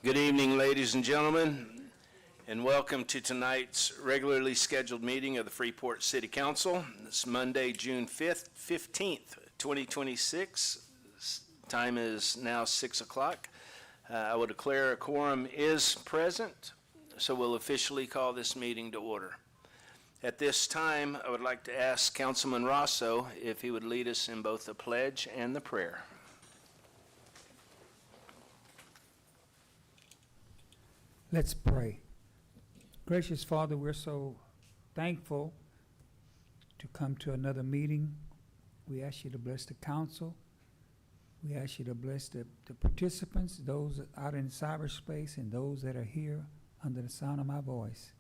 Good evening, ladies and gentlemen, and welcome to tonight's regularly scheduled meeting of the Freeport City Council. It's Monday, June 15th, 2026. Time is now 6 o'clock. I will declare a quorum is present, so we'll officially call this meeting to order. At this time, I would like to ask Councilman Rosso if he would lead us in both the pledge and the prayer. Let's pray. Gracious Father, we're so thankful to come to another meeting. We ask you to bless the council. We ask you to bless the participants, those out in cyberspace, and those that are here under the sound of my voice.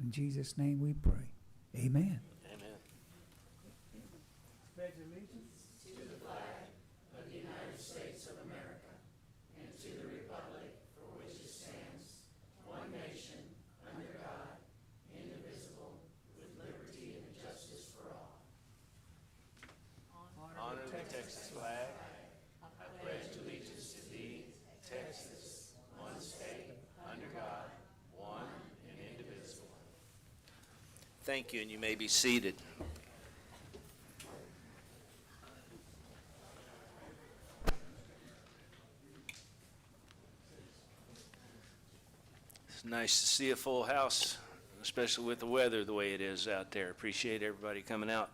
In Jesus' name we pray. Amen. Amen. Pledge allegiance to the flag of the United States of America and to the republic for which it stands, one nation, under God, indivisible, with liberty and justice for all. Honor the Texas flag. I pledge allegiance to thee, Texas, one state, under God, one and indivisible. Thank you, and you may be seated. It's nice to see a full house, especially with the weather the way it is out there. Appreciate everybody coming out.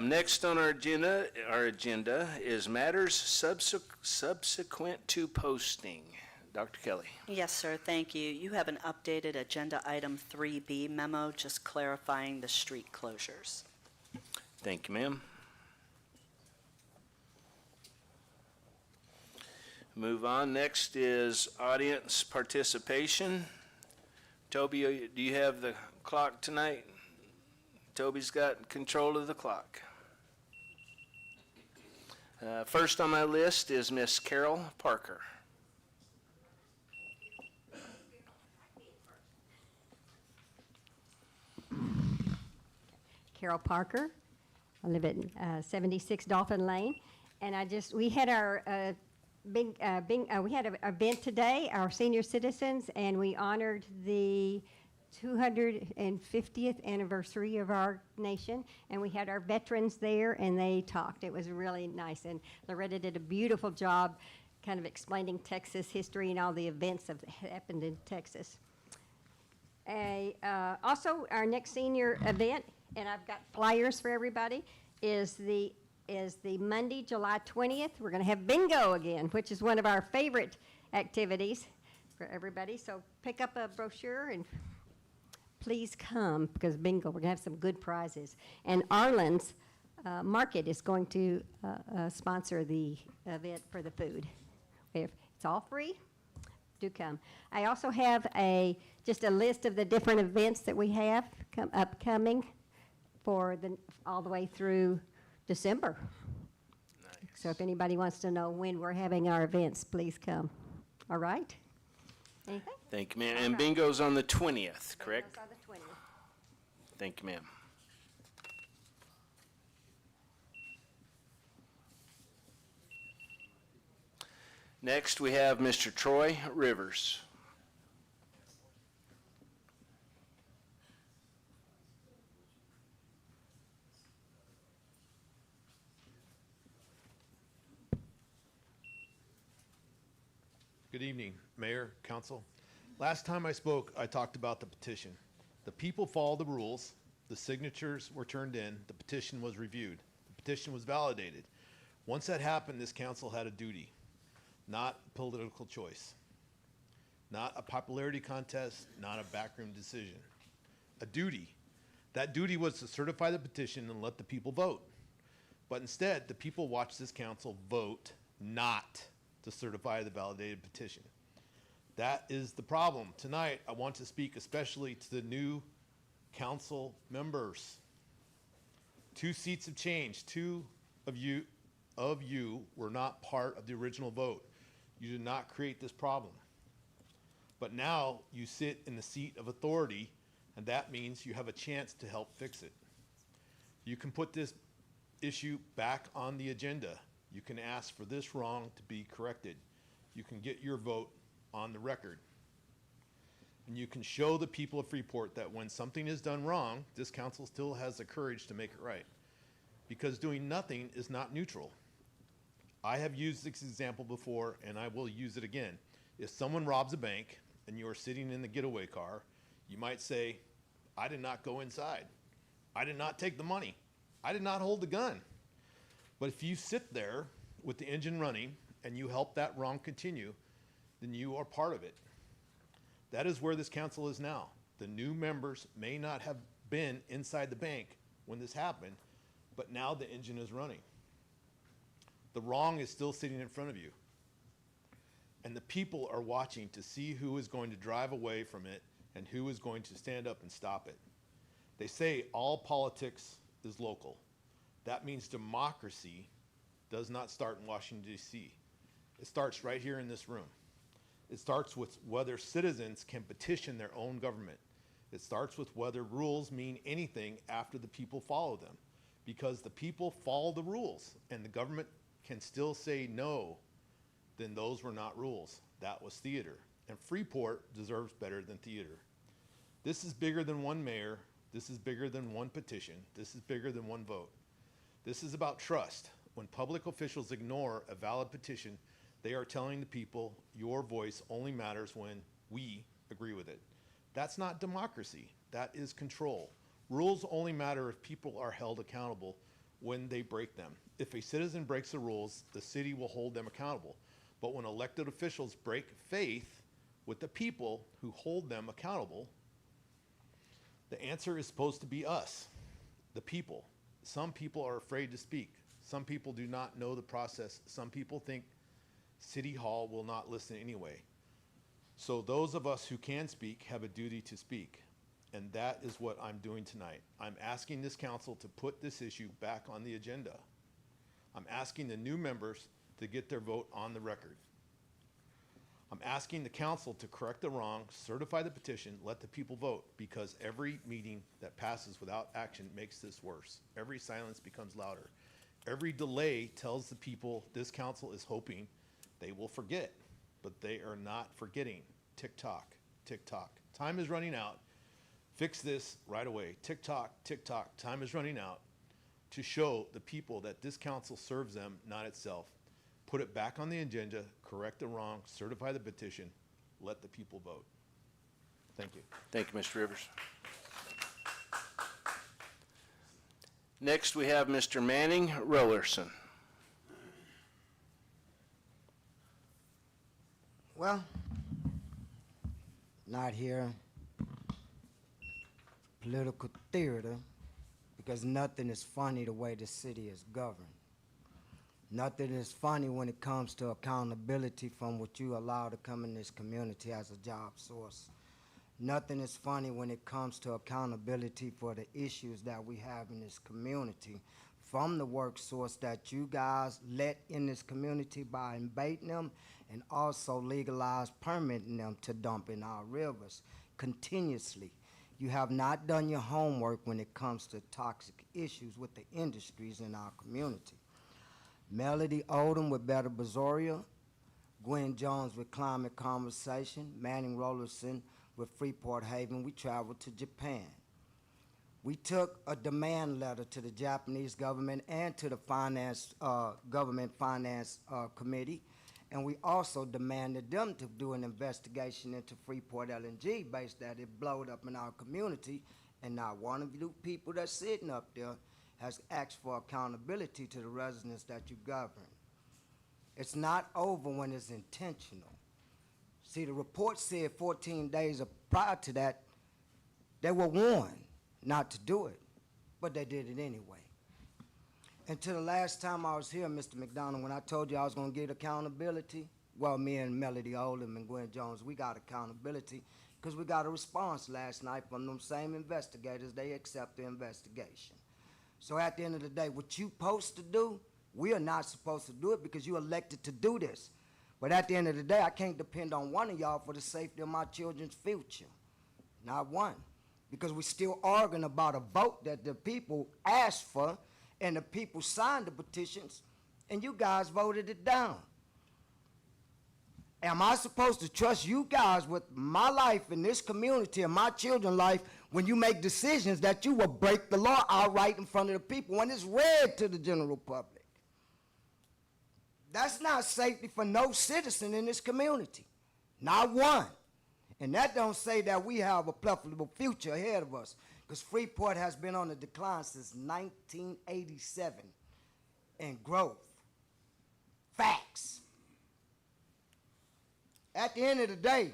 Next on our agenda is matters subsequent to posting. Dr. Kelly. Yes, sir. Thank you. You have an updated agenda item 3B memo, just clarifying the street closures. Thank you, ma'am. Move on. Next is audience participation. Toby, do you have the clock tonight? Toby's got control of the clock. First on my list is Miss Carol Parker. Carol Parker. I live at 76 Dolphin Lane, and we had our we had an event today, our senior citizens, and we honored the 250th anniversary of our nation, and we had our veterans there, and they talked. It was really nice, and Loretta did a beautiful job kind of explaining Texas history and all the events that happened in Texas. Also, our next senior event, and I've got flyers for everybody, is the Monday, July 20th. We're going to have bingo again, which is one of our favorite activities for everybody. So pick up a brochure and please come, because bingo, we're going to have some good prizes. And Arlen's Market is going to sponsor the event for the food. It's all free. Do come. I also have just a list of the different events that we have upcoming for all the way through December. Nice. So if anybody wants to know when we're having our events, please come. All right? Anything? Thank you, ma'am. And bingo's on the 20th, correct? Bingo's on the 20th. Thank you, ma'am. Next, we have Mr. Troy Rivers. Good evening, Mayor, Council. Last time I spoke, I talked about the petition. The people followed the rules, the signatures were turned in, the petition was reviewed, the petition was validated. Once that happened, this council had a duty, not political choice, not a popularity contest, not a backroom decision. A duty. That duty was to certify the petition and let the people vote. But instead, the people watched this council vote not to certify the validated petition. That is the problem. Tonight, I want to speak especially to the new council members. 2 seats have changed. 2 of you were not part of the original vote. You did not create this problem. But now you sit in the seat of authority, and that means you have a chance to help fix it. You can put this issue back on the agenda. You can ask for this wrong to be corrected. you can get your vote on the record. And you can show the people of Freeport that when something is done wrong, this council still has the courage to make it right. Because doing nothing is not neutral. I have used this example before, and I will use it again. If someone robs a bank and you are sitting in the getaway car, you might say, I did not go inside. I did not take the money. I did not hold the gun. But if you sit there with the engine running and you help that wrong continue, then you are part of it. That is where this council is now. The new members may not have been inside the bank when this happened, but now the engine is running. The wrong is still sitting in front of you. And the people are watching to see who is going to drive away from it and who is going to stand up and stop it. They say all politics is local. That means democracy does not start in Washington, D.C. It starts right here in this room. It starts with whether citizens can petition their own government. It starts with whether rules mean anything after the people follow them. Because the people follow the rules and the government can still say no, then those were not rules. That was theater. And Freeport deserves better than theater. This is bigger than one mayor. This is bigger than one petition. This is bigger than one vote. This is about trust. When public officials ignore a valid petition, they are telling the people your voice only matters when we agree with it. That's not democracy. That is control. Rules only matter if people are held accountable when they break them. If a citizen breaks the rules, the city will hold them accountable. But when elected officials break faith with the people who hold them accountable, the answer is supposed to be us, the people. Some people are afraid to speak. Some people do not know the process. Some people think City Hall will not listen anyway. So those of us who can speak have a duty to speak. And that is what I'm doing tonight. I'm asking this council to put this issue back on the agenda. I'm asking the new members to get their vote on the record. I'm asking the council to correct the wrong, certify the petition, let the people vote, because every meeting that passes without action makes this worse. Every silence becomes louder. Every delay tells the people this council is hoping they will forget, but they are not forgetting. Tick tock, tick tock. Time is running out. Fix this right away. Tick tock, tick tock. Time is running out to show the people that this council serves them, not itself. Put it back on the agenda, correct the wrong, certify the petition, let the people vote. Thank you. Thank you, Mr. Rivers. Next, we have Mr. Manning Rollerson. Well, not here. Political theater, because nothing is funny the way the city is governed. Nothing is funny when it comes to accountability from what you allow to come in this community as a job source. Nothing is funny when it comes to accountability for the issues that we have in this community from the work source that you guys let in this community by invading them and also legalize permitting them to dump in our rivers continuously. You have not done your homework when it comes to toxic issues with the industries in our community. Melody Odom with Better Bazoria, Gwen Jones with Climate Conversation, Manning Rollerson with Freeport Haven. We traveled to Japan. We took a demand letter to the Japanese government and to the government finance committee, and we also demanded them to do an investigation into Freeport LNG based that it blowed up in our community, and not one of you people that's sitting up there has asked for accountability to the residents that you govern. It's not over when it's intentional. See, the report said 14 days prior to that, they were warned not to do it, but they did it anyway. Until the last time I was here, Mr. McDonald, when I told you I was gonna get accountability, well, me and Melody Oldham and Gwen Jones, we got accountability because we got a response last night from them same investigators. They accept the investigation. So at the end of the day, what you supposed to do, we are not supposed to do it because you elected to do this. But at the end of the day, I can't depend on one of y'all for the safety of my children's future. Not one. Because we're still arguing about a vote that the people asked for and the people signed the petitions and you guys voted it down. Am I supposed to trust you guys with my life in this community and my children's life when you make decisions that you will break the law outright in front of the people when it's read to the general public? That's not safety for no citizen in this community, not one. And that don't say that we have a profitable future ahead of us, because Freeport has been on the decline since 1987 in growth. Facts. At the end of the day,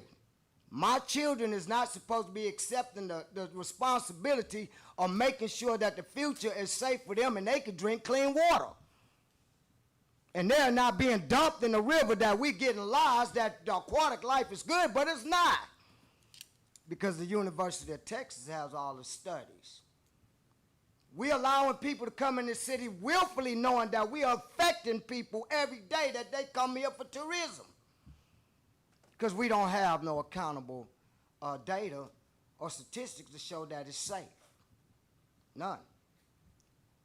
my children is not supposed to be accepting the responsibility of making sure that the future is safe for them and they can drink clean water. And they're not being dumped in the river that we're getting lies that the aquatic life is good, but it's not. Because the University of Texas has all the studies. We're allowing people to come in the city willfully knowing that we are affecting people every day that they come here for tourism. Because we don't have no accountable data or statistics to show that it's safe. None.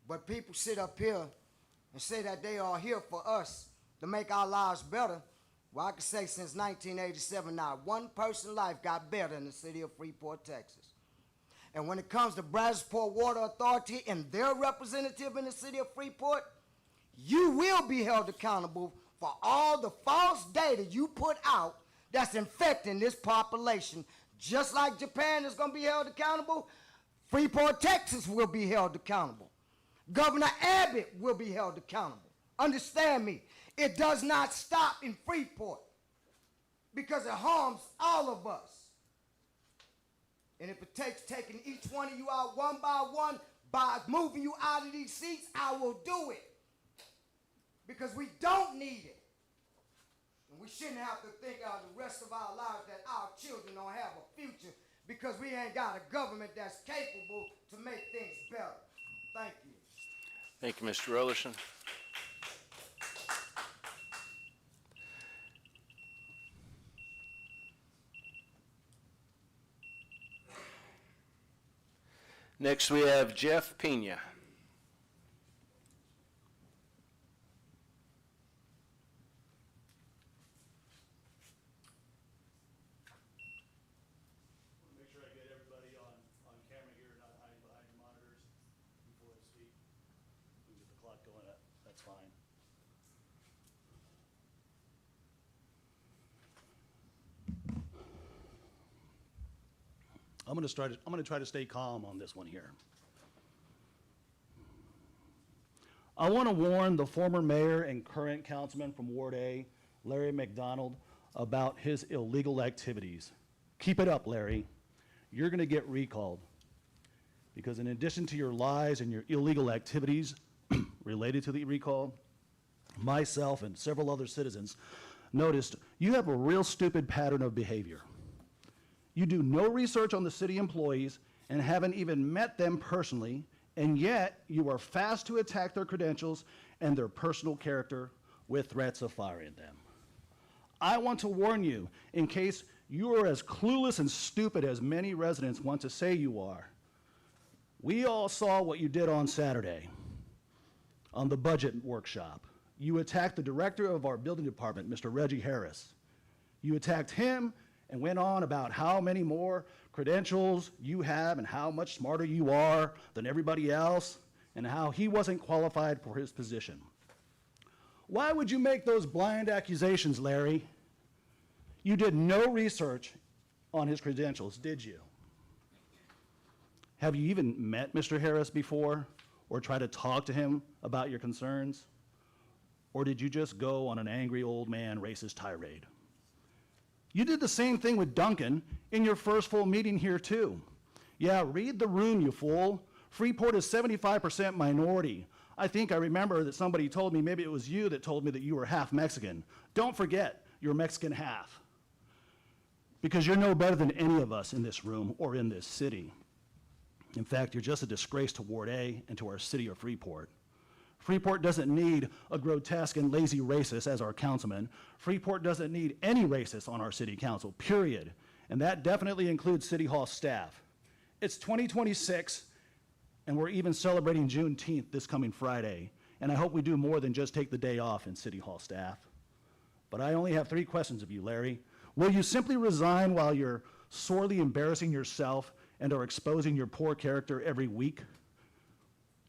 But people sit up here and say that they are here for us to make our lives better. Well, I can say since 1987, not one person's life got better in the city of Freeport, Texas. And when it comes to Brazosport Water Authority and their representative in the city of Freeport, you will be held accountable for all the false data you put out that's infecting this population. Just like Japan is going to be held accountable, Freeport, Texas will be held accountable. Governor Abbott will be held accountable. Understand me, it does not stop in Freeport because it harms all of us. And if it takes taking each one of you out one by one, by moving you out of these seats, I will do it. Because we don't need it. And we shouldn't have to think the rest of our lives that our children don't have a future because we ain't got a government that's capable to make things better. Thank you. Thank you, Mr. Rollerson. Next, we have Jeff Pena. Make sure I get everybody on camera here, not hiding behind the monitors before I speak. We can get the clock going, that's fine. I'm gonna try to stay calm on this one here. I want to warn the former mayor and current councilman from Ward A, Larry McDonald, about his illegal activities. Keep it up, Larry. You're going to get recalled. Because in addition to your lies and your illegal activities related to the recall, myself and several other citizens noticed you have a real stupid pattern of behavior. You do no research on the city employees and haven't even met them personally, and yet you are fast to attack their credentials and their personal character with threats of firing them. I want to warn you, in case you are as clueless and stupid as many residents want to say you are. We all saw what you did on Saturday on the budget workshop. You attacked the director of our building department, Mr. Reggie Harris. You attacked him and went on about how many more credentials you have and how much smarter you are than everybody else and how he wasn't qualified for his position. Why would you make those blind accusations, Larry? You did no research on his credentials, did you? Have you even met Mr. Harris before or tried to talk to him about your concerns? Or did you just go on an angry old man racist tirade? You did the same thing with Duncan in your first full meeting here too. Yeah, read the room, you fool. Freeport is 75% minority. I think I remember that somebody told me, maybe it was you that told me that you were half Mexican. Don't forget, you're Mexican half. Because you're no better than any of us in this room or in this city. In fact, you're just a disgrace to Ward A and to our city of Freeport. Freeport doesn't need a grotesque and lazy racist as our councilman. Freeport doesn't need any racists on our city council, period. And that definitely includes City Hall staff. It's 2026, and we're even celebrating Juneteenth this coming Friday. And I hope we do more than just take the day off in City Hall staff. but I only have 3 questions of you, Larry. Will you simply resign while you're sorely embarrassing yourself and are exposing your poor character every week?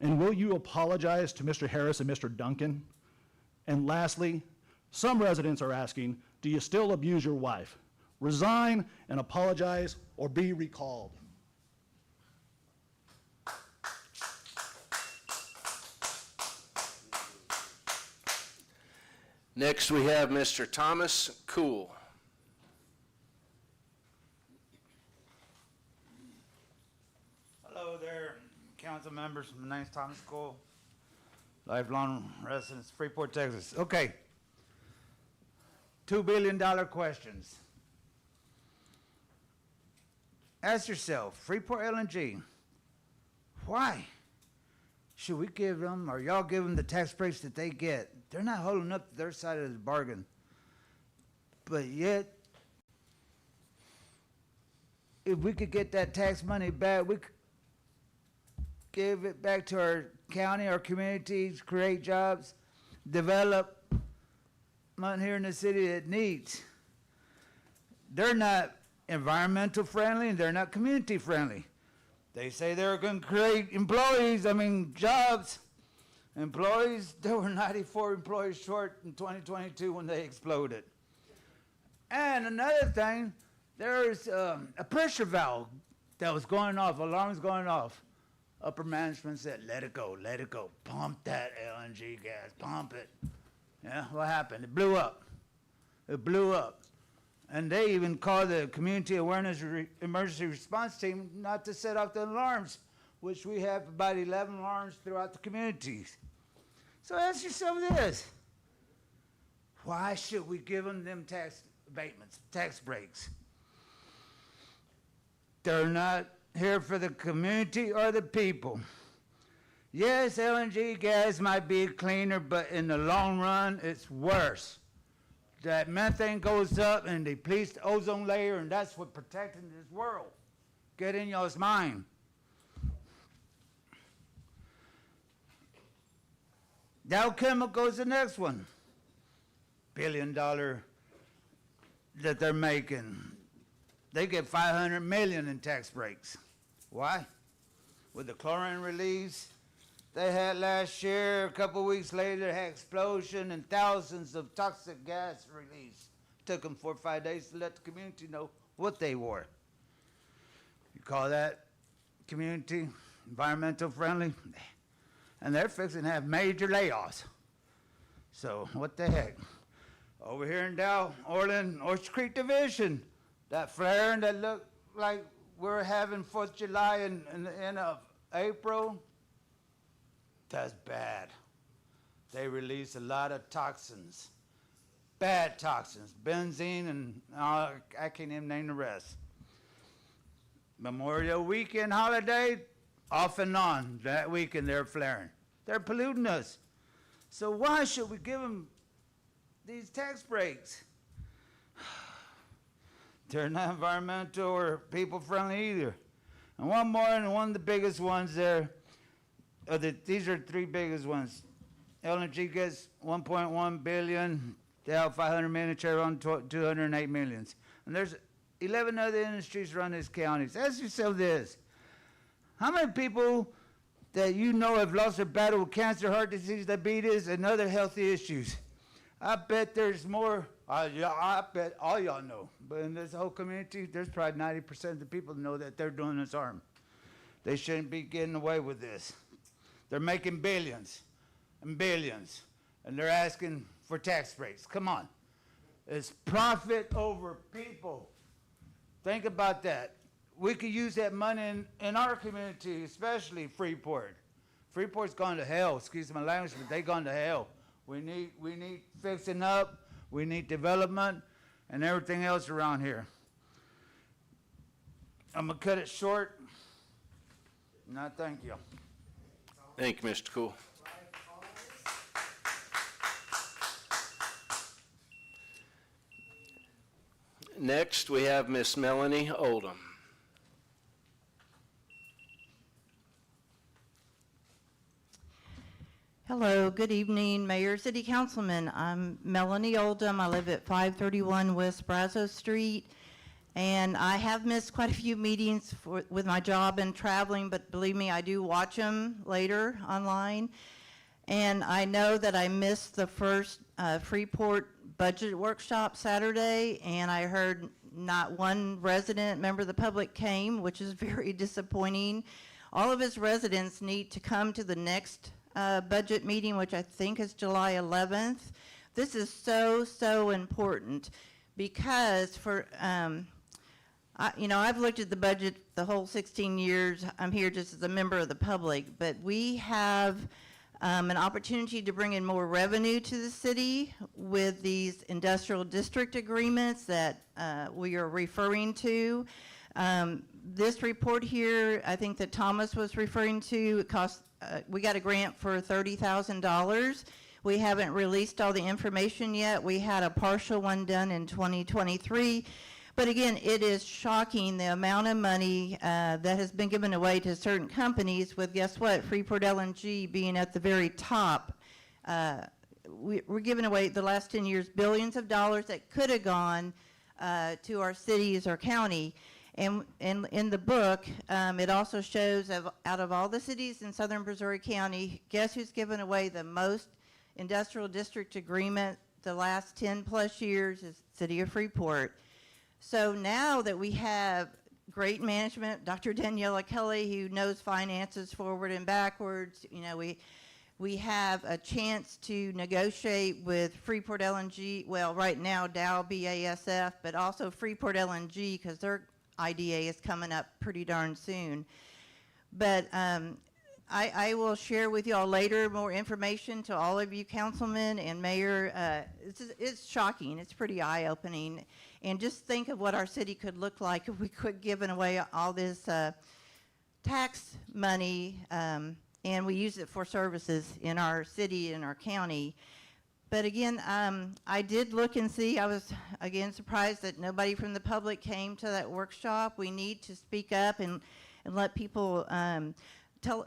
And will you apologize to Mr. Harris and Mr. Duncan? And lastly, some residents are asking, do you still abuse your wife? Resign and apologize or be recalled. Next, we have Mr. Thomas Cool. Hello there, council members. My name's Thomas Cole, lifelong resident, Freeport, Texas. Okay. $2 billion questions. Ask yourself, Freeport LNG, why should we give them, or y'all give them the tax breaks that they get? They're not holding up to their side of the bargain. But yet, if we could get that tax money back, we could give it back to our county, our communities, create jobs, develop here in the city that needs. They're not environmental friendly and they're not community friendly. They say they're going to create jobs. Employees, there were 94 employees short in 2022 when they exploded. And another thing, there's a pressure valve that was going off, alarms going off. Upper management said, let it go, pump that LNG gas, pump it. Yeah, what happened? It blew up. And they even called the Community Awareness Emergency Response Team not to set off the alarms, which we have about 11 alarms throughout the communities. So ask yourself this. Why should we give them tax abatements, tax breaks? They're not here for the community or the people. Yes, LNG gas might be cleaner, but in the long run, it's worse. That methane goes up and depletes the ozone layer, and that's what protecting this world. Get in y'all's mind. Dow Chemical's the next one. $1 billion that they're making. They get $500 million in tax breaks. Why? With the chlorine release they had last year, a couple weeks later, had explosion and thousands of toxic gas released. Took them 4 or 5 days to let the community know what they were. You call that community environmental friendly? And they're fixing to have major layoffs. So what the heck? Over here in Dow, Orland, Oyster Creek Division, that flaring that looked like we're having 4th of July in the end of April, that's bad. They release a lot of toxins, bad toxins, benzene, and I can't even name the rest. Memorial weekend holiday, off and on, that weekend they're flaring. They're polluting us. So why should we give them these tax breaks? They're not environmental or people friendly either. And one more, and one of the biggest ones there, these are 3 biggest ones. LNG gets $1.1 billion, Dow $500 million, Chevron $208 million. And there's 11 other industries around this county. So ask yourself this. How many people that you know have lost their battle with cancer, heart disease, diabetes, and other healthy issues? I bet there's more. I bet all y'all know. But in this whole community, there's probably 90% of the people know that they're doing this harm. They shouldn't be getting away with this. They're making billions and billions, and they're asking for tax breaks. Come on. It's profit over people. Think about that. We could use that money in our community, especially Freeport. Freeport's gone to hell. Excuse my language, but they gone to hell. We need fixing up. We need development and everything else around here. I'm going to cut it short. No, thank you. Thank you, Mr. Cool. Next, we have Miss Melanie Oldham. Hello, good evening, Mayor, City Councilman. I'm Melanie Oldham. I live at 531 West Brazos Street. And I have missed quite a few meetings with my job and traveling, but believe me, I do watch them later online. And I know that I missed the first Freeport budget workshop Saturday, and I heard not one resident member of the public came, which is very disappointing. All of his residents need to come to the next budget meeting, which I think is July 11th. This is so important because for, I've looked at the budget the whole 16 years. I'm here just as a member of the public, but we have an opportunity to bring in more revenue to the city with these industrial district agreements that we are referring to. This report here, I think that Thomas was referring to, it cost, we got a grant for $30,000. We haven't released all the information yet. We had a partial one done in 2023. But again, it is shocking the amount of money that has been given away to certain companies with, guess what, Freeport LNG being at the very top. We're giving away, the last 10 years, billions of dollars that could have gone to our cities or county. And in the book, it also shows out of all the cities in southern Missouri County, guess who's given away the most industrial district agreement the last 10 plus years is City of Freeport. So now that we have great management, Dr. Daniela Kelly, who knows finances forward and backwards, we have a chance to negotiate with Freeport LNG, well, right now Dow BASF, but also Freeport LNG because their IDA is coming up pretty darn soon. But I will share with you all later more information to all of you councilmen and mayor. It's shocking. It's pretty eye-opening. And just think of what our city could look like if we quit giving away all this tax money and we use it for services in our city and our county. But again, I did look and see. I was, again, surprised that nobody from the public came to that workshop. We need to speak up and let people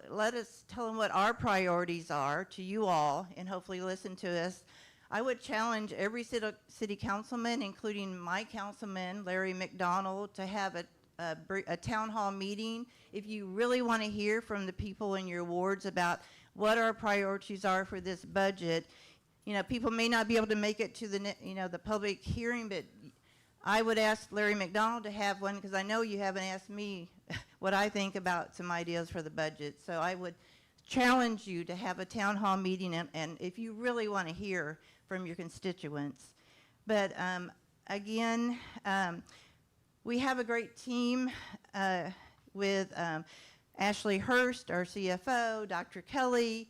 let us tell them what our priorities are to you all and hopefully listen to us. I would challenge every city councilman, including my councilman, Larry McDonald, to have a town hall meeting if you really want to hear from the people in your wards about what our priorities are for this budget. People may not be able to make it to the public hearing, but I would ask Larry McDonald to have one because I know you haven't asked me what I think about some ideas for the budget. So I would challenge you to have a town hall meeting and if you really want to hear from your constituents. But again, we have a great team with Ashley Hurst, our CFO, Dr. Kelly,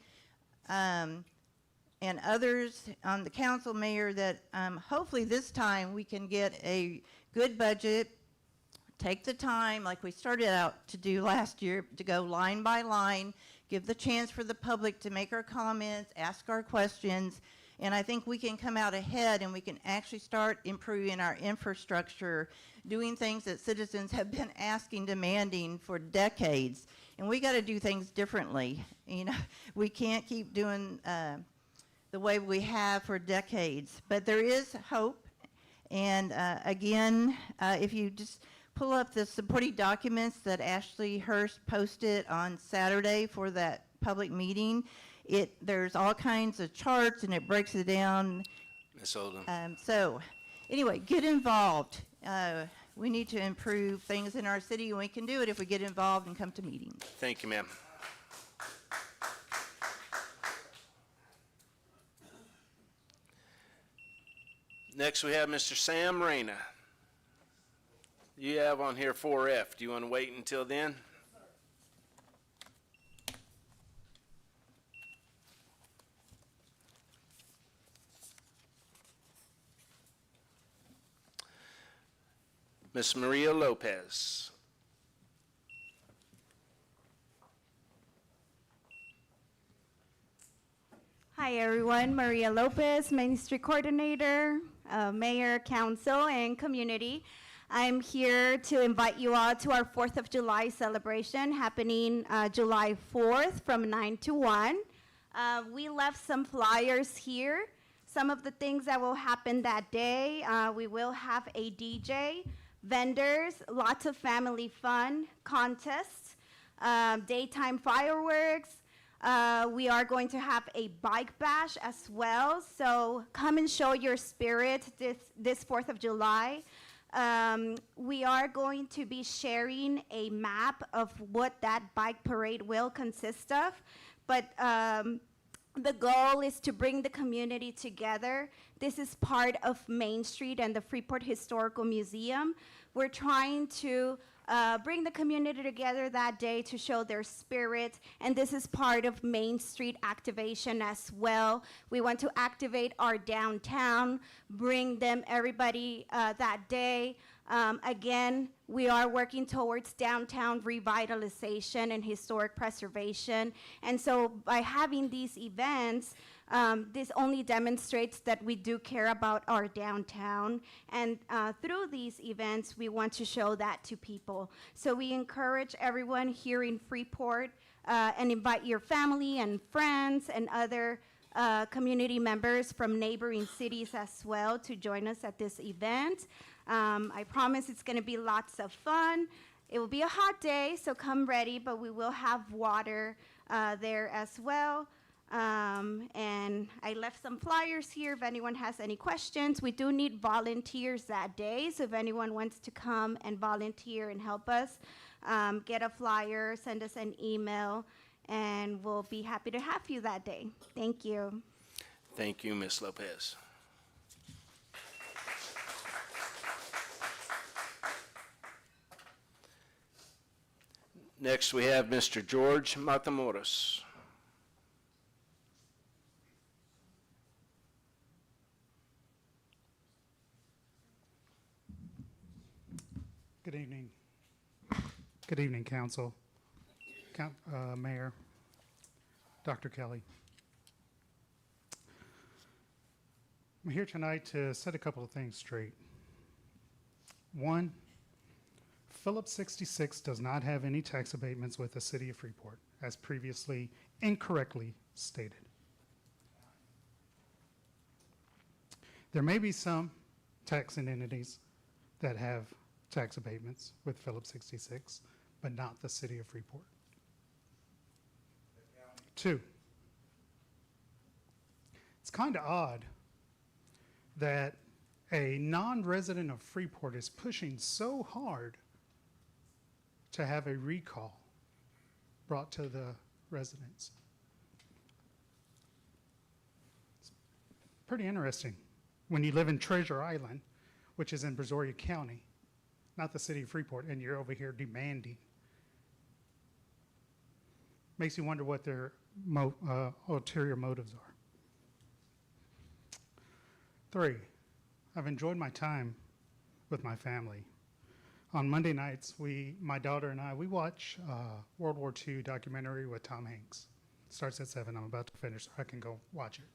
and others on the council, Mayor, that hopefully this time we can get a good budget, take the time like we started out to do last year, to go line by line, give the chance for the public to make our comments, ask our questions, and I think we can come out ahead and we can actually start improving our infrastructure, doing things that citizens have been asking, demanding for decades. And we got to do things differently. We can't keep doing the way we have for decades. But there is hope. And again, if you just pull up the supporting documents that Ashley Hurst posted on Saturday for that public meeting, there's all kinds of charts and it breaks it down. Ms. Oldham. So anyway, get involved. We need to improve things in our city, and we can do it if we get involved and come to meetings. Thank you, ma'am. Next, we have Mr. Sam Reyna. You have on here 4F. Do you want to wait until then? Ms. Maria Lopez. Hi everyone, Maria Lopez, Ministry Coordinator, Mayor, Council, and Community. I'm here to invite you all to our 4th of July celebration happening July 4th from 9 to 1. We left some flyers here. Some of the things that will happen that day, we will have a DJ, vendors, lots of family fun, contests, daytime fireworks. We are going to have a bike bash as well. So come and show your spirit this 4th of July. We are going to be sharing a map of what that bike parade will consist of. But the goal is to bring the community together. This is part of Main Street and the Freeport Historical Museum. We're trying to bring the community together that day to show their spirit, and this is part of Main Street activation as well. We want to activate our downtown, bring them everybody that day. Again, we are working towards downtown revitalization and historic preservation, and so by having these events, this only demonstrates that we do care about our downtown, and through these events, we want to show that to people. So we encourage everyone here in Freeport and invite your family and friends and other community members from neighboring cities as well to join us at this event. I promise it's going to be lots of fun. It will be a hot day, so come ready, but we will have water there as well. And I left some flyers here if anyone has any questions. We do need volunteers that day, so if anyone wants to come and volunteer and help us, get a flyer, send us an email, and we'll be happy to have you that day. Thank you. Thank you, Ms. Lopez. Next, we have Mr. George Matamoros. Good evening. Good evening, Council, Mayor, Dr. Kelly. I'm here tonight to set a couple of things straight. One, Phillips 66 does not have any tax abatements with the City of Freeport, as previously incorrectly stated. There may be some taxing entities that have tax abatements with Phillips 66, but not the City of Freeport. Two, it's kind of odd that a non-resident of Freeport is pushing so hard to have a recall brought to the residents. It's pretty interesting when you live in Treasure Island, which is in Brazoria County, not the City of Freeport, and you're over here demanding. Makes you wonder what their ulterior motives are. Three, I've enjoyed my time with my family. On Monday nights, my daughter and I, we watch World War II documentary with Tom Hanks. It starts at 7. I'm about to finish, so I can go watch it.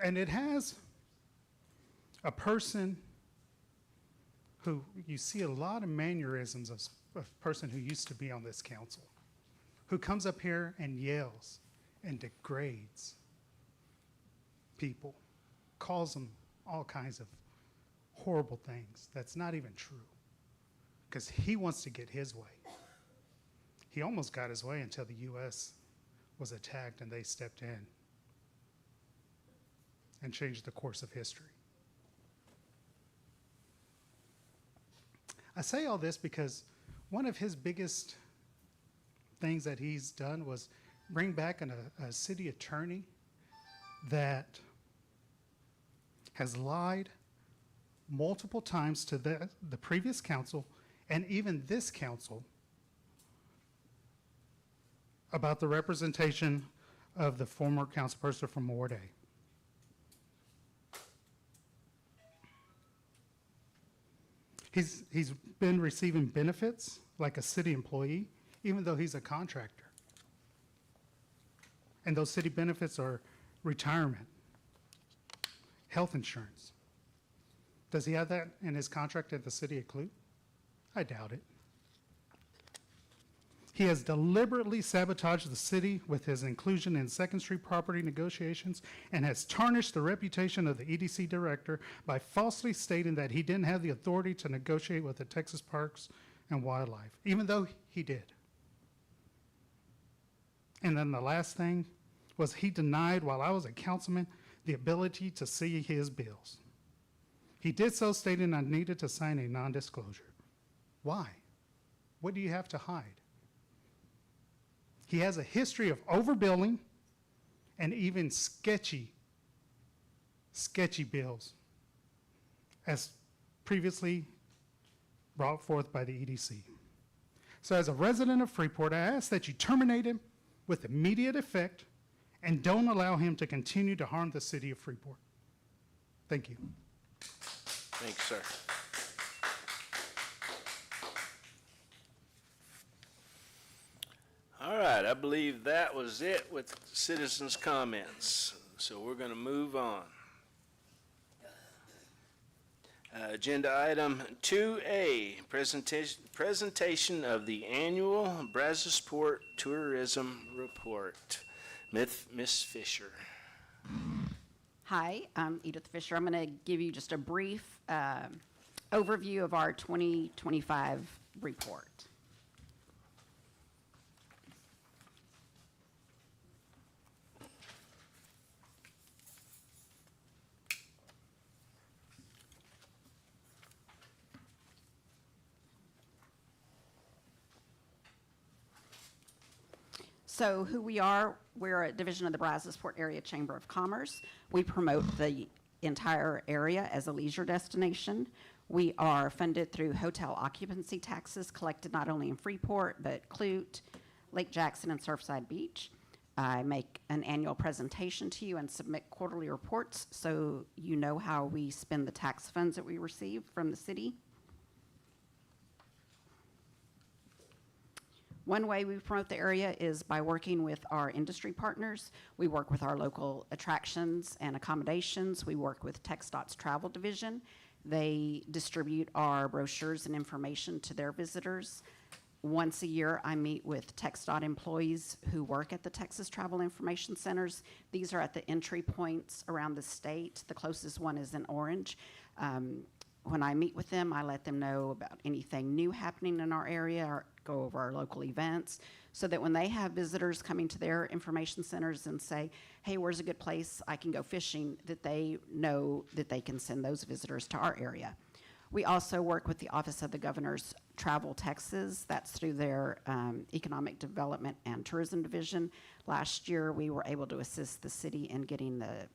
And it has a person who you see a lot of mannerisms of a person who used to be on this council, who comes up here and yells and degrades people, calls them all kinds of horrible things that's not even true, because he wants to get his way. He almost got his way until the U.S. was attacked and they stepped in and changed the course of history. I say all this because one of his biggest things that he's done was bring back a city attorney that has lied multiple times to the previous council and even this council about the representation of the former councilperson from Ward A. He's been receiving benefits like a city employee, even though he's a contractor. And those city benefits are retirement, health insurance. Does he have that in his contract at the city of Clute? I doubt it. He has deliberately sabotaged the city with his inclusion in Second Street property negotiations and has tarnished the reputation of the EDC director by falsely stating that he didn't have the authority to negotiate with the Texas Parks and Wildlife, even though he did. And then the last thing was he denied, while I was a councilman, the ability to see his bills. He did so stating I needed to sign a non-disclosure. Why? What do you have to hide? He has a history of overbilling and even sketchy bills, as previously brought forth by the EDC. So as a resident of Freeport, I ask that you terminate him with immediate effect and don't allow him to continue to harm the city of Freeport. Thank you. Thanks, sir. All right, I believe that was it with citizens' comments. So we're going to move on. Agenda item 2A, presentation of the annual Brazosport Tourism Report. Miss Fisher. Hi, I'm Edith Fisher. I'm going to give you just a brief overview of our 2025 report. So who we are, we're a division of the Brazosport Area Chamber of Commerce. We promote the entire area as a leisure destination. We are funded through hotel occupancy taxes collected not only in Freeport, but Clute, Lake Jackson, and Surfside Beach. I make an annual presentation to you and submit quarterly reports so you know how we spend the tax funds that we receive from the city. One way we promote the area is by working with our industry partners. We work with our local attractions and accommodations. We work with TxDOT's travel division. They distribute our brochures and information to their visitors. Once a year, I meet with TxDOT employees who work at the Texas Travel Information Centers. These are at the entry points around the state. The closest one is in Orange. When I meet with them, I let them know about anything new happening in our area or go over our local events so that when they have visitors coming to their information centers and say, hey, where's a good place I can go fishing, that they know that they can send those visitors to our area. We also work with the Office of the Governor's Travel Texas. That's through their Economic Development and Tourism Division. Last year, we were able to assist the city in getting the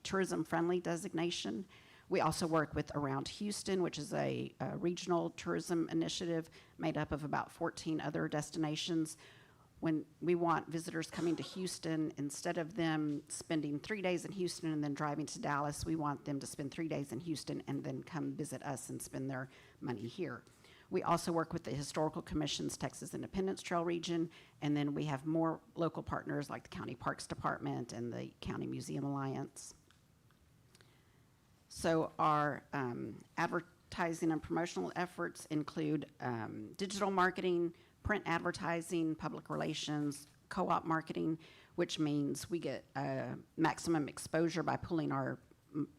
tourism-friendly designation. We also work with Around Houston, which is a regional tourism initiative made up of about 14 other destinations. When we want visitors coming to Houston, instead of them spending 3 days in Houston and then driving to Dallas, we want them to spend 3 days in Houston and then come visit us and spend their money here. We also work with the Historical Commission's Texas Independence Trail region, and then we have more local partners like the County Parks Department and the County Museum Alliance. So our advertising and promotional efforts include digital marketing, print advertising, public relations, co-op marketing, which means we get maximum exposure by pooling our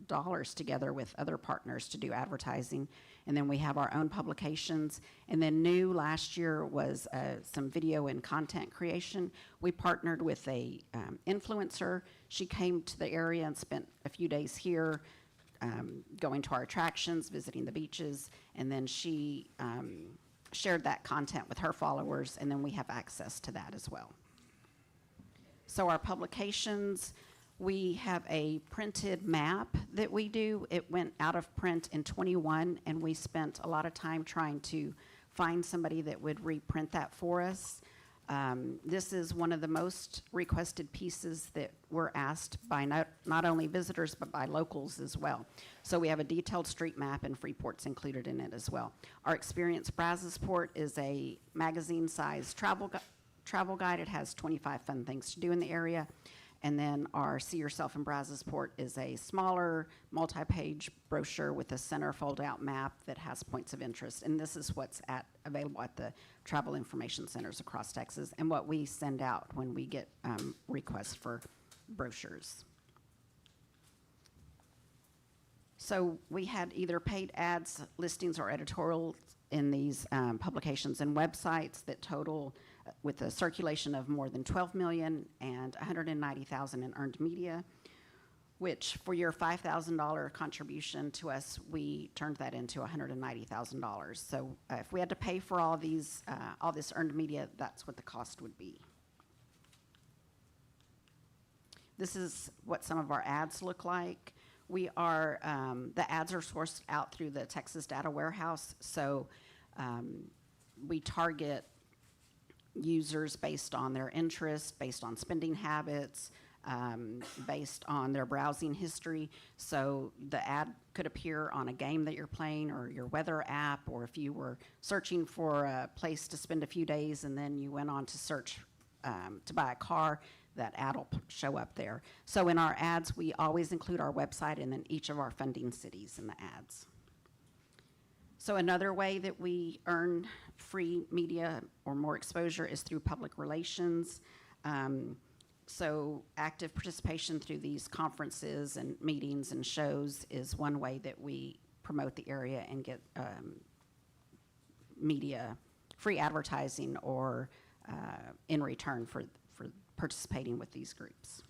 dollars together with other partners to do advertising. And then we have our own publications. And then new last year was some video and content creation. We partnered with a influencer. She came to the area and spent a few days here going to our attractions, visiting the beaches, and then she shared that content with her followers, and then we have access to that as well. So our publications, we have a printed map that we do. It went out of print in 21, and we spent a lot of time trying to find somebody that would reprint that for us. This is one of the most requested pieces that were asked by not only visitors, but by locals as well. So we have a detailed street map, and Freeport's included in it as well. Our Experience Brazosport is a magazine-sized travel guide. It has 25 fun things to do in the area. And then our See Yourself in Brazosport is a smaller, multi-page brochure with a center fold-out map that has points of interest. And this is what's available at the travel information centers across Texas and what we send out when we get requests for brochures. So we had either paid ads, listings, or editorials in these publications and websites that total with a circulation of more than 12 million and 190,000 in earned media, which for your $5,000 contribution to us, we turned that into $190,000. So if we had to pay for all these, all this earned media, that's what the cost would be. This is what some of our ads look like. We are, the ads are sourced out through the Texas Data Warehouse, so we target users based on their interests, based on spending habits, based on their browsing history. So the ad could appear on a game that you're playing or your weather app, or if you were searching for a place to spend a few days and then you went on to search to buy a car, that ad will show up there. So in our ads, we always include our website and then each of our funding cities in the ads. So another way that we earn free media or more exposure is through public relations. So active participation through these conferences and meetings and shows is one way that we promote the area and get media, free advertising, or in return for participating with these groups.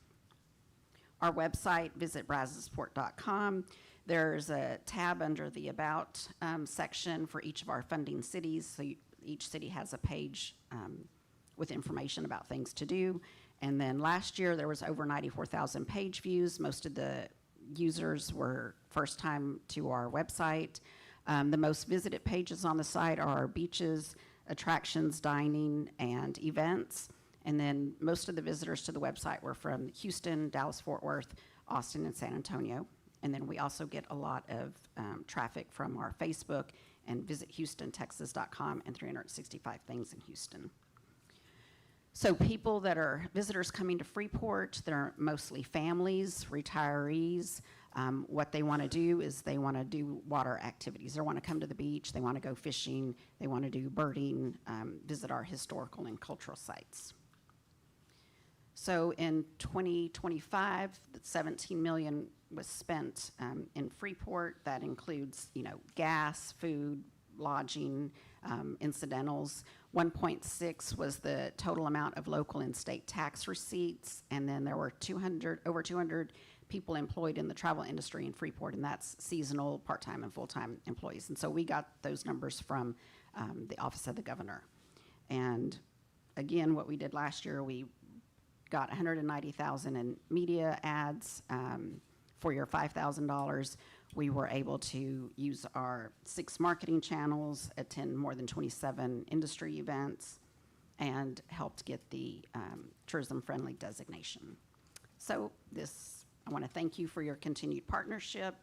Our website, visit brazosport.com. There's a tab under the About section for each of our funding cities. So each city has a page with information about things to do. And then last year, there was over 94,000 page views. Most of the users were first time to our website. The most visited pages on the site are our beaches, attractions, dining, and events. And then most of the visitors to the website were from Houston, Dallas-Fort Worth, Austin, and San Antonio. And then we also get a lot of traffic from our Facebook and visit HoustonTexas.com and 365 Things in Houston. So people that are visitors coming to Freeport, they're mostly families, retirees. What they want to do is they want to do water activities. They want to come to the beach. They want to go fishing. They want to do birding, visit our historical and cultural sites. So in 2025, $17 million was spent in Freeport. That includes, gas, food, lodging, incidentals. 1.6 was the total amount of local and state tax receipts, and then there were over 200 people employed in the travel industry in Freeport, and that's seasonal, part-time, and full-time employees. And so we got those numbers from the Office of the Governor. And again, what we did last year, we got $190,000 in media ads. For your $5,000, we were able to use our 6 marketing channels, attend more than 27 industry events, and helped get the tourism-friendly designation. So I want to thank you for your continued partnership.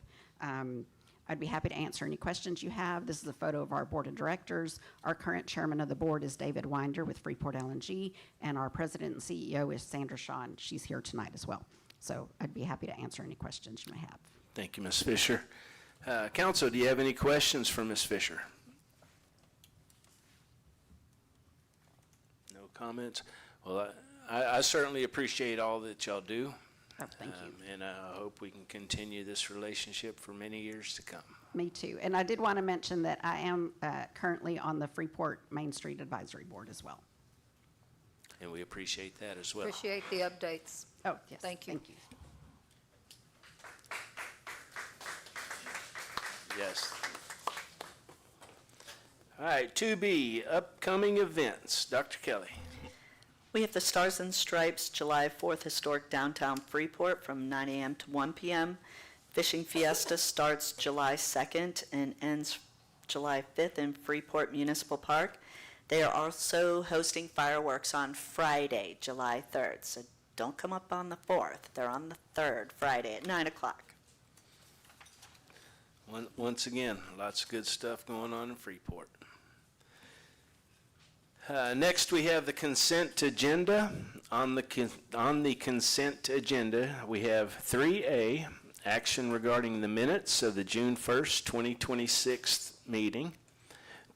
I'd be happy to answer any questions you have. This is a photo of our board of directors. Our current chairman of the board is David Winder with Freeport LNG, and our president and CEO is Sandra Shaw, and she's here tonight as well. So I'd be happy to answer any questions you may have. Thank you, Ms. Fisher. Council, do you have any questions for Ms. Fisher? No comments? Well, I certainly appreciate all that y'all do. Oh, thank you. And I hope we can continue this relationship for many years to come. Me too. And I did want to mention that I am currently on the Freeport Main Street Advisory Board as well. And we appreciate that as well. Appreciate the updates. Oh, yes. Thank you. Thank you. Yes. All right, 2B, upcoming events. Dr. Kelly. We have the Stars and Stripes July 4th Historic Downtown Freeport from 9 a.m. to 1 p.m. Fishing Fiesta starts July 2nd and ends July 5th in Freeport Municipal Park. They are also hosting fireworks on Friday, July 3rd. So don't come up on the 4th. They're on the 3rd, Friday at 9 o'clock. Once again, lots of good stuff going on in Freeport. Next, we have the consent agenda. On the consent agenda, we have 3A, action regarding the minutes of the June 1st, 2026 meeting.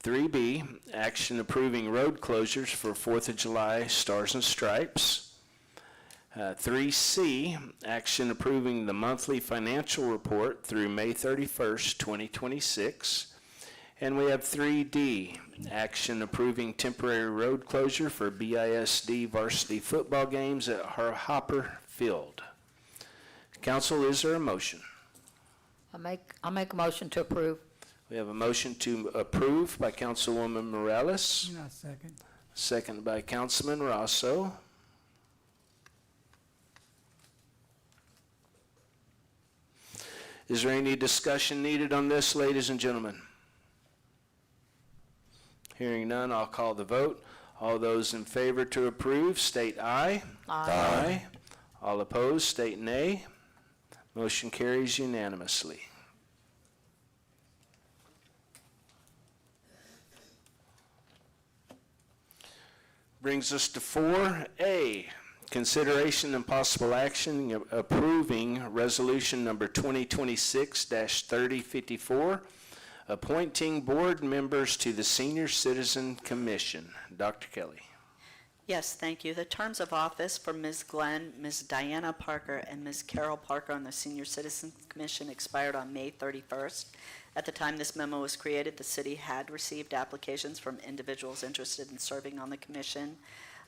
3B, action approving road closures for 4th of July Stars and Stripes. 3C, action approving the monthly financial report through May 31st, 2026. And we have 3D, action approving temporary road closure for BISD varsity football games at Hopper Field. Council, is there a motion? I'll make a motion to approve. We have a motion to approve by Councilwoman Morales, Not second. second by Councilman Rosso. Is there any discussion needed on this, ladies and gentlemen? Hearing none, I'll call the vote. All those in favor to approve, state aye. Aye. All opposed, state nay. Motion carries unanimously. Brings us to 4A, consideration and possible action approving resolution number 2026-3054, appointing board members to the Senior Citizen Commission. Dr. Kelly. Yes, thank you. The terms of office for Ms. Glenn, Ms. Diana Parker, and Ms. Carol Parker on the Senior Citizen Commission expired on May 31st. At the time this memo was created, the city had received applications from individuals interested in serving on the commission.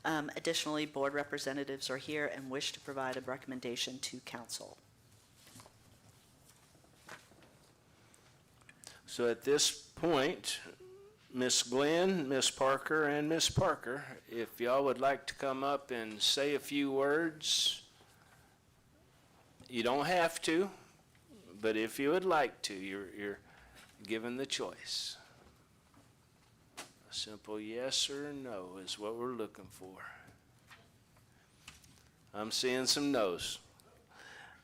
Additionally, board representatives are here and wish to provide a recommendation to council. So at this point, Ms. Glenn, Ms. Parker, and Ms. Parker, if y'all would like to come up and say a few words, you don't have to, but if you would like to, you're given the choice. A simple yes or no is what we're looking for. I'm seeing some no's.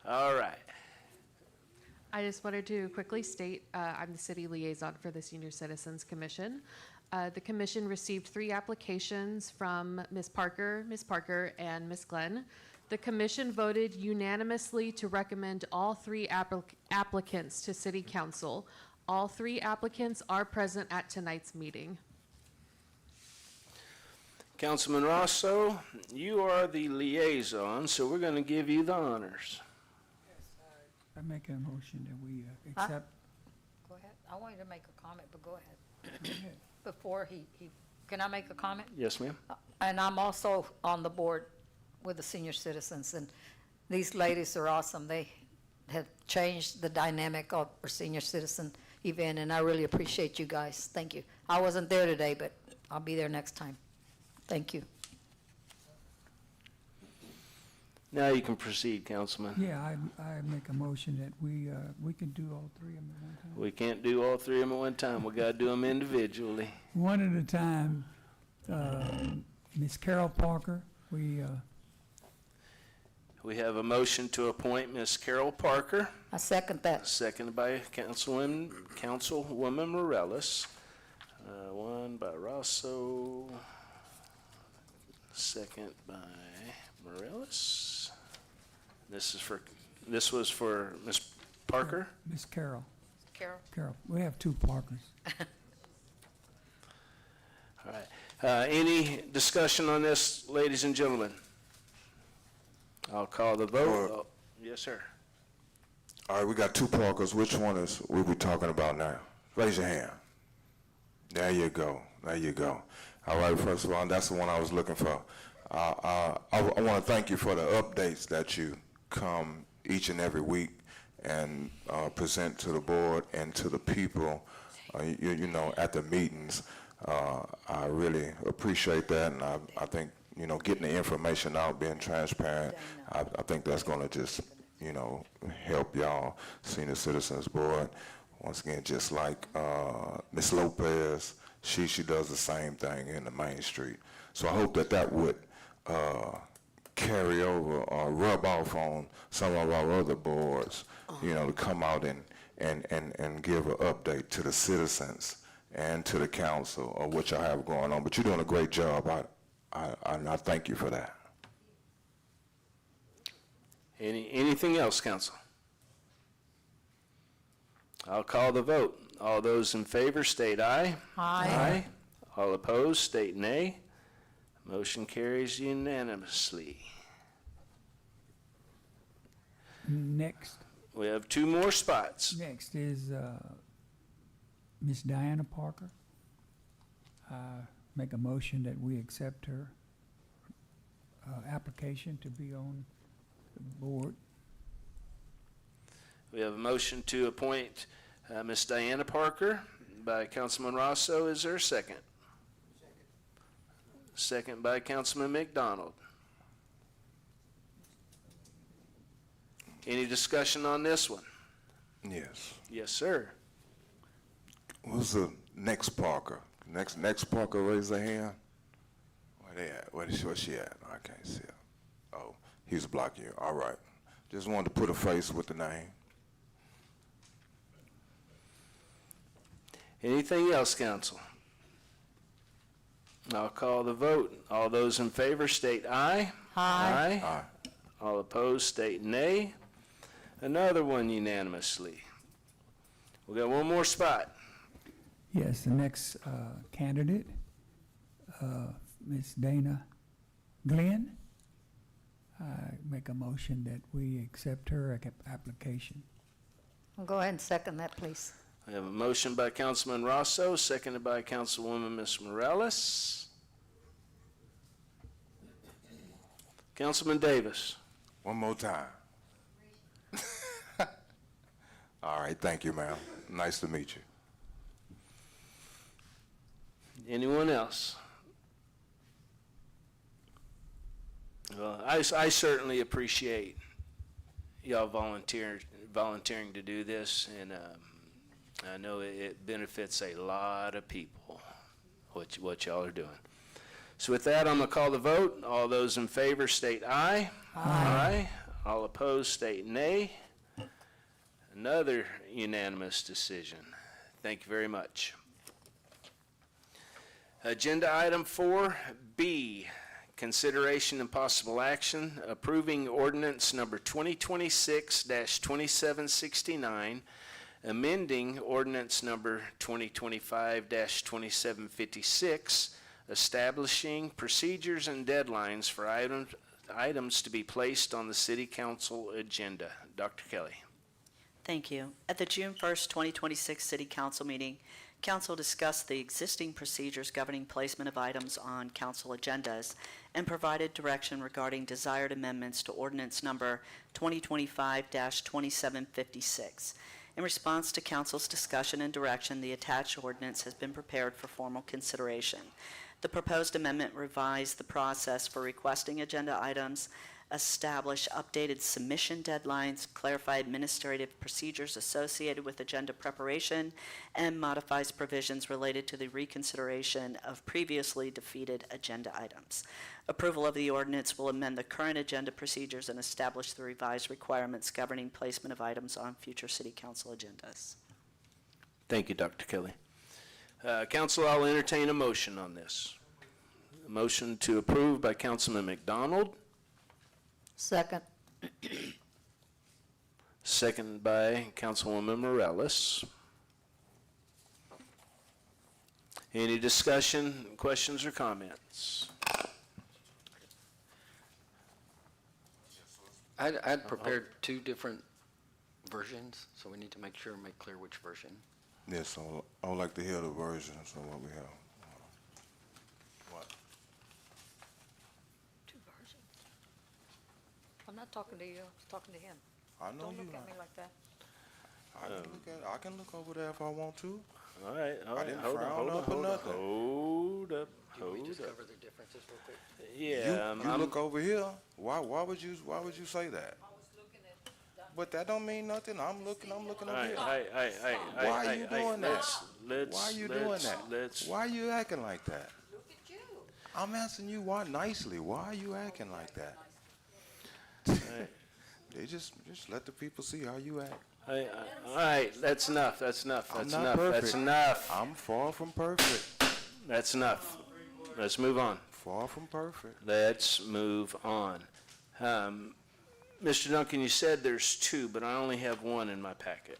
All right. I just wanted to quickly state I'm the city liaison for the Senior Citizens Commission. The commission received 3 applications from Ms. Parker, and Ms. Glenn. The commission voted unanimously to recommend all 3 applicants to City Council. All 3 applicants are present at tonight's meeting. Councilman Rosso, you are the liaison, so we're going to give you the honors. I make a motion that we accept. Go ahead. I wanted to make a comment, but go ahead. Before can I make a comment? Yes, ma'am. And I'm also on the board with the senior citizens, and these ladies are awesome. They have changed the dynamic of our senior citizen event, and I really appreciate you guys. Thank you. I wasn't there today, but I'll be there next time. Thank you. Now you can proceed, Councilman. Yeah, I make a motion that we can do all 3 of them at one time. We can't do all 3 of them at one time. We got to do them individually. One at a time. Ms. Carol Parker, We have a motion to appoint Ms. Carol Parker, I second that. seconded by Councilwoman Morales. One by Rosso, second by Morales. This was for Ms. Parker? Ms. Carol. Carol. We have 2 Parkers. All right. Any discussion on this, ladies and gentlemen? I'll call the vote. Oh, yes, sir. All right, we got 2 Parkers. Which one is we talking about now? Raise your hand. There you go. There you go. All right, first of all, that's the one I was looking for. I want to thank you for the updates that you come each and every week and present to the board and to the people, you know, at the meetings. I really appreciate that, and I think, you know, getting the information out, being transparent, I think that's going to just, you know, help y'all, Senior Citizens Board. Once again, just like Ms. Lopez, she does the same thing in the Main Street. So I hope that would carry over or rub off on some of our other boards, you know, to come out and give an update to the citizens, and to the council of what y'all have going on. But you're doing a great job. I thank you for that. Anything else, council? I'll call the vote. All those in favor state aye. Aye. All opposed state nay. Motion carries unanimously. Next, We have 2 more spots. next is Miss Diana Parker. Make a motion that we accept her application to be on the board. We have a motion to appoint Ms. Diana Parker by Councilman Rosso. Is there a second? Second by Councilman McDonald. Any discussion on this one? Yes. Yes, sir. Who's the next Parker? Next Parker, raise their hand. Where they at? Where's she at? I can't see her. Oh, he's blocking you. All right. Just wanted to put a face with the name. Anything else, council? I'll call the vote. All those in favor state aye. Aye. Aye. All opposed state nay. Another one unanimously. We got one more spot. Yes, the next candidate, Ms. Dana Glenn. I make a motion that we accept her application. Go ahead and second that, please. I have a motion by Councilman Rosso, seconded by Councilwoman Ms. Morales. Councilman Davis. One more time. All right, thank you, ma'am. Nice to meet you. Anyone else? Well, I certainly appreciate y'all volunteering to do this, and I know it benefits a lot of people, what y'all are doing. So with that, I'm going to call the vote. All those in favor state aye. Aye. All opposed state nay. Another unanimous decision. Thank you very much. Agenda item 4B, consideration and possible action approving ordinance number 2026-2769, amending ordinance number 2025-2756, establishing procedures and deadlines for items to be placed on the city council agenda. Dr. Kelly. Thank you. At the June 1st, 2026 City Council meeting, Council discussed the existing procedures governing placement of items on council agendas and provided direction regarding desired amendments to ordinance number 2025-2756. In response to Council's discussion and direction, the attached ordinance has been prepared for formal consideration. The proposed amendment revised the process for requesting agenda items, establish updated submission deadlines, clarify administrative procedures associated with agenda preparation, and modifies provisions related to the reconsideration of previously defeated agenda items. Approval of the ordinance will amend the current agenda procedures and establish the revised requirements governing placement of items on future city council agendas. Thank you, Dr. Kelly. Council, I'll entertain a motion on this. A motion to approve by Councilman McDonald. Second. Second by Councilwoman Morales. Any discussion, questions, or comments? I'd prepared 2 different versions, so we need to make sure and make clear which version. Yes, so I would like to hear the versions of what we have. What? 2 versions. I'm not talking to you, I was talking to him. I know Don't you look at are. me like that. I can look over there if I want to. All right, I didn't frown up or nothing. Hold up, Can we hold just up. cover the differences real quick? Yeah, You look over here. Why would you say that? But that don't mean nothing. I'm looking over here. Why are you doing that? Why are you doing that? Why are you acting like that? Look at you. I'm asking you why nicely. Why are you acting like that? Okay, just let the people see how you act. All right, that's enough, that's enough, I'm that's not enough, that's perfect. enough, I'm far from perfect. that's enough. Let's move on. Far from perfect. Let's move on. Mr. Duncan, you said there's two, but I only have one in my packet.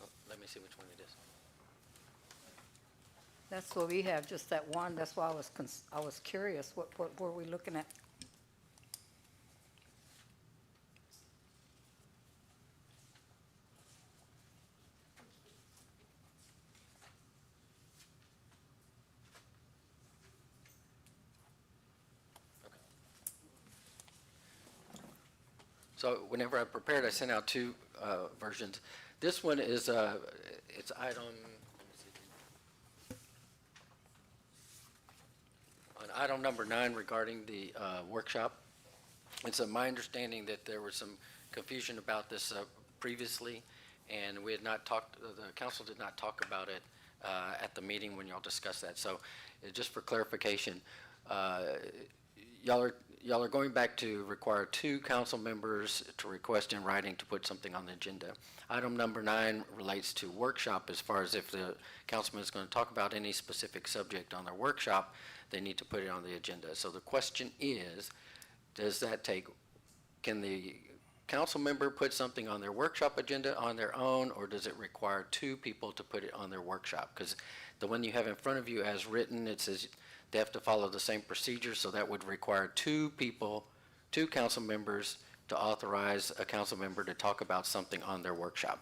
Oh, let me see which one it is. That's what we have, just that one. That's why I was curious. What were we looking at? So whenever I prepared, I sent out two versions. This one is, it's item, let me see. On item number 9 regarding the workshop. It's my understanding that there was some confusion about this previously, and we had not talked, the council did not talk about it at the meeting when y'all discussed that. So just for clarification, y'all are going back to require 2 council members to request in writing to put something on the agenda. Item number 9 relates to workshop. As far as if the councilman is going to talk about any specific subject on their workshop, they need to put it on the agenda. So the question is, does that take, can the council member put something on their workshop agenda on their own, or does it require 2 people to put it on their workshop? Because the one you have in front of you as written, it says they have to follow the same procedure, so that would require 2 people, 2 council members to authorize a council member to talk about something on their workshop.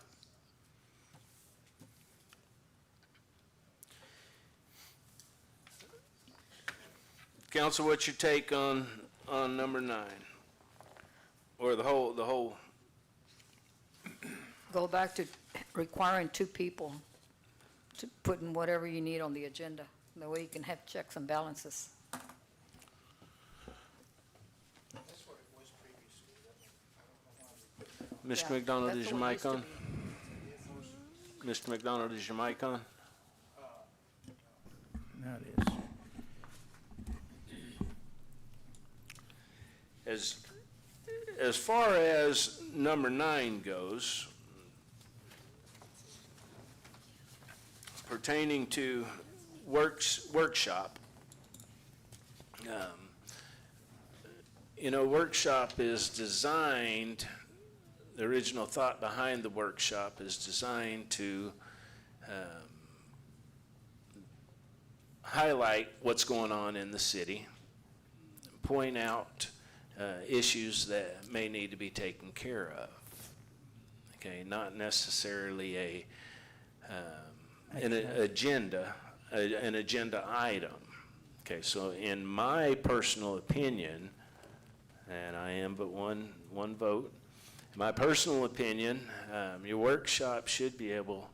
Council, what's your take on number 9? Or the whole, Go back to requiring 2 people to put in whatever you need on the agenda. That way you can have checks and balances. Mr. Yeah, McDonald, that's is the your way it mic used to on? Mr. McDonald, is your mic on? Now it is. As far as number 9 goes, pertaining to workshop, workshop is designed, the original thought behind the workshop is designed to highlight what's going on in the city, point out issues that may need to be taken care of. Okay, not necessarily an agenda item. Okay, so in my personal opinion, and I am but one vote, in my personal opinion, your workshop should be able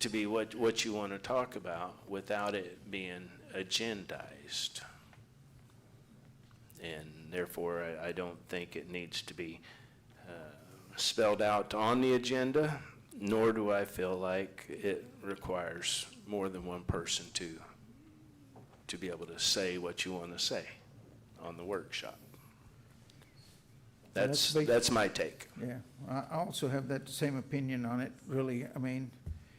to be what you want to talk about without it being agendized. And therefore, I don't think it needs to be spelled out on the agenda, nor do I feel like it requires more than one person to be able to say what you want to say on the workshop. That's my take. Yeah, I also have that same opinion on it, really. I mean,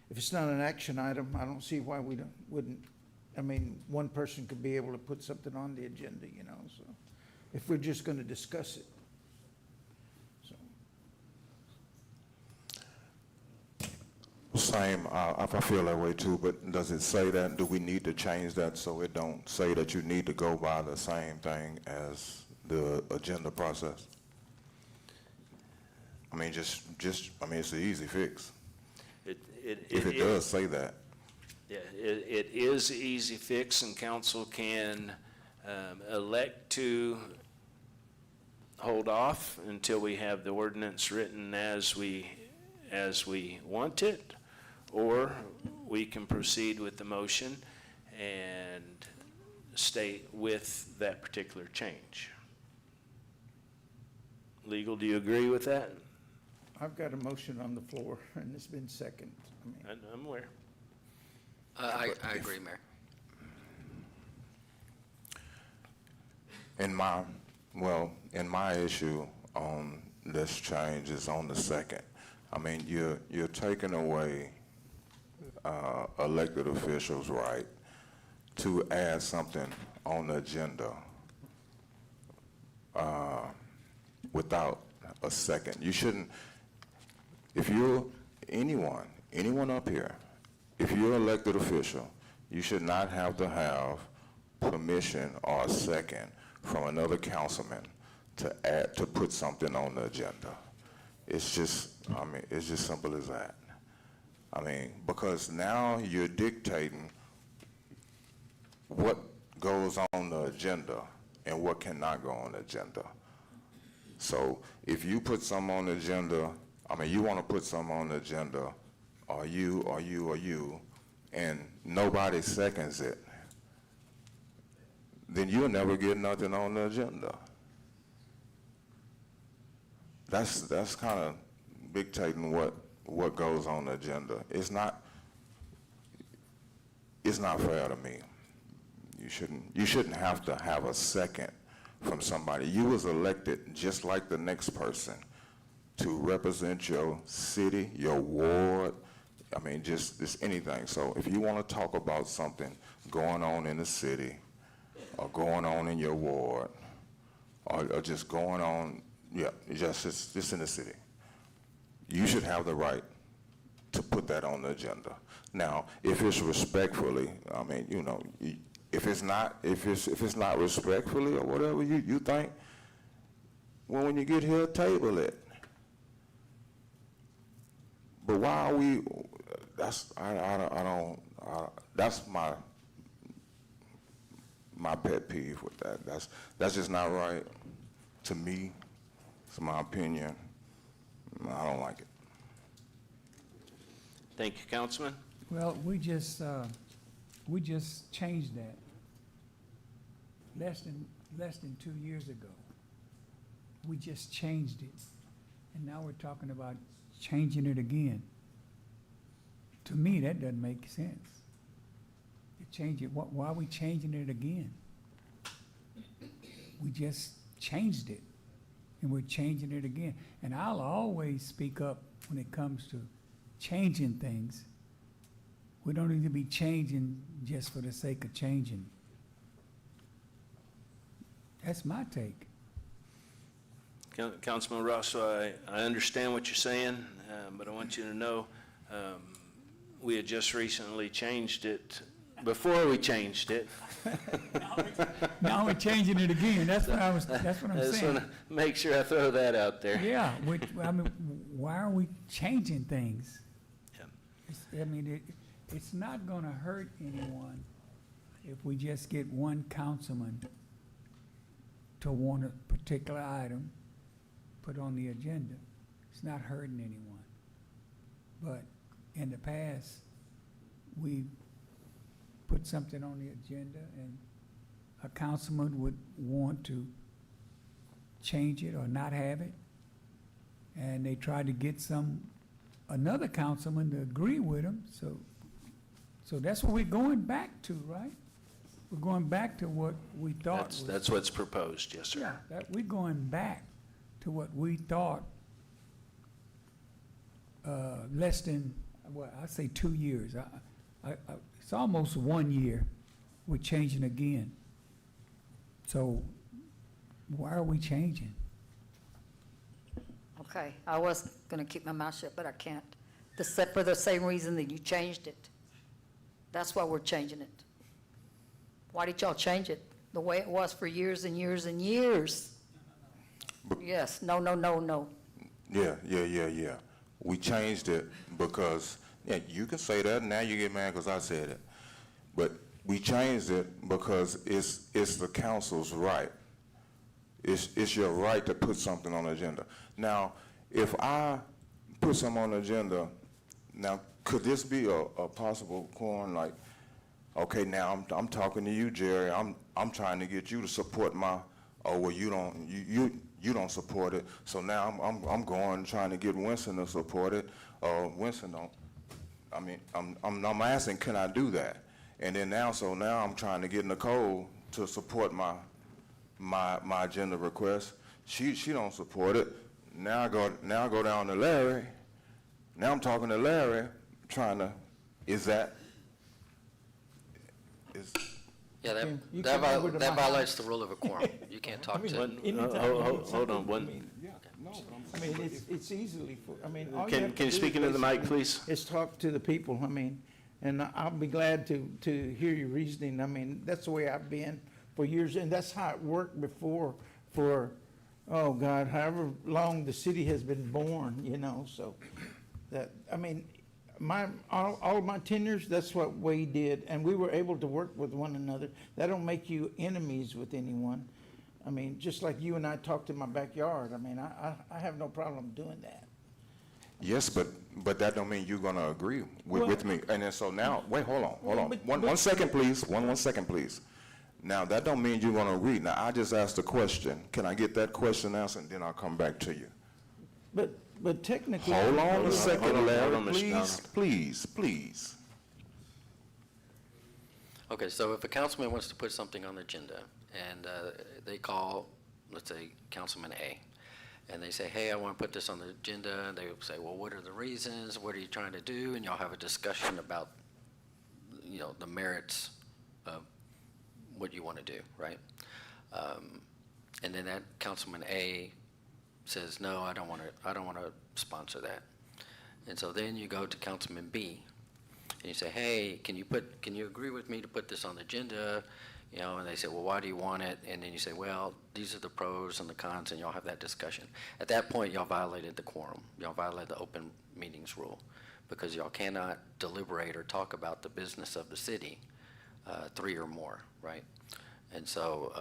if it's not an action item, I don't see why we wouldn't, I mean, one person could be able to put something on the agenda, so, if we're just gonna discuss it. So, Same, I feel that way too, but does it say that, do we need to change that so it don't say that you need to go by the same thing as the agenda process? I mean, I mean, it's an easy fix. If it does say that. Yeah, it is an easy fix, and council can elect to hold off until we have the ordinance written as we want it, or we can proceed with the motion and stay with that particular change. Legal, do you agree with that? I've got a motion on the floor, and it's been seconded. I mean, I'm aware. I agree, Mayor. In my Well, in my issue on this change is on the second. I mean, you're taking away elected officials' right to add something on the agenda without a second. You shouldn't, if you're anyone up here, if you're an elected official, you should not have to have permission or a second from another councilman to put something on the agenda. It's just, I mean, it's just simple as that. I mean, because now you're dictating what goes on the agenda and what cannot go on the agenda. So if you put something on the agenda, I mean, you want to put something on the agenda, or you, and nobody seconds it, then you'll never get nothing on the agenda. That's kind of dictating what goes on the agenda. It's not fair to me. You shouldn't have to have a second from somebody. You was elected just like the next person to represent your city, your ward, I mean, just anything. So if you want to talk about something going on in the city or going on in your ward or just going on, yeah, just in the city, you should have the right to put that on the agenda. Now, if it's respectfully, I mean, you know, if it's not respectfully or whatever you think, well, when you get here, table it. But why are we? That's that's my pet peeve with that. That's just not right to me. It's my opinion. I don't like it. Thank you, Councilman. Well, we just changed that less than 2 years ago. We just changed it, and now we're talking about changing it again. To me, that doesn't make sense. To change it, why are we changing it again? We just changed it, and we're changing it again. And I'll always speak up when it comes to changing things. We don't need to be changing just for the sake of changing. That's my take. Councilman Rosso, I understand what you're saying, but I want you to know we had just recently changed it. Before we changed it. Now we're changing it again. That's what I'm saying. I just want to make sure I throw that out there. Yeah, I mean, why are we changing things? Yeah. It's not going to hurt anyone if we just get one councilman to want a particular item put on the agenda. It's not hurting anyone. But in the past, we put something on the agenda and a councilman would want to change it or not have it. And they tried to get another councilman to agree with them. So that's what we're going back to, right? We're going back to what we thought. That's what's proposed, yes, sir. Yeah, we're going back to what we thought less than, I say 2 years. It's almost 1 year. We're changing again. So why are we changing? Okay, I was going to keep my mouth shut, but I can't. For the same reason that you changed it. That's why we're changing it. Why did y'all change it the way it was for years and years and years? Yes, no. Yeah. We changed it because, yeah, you can say that, now you get mad because I said it. But we changed it because it's the council's right. It's your right to put something on the agenda. Now, if I put something on the agenda, now, could this be a possible coin, like, okay, now I'm talking to you, Jerry, I'm trying to get you to support well, you don't support it, so now I'm going trying to get Winston to support it, Winston don't. I mean, I'm asking, can I do that? And then now I'm trying to get Nicole to support my agenda request. She don't support it. Now I go down to Larry. Now I'm talking to Larry, trying to, is Yeah, You that come over to that my violates house. the rule of a quorum. You can't talk to. Hold on, one. I mean, it's easily, all you have Can to you do speak into the mic, please? is talk to the people, I mean, and I'll be glad to hear your reasoning. I mean, that's the way I've been for years, and that's how it worked before for, oh God, however long the city has been born, you know, so that, I mean, all of my tenures, that's what we did, and we were able to work with one another. That don't make you enemies with anyone. I mean, just like you and I talked in my backyard, I mean, I have no problem doing that. Yes, but that don't mean you're gonna agree with me. And then so now, wait, hold on. But- One second, please. One second, please. Now, that don't mean you're gonna agree. Now, I just asked a question. Can I get that question answered, and then I'll come back to you? But technically. Hold on a second, hold on, Larry, Mr. please, Donald. please. Okay, so if a councilman wants to put something on the agenda, and they call, let's say, Councilman A, and they say, hey, I want to put this on the agenda, and they say, well, what are the reasons? What are you trying to do? And y'all have a discussion about, you know, the merits of what you want to do, right? And then that Councilman A says, no, I don't want to sponsor that. And so then you go to Councilman B, and you say, hey, can you agree with me to put this on the agenda? You know, and they say, well, why do you want it? And then you say, well, these are the pros and the cons, and y'all have that discussion. At that point, y'all violated the quorum. Y'all violated the open meetings rule, because y'all cannot deliberate or talk about the business of the city, 3 or more, right? And so,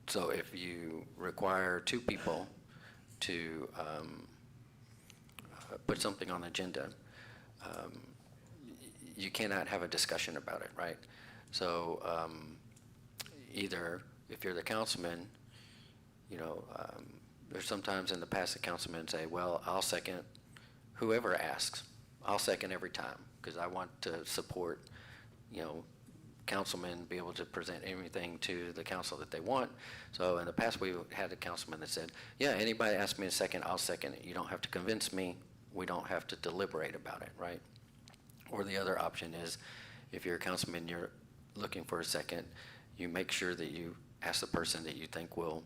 so if you require 2 people to put something on the agenda, you cannot have a discussion about it, right? So either if you're the councilman, you know, there's sometimes in the past the councilmen say, well, I'll second whoever asks. I'll second every time, because I want to support, you know, councilmen be able to present everything to the council that they want. So in the past, we had a councilman that said, yeah, anybody asks me a second, I'll second it. You don't have to convince me. We don't have to deliberate about it, right? Or the other option is, if you're a councilman, you're looking for a second, you make sure that you ask the person that you think will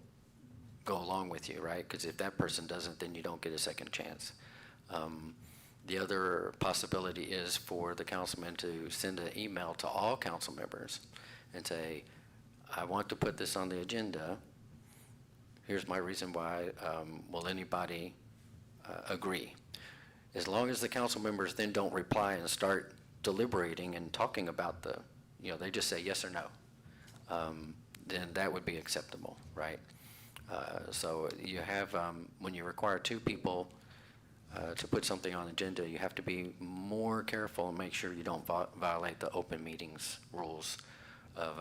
go along with you, right? Because if that person doesn't, then you don't get a second chance. The other possibility is for the councilman to send an email to all council members and say, I want to put this on the agenda. Here's my reason why. Will anybody agree? As long as the council members then don't reply and start deliberating and talking about the, you know, they just say yes or no, then that would be acceptable, right? So you have, when you require 2 people to put something on the agenda, you have to be more careful and make sure you don't violate the open meetings rules of,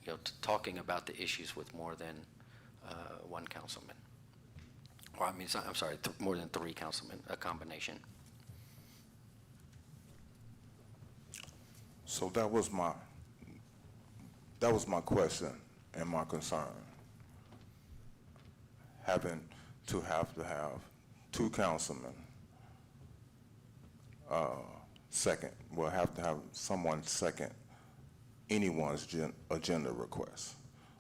you know, talking about the issues with more than 1 councilman. Or I mean, I'm sorry, more than 3 councilmen, a combination. So that was my question and my concern. Having to have 2 councilmen second, will have to have someone second anyone's agenda request.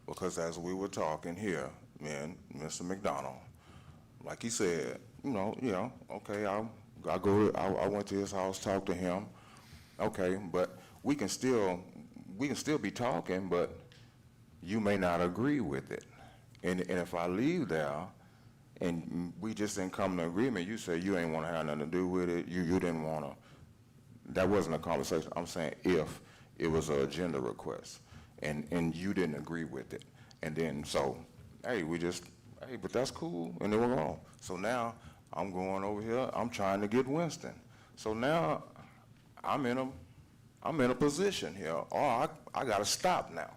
Because as we were talking here, me and Mr. McDonald, like he said, you know, okay, I went to his house, talked to him, okay, but we can still be talking, but you may not agree with it. And if I leave there and we just didn't come to agreement, you say you ain't want to have nothing to do with it, you didn't want to, that wasn't a conversation. I'm saying if it was an agenda request and you didn't agree with it. And then so, hey, but that's cool, and then we're wrong. So now I'm going over here, I'm trying to get Winston. So now I'm in a position here, or I gotta stop now.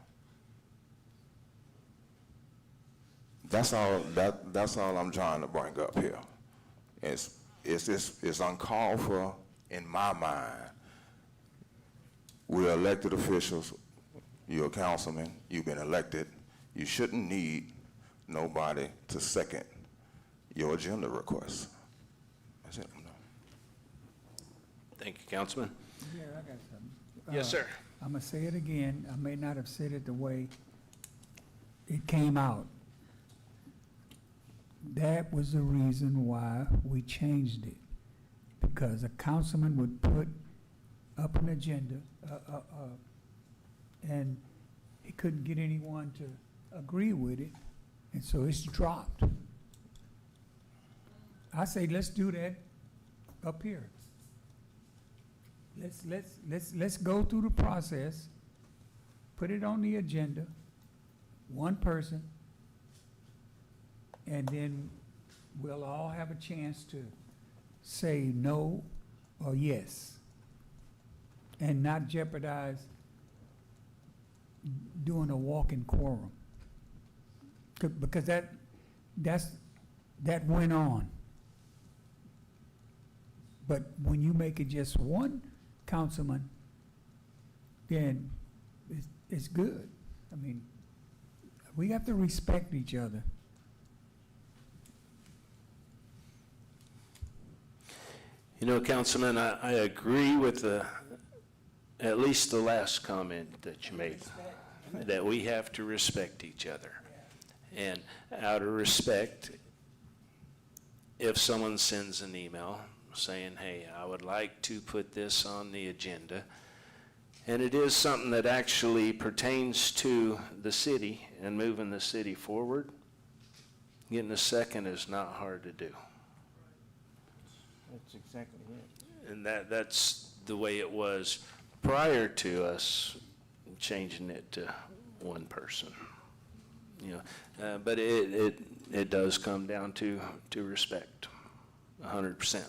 That's all I'm trying to bring up here. It's uncalled for in my mind. We're elected officials, You're a councilman, you've been elected. You shouldn't need nobody to second your agenda requests. That's it. Thank you, Councilman. Yeah, I got something. Yes, sir. I'm gonna say it again. I may not have said it the way it came out. That was the reason why we changed it. Because a councilman would put up an agenda, and he couldn't get anyone to agree with it, and so it's dropped. I say, let's do that up here. Let's go through the process, put it on the agenda, one person, and then we'll all have a chance to say no or yes, and not jeopardize doing a walk-in quorum. Because that went on. But when you make it just one councilman, then it's good. I mean, we have to respect each other. You know, Councilman, I agree with at least the last comment that you made, that we have to respect each other. And out of respect, if someone sends an email saying, hey, I would like to put this on the agenda, and it is something that actually pertains to the city and moving the city forward, getting a second is not hard to do. That's exactly it. And that's the way it was prior to us changing it to one person. You know, but it does come down to respect, 100%.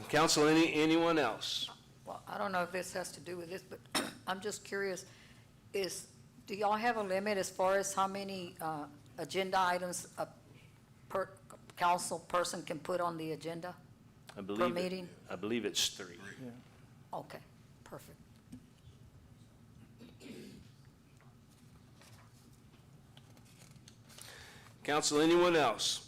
Council, anyone else? Well, I don't know if this has to do with this, but I'm just curious, do y'all have a limit as far as how many agenda items a per council person can put on the agenda per meeting? I believe it's 3. Yeah. Okay, perfect. Council, anyone else?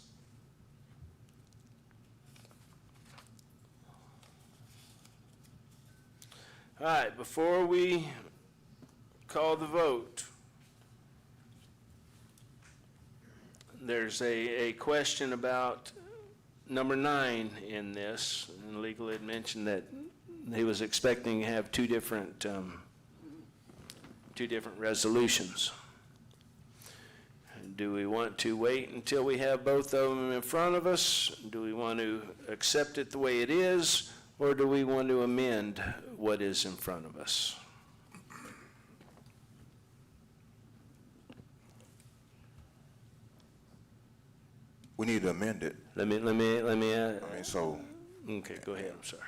All right, before we call the vote, there's a question about number 9 in this, and legal had mentioned that he was expecting to have two different resolutions. Do we want to wait until we have both of them in front of us? Do we want to accept it the way it is, or do we want to amend what is in front of us? We need to amend it. Let me. So. Okay, go ahead. I'm sorry.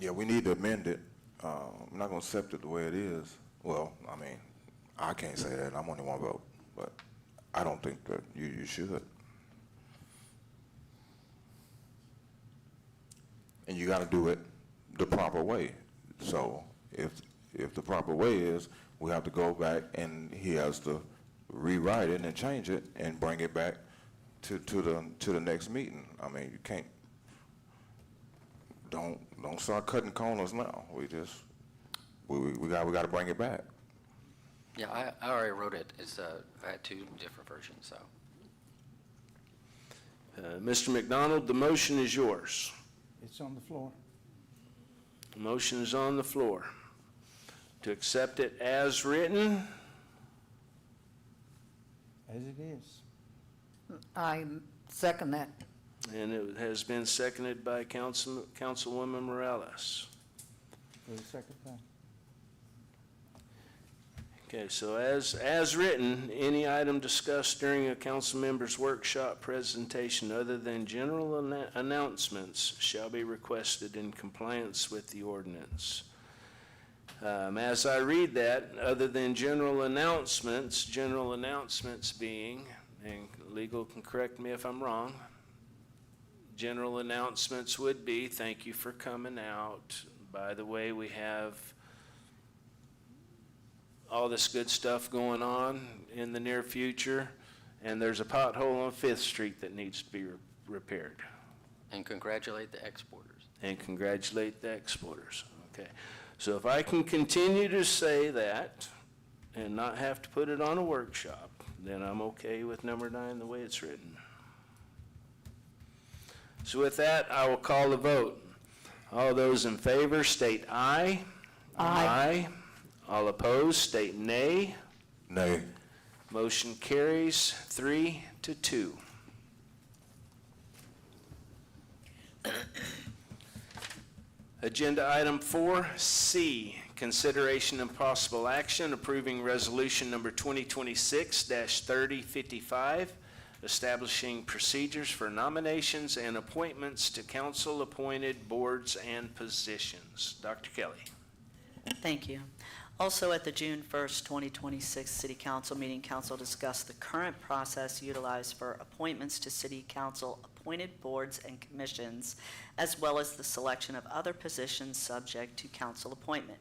Yeah, we need to amend it. I'm not gonna accept it the way it is. Well, I mean, I can't say that. I'm only one vote, but I don't think that you should. And you gotta do it the proper way. So if the proper way is, we have to go back and he has to rewrite it and change it and bring it back to the next meeting. I mean, you can't, don't start cutting corners now. We got to bring it back. Yeah, I already wrote it. I had 2 different versions, so. Mr. McDonald, the motion is yours. It's on the floor. The motion is on the floor to accept it as written. As it is. I second that. And it has been seconded by Councilwoman Morales. For the second time. Okay, so as written, any item discussed during a council member's workshop presentation other than general announcements shall be requested in compliance with the ordinance. As I read that, other than general announcements being, and legal can correct me if I'm wrong, general announcements would be, thank you for coming out. By the way, we have all this good stuff going on in the near future, and there's a pothole on Fifth Street that needs to be repaired. And congratulate the exporters. And congratulate the exporters. Okay. So if I can continue to say that and not have to put it on a workshop, then I'm okay with number 9 the way it's written. So with that, I will call the vote. All those in favor state aye. Aye. All opposed state nay. Nay. Motion carries 3-2. Agenda item 4C, consideration and possible action approving resolution number 2026-3055, establishing procedures for nominations and appointments to council-appointed boards and positions. Dr. Kelly. Thank you. Also, at the June 1st, 2026 City Council meeting, Council discussed the current process utilized for appointments to City Council appointed boards and commissions, as well as the selection of other positions subject to council appointment.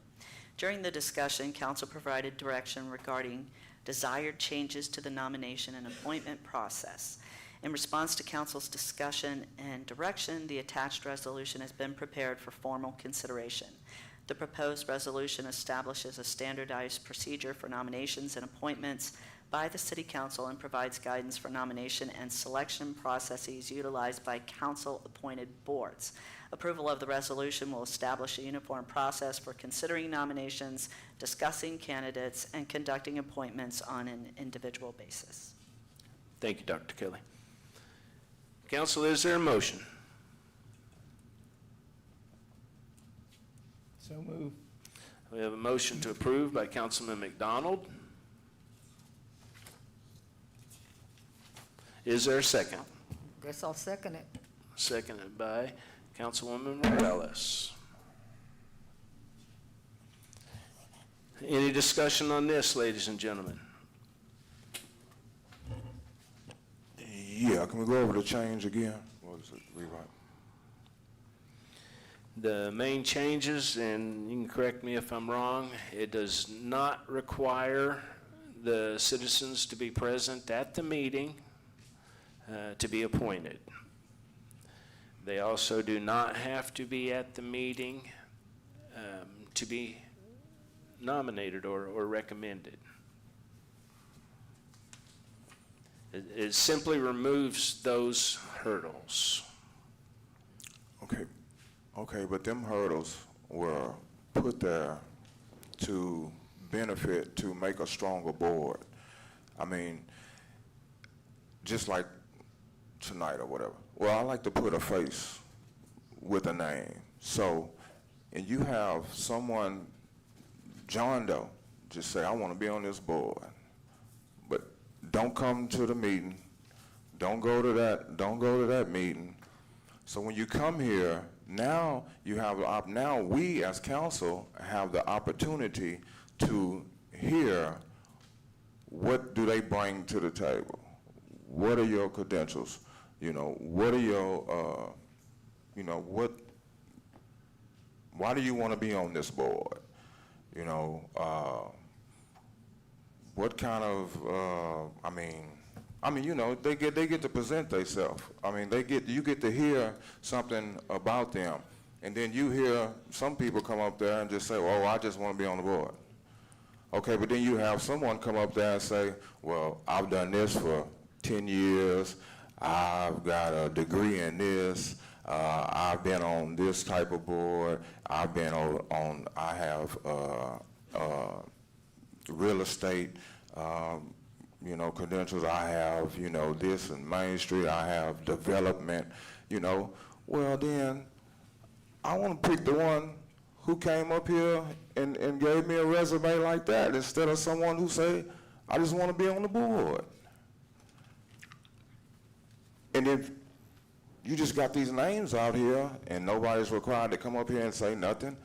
During the discussion, Council provided direction regarding desired changes to the nomination and appointment process. In response to Council's discussion and direction, the attached resolution has been prepared for formal consideration. The proposed resolution establishes a standardized procedure for nominations and appointments by the City Council and provides guidance for nomination and selection processes utilized by council-appointed boards. Approval of the resolution will establish a uniform process for considering nominations, discussing candidates, and conducting appointments on an individual basis. Thank you, Dr. Kelly. Council, is there a motion? So move. We have a motion to approve by Councilman McDonald. Is there a second? Guess I'll second it. Seconded by Councilwoman Morales. Any discussion on this, ladies and gentlemen? Yeah, can we go over the change again? What is it, rewrite? The main changes, and you can correct me if I'm wrong, it does not require the citizens to be present at the meeting to be appointed. They also do not have to be at the meeting to be nominated or recommended. It simply removes those hurdles. Okay, but them hurdles were put there to benefit, to make a stronger board. I mean, just like tonight or whatever. Well, I like to put a face with a name. So, and you have someone, John Doe, just say, I want to be on this board. But don't come to the meeting. Don't go to that meeting. So when you come here, now you have now we as council have the opportunity to hear what do they bring to the table. What are your credentials? You know, what are your why do you want to be on this board? You know, what kind of you know, they get to present themselves. I mean, you get to hear something about them, and then you hear some people come up there and just say, "Oh, I just want to be on the board." Okay, but then you have someone come up there and say, "Well, I've done this for 10 years. I've got a degree in this. I've been on this type of board. I've been on. I have real estate." You know, credentials, I have, you know, this and Main Street, I have development, you know. Well, then, I want to pick the one who came up here and gave me a resume like that instead of someone who say, I just want to be on the board. And if you just got these names out here and nobody's required to come up here and say nothing,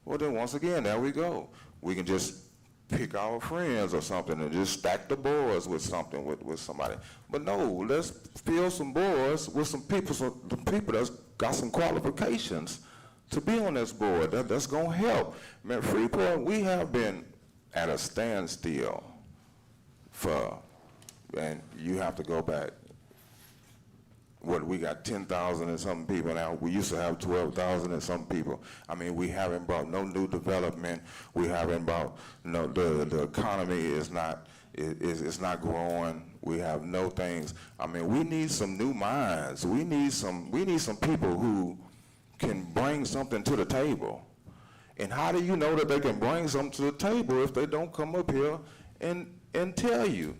well, then once again, there we go. We can just pick our friends or something and just stack the boards with something with somebody. But no, let's fill some boards with some people that's got some qualifications to be on this board. That's gonna help. Man, Freeport, we have been at a standstill and you have to go back. We got 10,000 and some people now. We used to have 12,000 and some people. I mean, we haven't brought no new development. We haven't brought the economy is not growing. We have no things. I mean, we need some new minds. We need some people who can bring something to the table. And how do you know that they can bring something to the table if they don't come up here and tell you?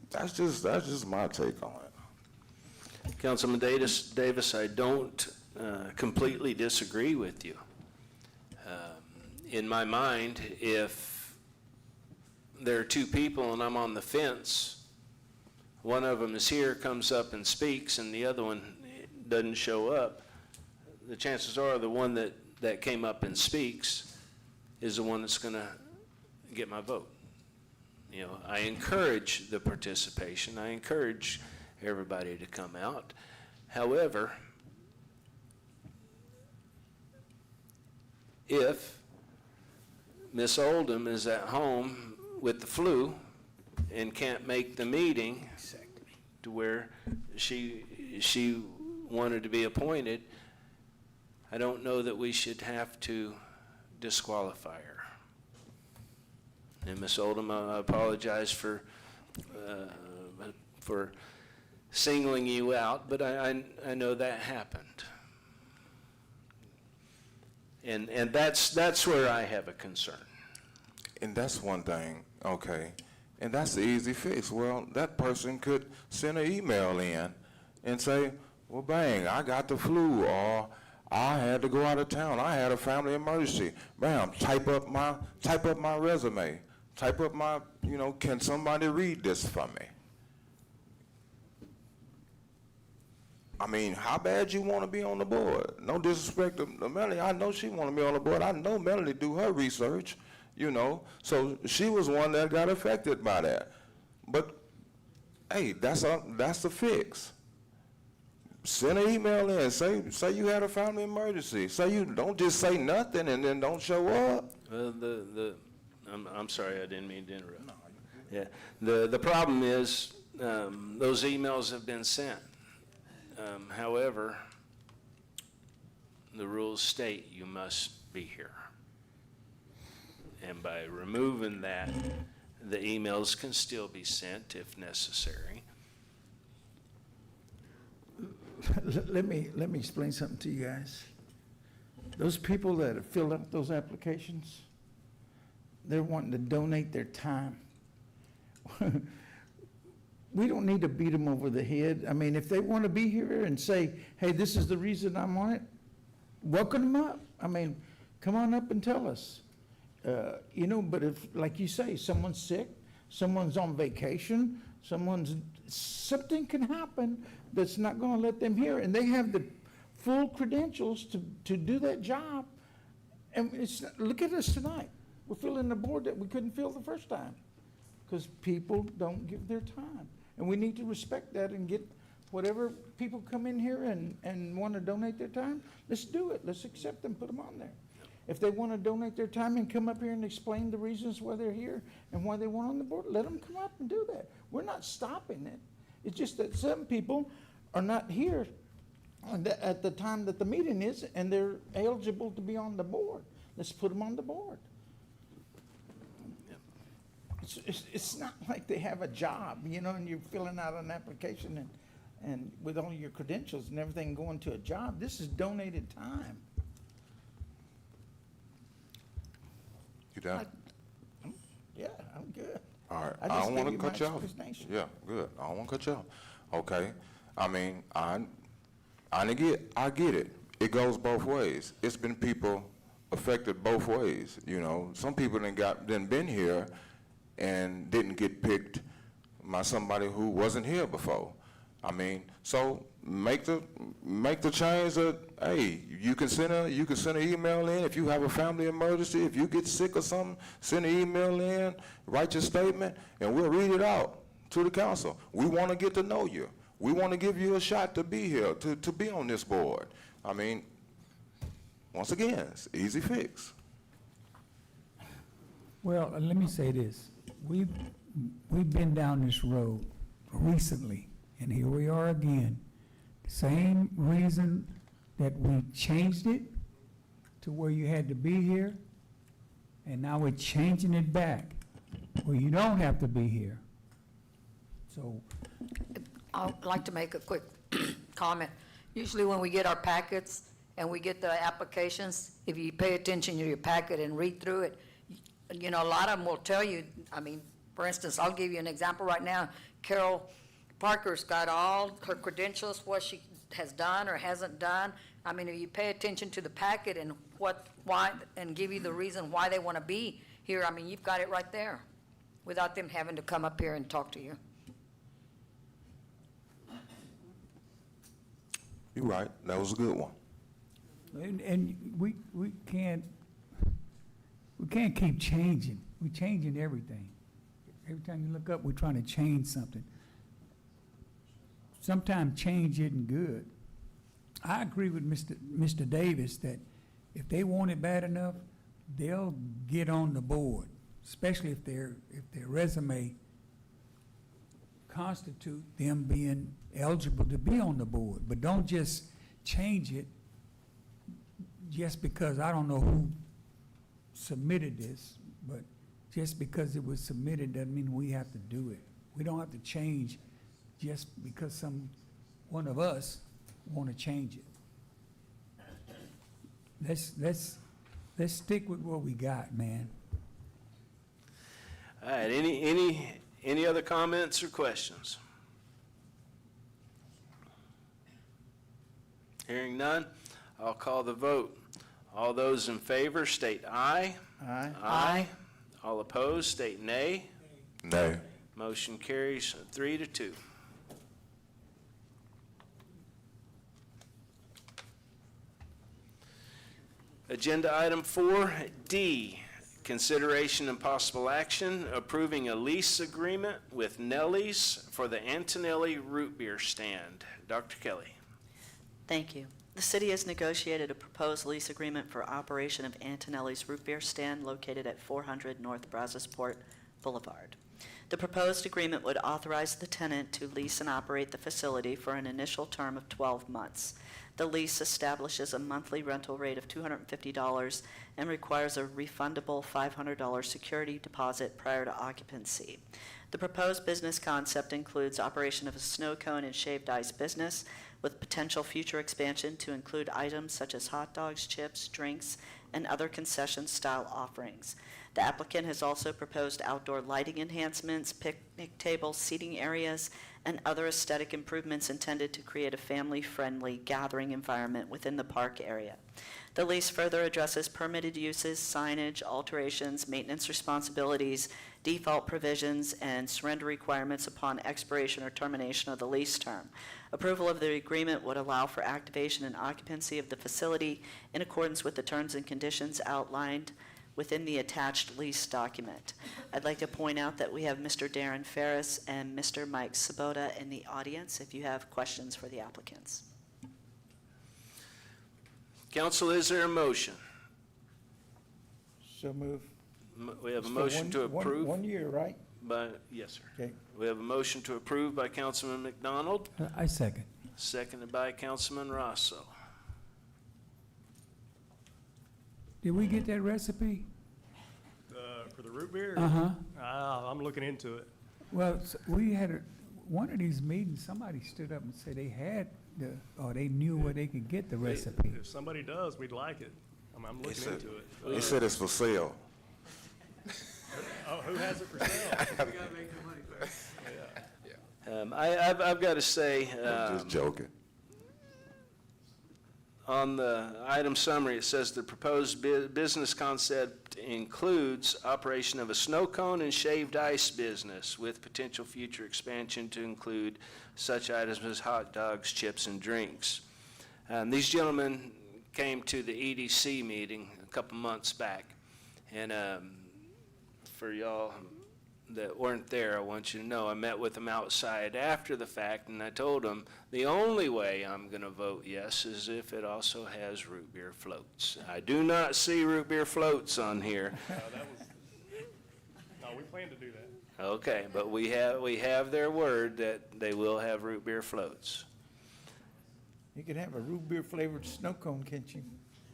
That's just my take on it. Councilman Davis, I don't completely disagree with you. In my mind, if there are two people and I'm on the fence, one of them is here, comes up and speaks, and the other one doesn't show up, the chances are the one that came up and speaks is the one that's going to get my vote. You know, I encourage the participation. I encourage everybody to come out. However, if Miss Oldham is at home with the flu and can't make the meeting to where she wanted to be appointed, I don't know that we should have to disqualify her. And Ms. Oldham, I apologize for singling you out, but I know that happened. And that's where I have a concern. And that's one thing, okay. And that's the easy fix. Well, that person could send an email in and say, well, bang, I got the flu, or I had to go out of town. I had a family emergency. Bam, type up my resume. Type up my, can somebody read this for me? I mean, how bad you want to be on the board? No disrespect to Melanie. I know she want to be on the board. I know Melanie do her research, So she was one that got affected by that. But, hey, that's the fix. Send an email in. Say you had a family emergency. Say you don't just say nothing and then don't show up. I'm sorry, I didn't mean to interrupt. No. Yeah, the problem is those emails have been sent. However, the rules state you must be here. And by removing that, the emails can still be sent if necessary. Let me explain something to you guys. Those people that have filled out those applications, they're wanting to donate their time. We don't need to beat them over the head. I mean, if they want to be here and say, hey, this is the reason I'm on it, welcome them up. I mean, come on up and tell us. But if, like you say, someone's sick, someone's on vacation, something can happen that's not going to let them here, and they have the full credentials to do that job. And look at us tonight. We're filling the board that we couldn't fill the first time because people don't give their time. And we need to respect that and get whatever people come in here and want to donate their time, let's do it. Let's accept them, put them on there. If they want to donate their time and come up here and explain the reasons why they're here and why they want on the board, let them come up and do that. We're not stopping it. It's just that some people are not here at the time that the meeting is, and they're eligible to be on the board. Let's put them on the board. It's not like they have a job, and you're filling out an application and with all your credentials and everything going to a job. This is donated time. You done? Yeah, I'm good. All right. I I just don't gave want you to my cut you off. explanation. Yeah, good. I don't want to cut you off. Okay. I mean, I get it. It goes both ways. It's been people affected both ways. Some people didn't been here and didn't get picked by somebody who wasn't here before. I mean, so make the change that, hey, you can send an email in if you have a family emergency, if you get sick or something, send an email in, write your statement, and we'll read it out to the council. We want to get to know you. We want to give you a shot to be here, to be on this board. I mean, once again, it's easy fix. Well, let me say this. We've been down this road recently, and here we are again. The same reason that we changed it to where you had to be here, and now we're changing it back where you don't have to be here. So, I'd like to make a quick comment. Usually when we get our packets and we get the applications, if you pay attention to your packet and read through it, you know, a lot of them will tell you, I mean, for instance, I'll give you an example right now. Carol Parker's got all her credentials, what she has done or hasn't done. I mean, if you pay attention to the packet and why, and give you the reason why they want to be here, I mean, you've got it right there without them having to come up here and talk to you. You're right. That was a good one. and we can't keep changing. We're changing everything. Every time you look up, we're trying to change something. Sometimes change isn't good. I agree with Mr. Davis that if they want it bad enough, they'll get on the board, especially if their resume constitute them being eligible to be on the board. But don't just change it just because I don't know who submitted this, but just because it was submitted doesn't mean we have to do it. We don't have to change just because one of us want to change it. Let's stick with what we got, man. All right, any other comments or questions? Hearing none, I'll call the vote. All those in favor state aye. Aye. Aye. All opposed state nay. Nay. Motion carries 3-2. Agenda item 4D, consideration and possible action approving a lease agreement with Nellie's for the Antonelli Root Beer Stand. Dr. Kelly. Thank you. The city has negotiated a proposed lease agreement for operation of Antonelli's Root Beer Stand located at 400 North Brazosport Boulevard. The proposed agreement would authorize the tenant to lease and operate the facility for an initial term of 12 months. The lease establishes a monthly rental rate of $250 and requires a refundable $500 security deposit prior to occupancy. The proposed business concept includes operation of a snow cone and shaved ice business with potential future expansion to include items such as hot dogs, chips, drinks, and other concession-style offerings. The applicant has also proposed outdoor lighting enhancements, picnic tables, seating areas, and other aesthetic improvements intended to create a family-friendly gathering environment within the park area. The lease further addresses permitted uses, signage, alterations, maintenance responsibilities, default provisions, and surrender requirements upon expiration or termination of the lease term. Approval of the agreement would allow for activation and occupancy of the facility in accordance with the terms and conditions outlined within the attached lease document. I'd like to point out that we have Mr. Darren Ferris and Mr. Mike Sabota in the audience if you have questions for the applicants. Council, is there a motion? So move. We have a It's for motion to one approve. 1 year, right? Yes, sir. Okay. We have a motion to approve by Councilman McDonald, I second. seconded by Councilman Rosso. Did we get that recipe? For the root beer? Uh-huh. I'm looking into it. Well, we had one of these meetings, somebody stood up and said they had or they knew where they could get the recipe. If somebody does, we'd like it. I'm looking into it. He said it's for sale. Oh, who has it for sale? We gotta make the money first. Yeah. I've got to say, Just joking. On the item summary, it says the proposed business concept includes operation of a snow cone and shaved ice business with potential future expansion to include such items as hot dogs, chips, and drinks. These gentlemen came to the EDC meeting a couple months back, and for y'all that weren't there, I want you to know I met with them outside after the fact, and I told them the only way I'm going to vote yes is if it also has root beer floats. I do not see root beer floats on here. No, we plan to do that. Okay, but we have their word that they will have root beer floats. You can have a root beer flavored snow cone, can't you?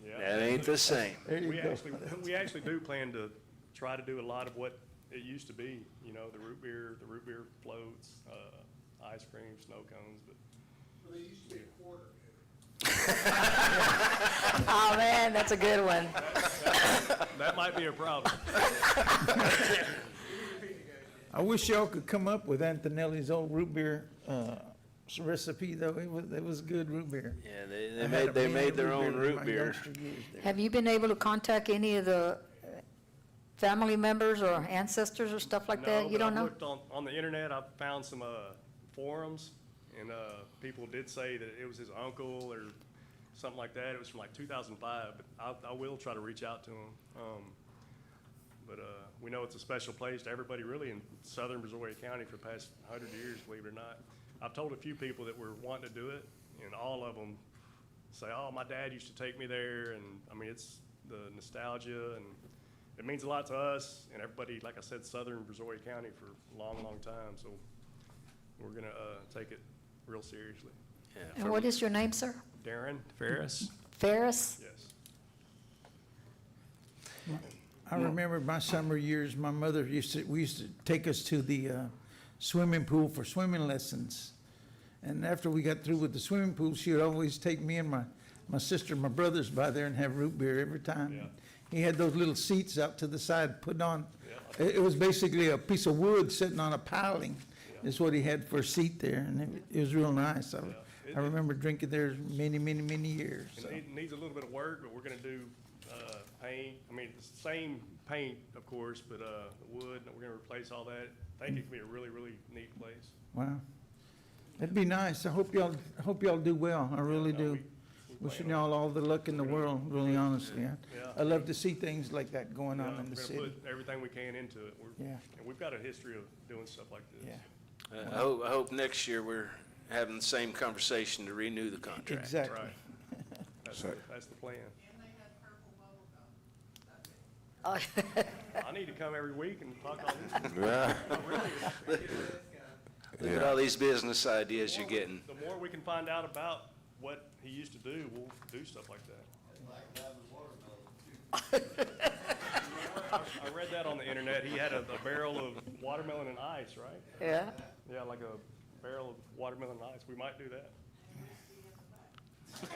Yeah. That ain't the same. There you go. We actually do plan to try to do a lot of what it used to be, you know, the root beer floats, ice cream, snow cones, but. Well, they used to be a quarter. Oh, man, that's a good one. That might be a problem. I wish y'all could come up with Antonelli's old root beer recipe, though. It was good root beer. Yeah, they made their own root beer. Have you been able to contact any of the family members or ancestors or stuff like that? You don't know? I looked on the internet, I found some forums, and people did say that it was his uncle or something like that. It was from like 2005, but I will try to reach out to him. But we know it's a special place to everybody really in southern Brazoria County for the past 100 years, believe it or not. I've told a few people that were wanting to do it, and all of them say, oh, my dad used to take me there, and I mean, it's the nostalgia, and it means a lot to us and everybody, like I said, southern Brazoria County for a long, long time, so we're gonna take it real seriously. Yeah, And what is your name, sir? Darren Ferris? Ferris? Yes. I remember my summer years, my mother we used to take us to the swimming pool for swimming lessons. And after we got through with the swimming pool, she would always take me and my sister, my brothers by there and have root beer every time. Yeah. He had those little seats out to the side put on. It was basically a piece of wood sitting on a piling is what he had for a seat there, and it was real nice. I remember drinking there many, many, many years. So. It needs a little bit of work, but we're gonna do paint. I mean, it's the same paint, of course, but the wood, we're gonna replace all that. I think it can be a really, really neat place. Wow. It'd be nice. I hope y'all do well. I really do. Wishing y'all all the luck in the world, really honestly. I love to see things like that going on in the city. We're gonna put everything we can into it. Yeah. And we've got a history of doing stuff like this. Yeah. I hope next year we're having the same conversation to renew the contract. Exactly. Right. That's the plan. Oh, I need to come every week and talk all this. Yeah. Look at all these business ideas you're getting. The more we can find out about what he used to do, we'll do stuff like that. I read that on the internet. He had a barrel of watermelon and ice, right? yeah. Yeah, like a barrel of watermelon and ice. We might do that. We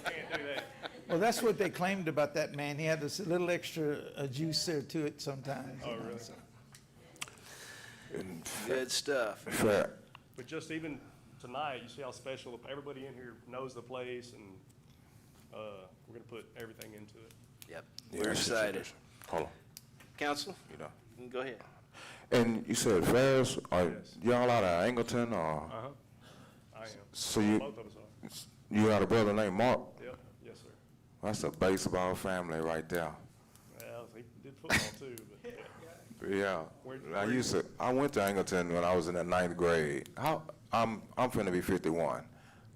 can't do that. Well, that's what they claimed about that man. He had this little extra juice there to it sometimes. Oh, really? So. Good stuff. Fair. But just even tonight, you see how special, everybody in here knows the place, and we're gonna put everything into it. Yep, Yeah, we're that's the excited. situation. Hold on. Council, You know. you can go ahead. And you said Ferris, are Yes. y'all out of Angleton or? Uh-huh. I am. So you, Both of us are. you got a brother named Mark? Yep, yes, sir. That's a baseball family right there. Well, he did football too, but yeah. Yeah. Where- I went to Angleton when I was in the 9th grade. I'm finna be 51.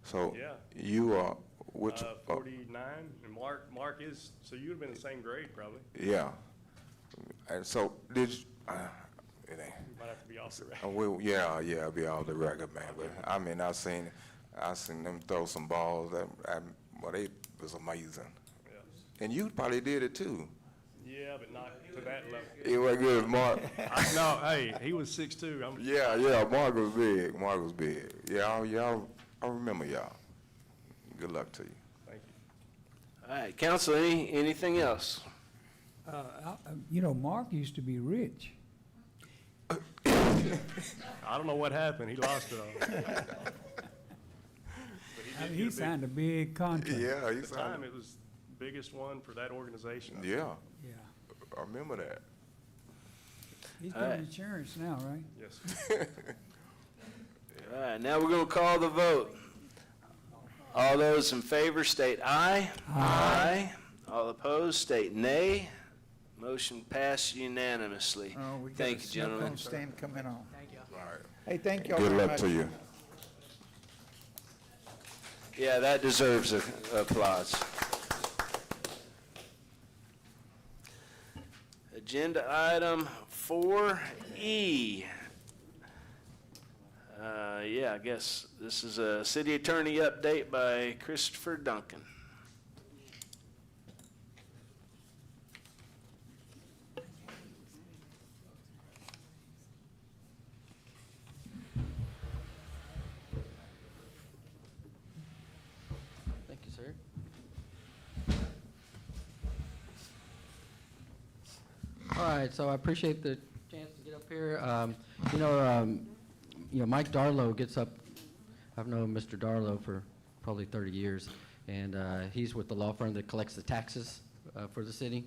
So Yeah. you are, which, 49, and Mark is, so you'd have been in the same grade probably. yeah. And so did you, it ain't. You might have to be off the record. Yeah, be all the record, man. But I mean, I seen them throw some balls well, it was amazing. Yeah. And you probably did it too. Yeah, but not to that level. It was good, Mark. No, hey, he was 6'2". Yeah, Mark was big. Yeah, I remember y'all. Good luck to you. Thank you. All right, council, anything else? Mark used to be rich. I don't know what happened. He lost it all. But did He get a signed a big contract. Yeah, At he the signed time, it. it was the biggest one for that organization. I think. Yeah, Yeah. I remember that. He's All doing right. insurance now, right? Yes. All right, now we're going to call the vote. All those in favor state aye. Aye. All opposed state nay. Motion passed unanimously. Oh, we got Thank a you, cell gentlemen. phone stand coming on. All right. Hey, thank y'all Good very luck much. to you. Yeah, that deserves applause. Agenda item 4E. Yeah, I guess this is a city attorney update by Christopher Duncan. Thank you, sir. All right, so I appreciate the chance to get up here. Mike Darlow gets up, I've known Mr. Darlow for probably 30 years, and he's with the law firm that collects the taxes for the city.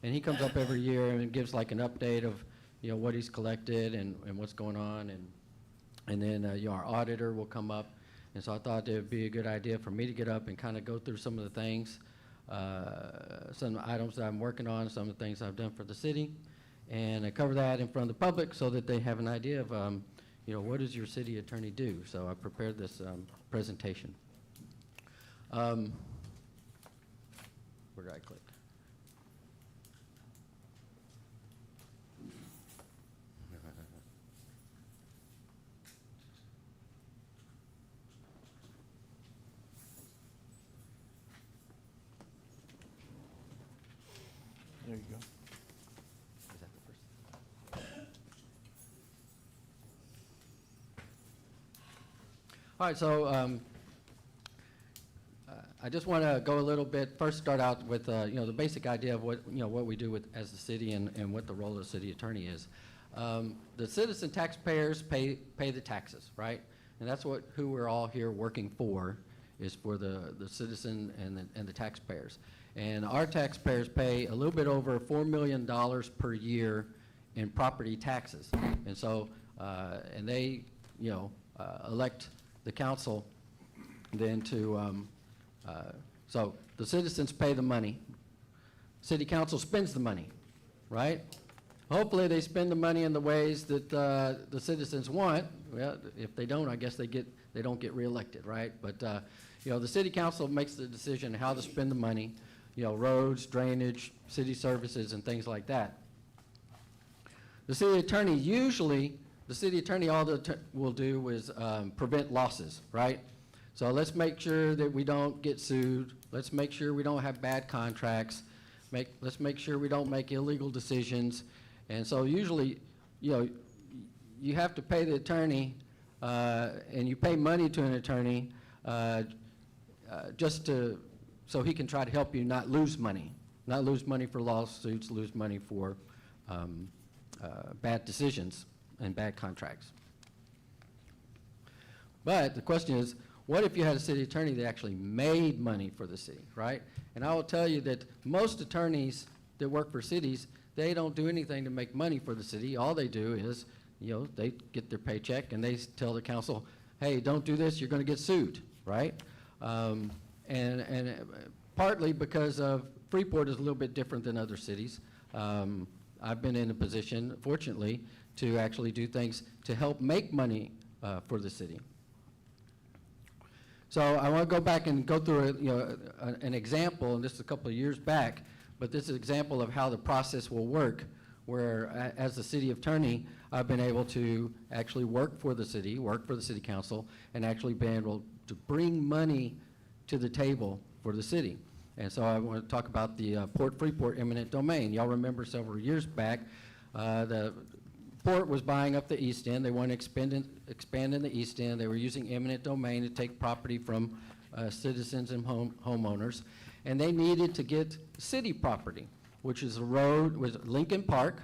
And he comes up every year and gives like an update of, what he's collected and what's going on. And then, our auditor will come up. And so I thought it would be a good idea for me to get up and kind of go through some of the things, some items that I'm working on, some of the things I've done for the city, and I cover that in front of the public so that they have an idea of, what does your city attorney do? So I prepared this presentation. Where did I click? There you go. Is that the first? All right, so I just want to go a little bit, first start out with, the basic idea of what we do as the city and what the role of the city attorney is. The citizen taxpayers pay the taxes, right? And that's who we're all here working for, is for the citizen and the taxpayers. And our taxpayers pay a little bit over $4 million per year in property taxes. And so, and they, elect the council then to, so the citizens pay the money. City council spends the money, right? Hopefully they spend the money in the ways that the citizens want. Well, if they don't, I guess they don't get reelected, right? But, the city council makes the decision how to spend the money. Roads, drainage, city services, and things like that. The city attorney all will do is prevent losses, right? So let's make sure that we don't get sued. Let's make sure we don't have bad contracts. Let's make sure we don't make illegal decisions. And so usually, you have to pay the attorney, and you pay money to an attorney so he can try to help you not lose money for lawsuits, lose money for bad decisions and bad contracts. But the question is, what if you had a city attorney that actually made money for the city, right? And I will tell you that most attorneys that work for cities, they don't do anything to make money for the city. All they do is, they get their paycheck and they tell the council, hey, don't do this, you're going to get sued, right? And partly because of Freeport is a little bit different than other cities. I've been in a position, fortunately, to actually do things to help make money for the city. So I want to go back and go through an example, and this is a couple of years back, but this is an example of how the process will work, where as the city attorney, I've been able to actually work for the city council, and actually been able to bring money to the table for the city. And so I want to talk about the Port Freeport eminent domain. Y'all remember several years back, the Port was buying up the East End. They wanted to expand in the East End. They were using eminent domain to take property from citizens and homeowners. And they needed to get city property, which is a road, was Lincoln Park,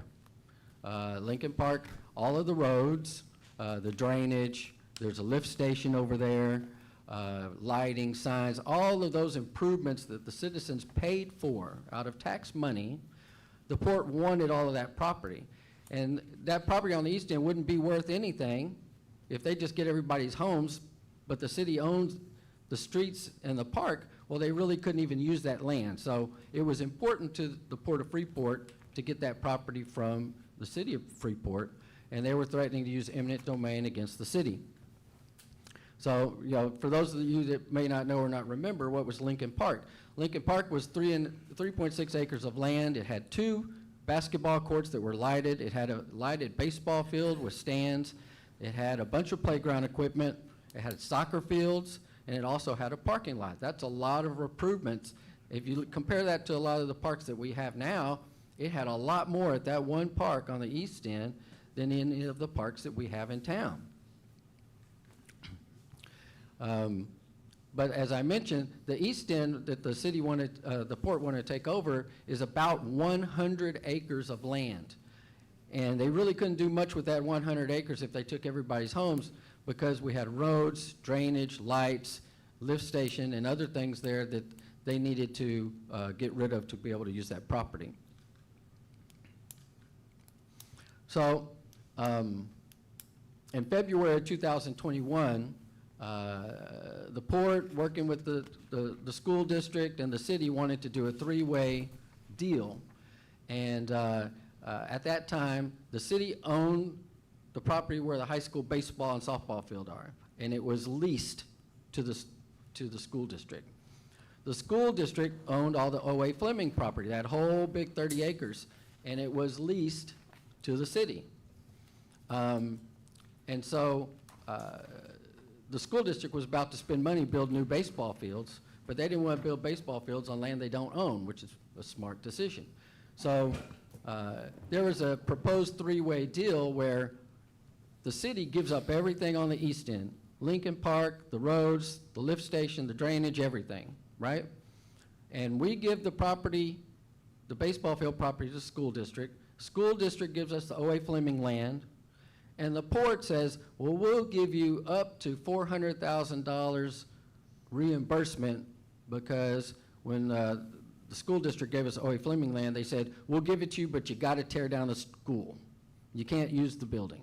all of the roads, the drainage, there's a lift station over there, lighting, signs, all of those improvements that the citizens paid for out of tax money. The port wanted all of that property. And that property on the east end wouldn't be worth anything if they just get everybody's homes, but the city owns the streets and the park. Well, they really couldn't even use that land. So it was important to the Port of Freeport to get that property from the city of Freeport, and they were threatening to use eminent domain against the city. So, you know, for those of you that may not know or not remember, what was Lincoln Park? Lincoln Park was 3.6 acres of land. It had 2 basketball courts that were lighted. It had a lighted baseball field with stands. It had a bunch of playground equipment. It had soccer fields, and it also had a parking lot. That's a lot of improvements. If you compare that to a lot of the parks that we have now, it had a lot more at that one park on the east end than any of the parks that we have in town. But as I mentioned, the east end that the city wanted, the port wanted to take over is about 100 acres of land. And they really couldn't do much with that 100 acres if they took everybody's homes, because we had roads, drainage, lights, lift station, and other things there that they needed to get rid of to be able to use that property. So in February of 2021, the port, working with the school district and the city, wanted to do a 3-way deal. And at that time, the city owned the property where the high school baseball and softball field are, and it was leased to the school district. The school district owned all the O.A. Fleming property, that whole big 30 acres, and it was leased to the city. And so the school district was about to spend money to build new baseball fields, but they didn't want to build baseball fields on land they don't own, which is a smart decision. So there was a proposed 3-way deal where the city gives up everything on the east end, Lincoln Park, the roads, the lift station, the drainage, everything, right? And we give the property, the baseball field property, to the school district. School district gives us the O.A. Fleming land, and the port says, well, we'll give you up to $400,000 reimbursement, because when the school district gave us O.A. Fleming land, they said, we'll give it to you, but you got to tear down the school. You can't use the building.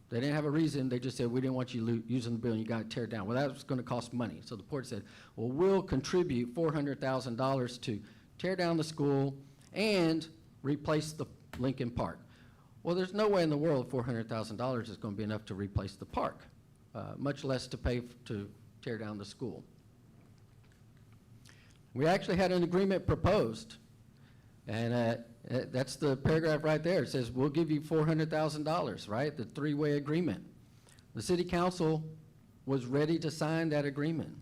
They didn't have a reason. They just said, we didn't want you using the building. You got to tear it down. Well, that was going to cost money. So the port said, well, we'll contribute $400,000 to tear down the school and replace the Lincoln Park. Well, there's no way in the world $400,000 is going to be enough to replace the park, much less to pay to tear down the school. We actually had an agreement proposed, and that's the paragraph right there. It says, we'll give you $400,000, right? The 3-way agreement. The city council was ready to sign that agreement.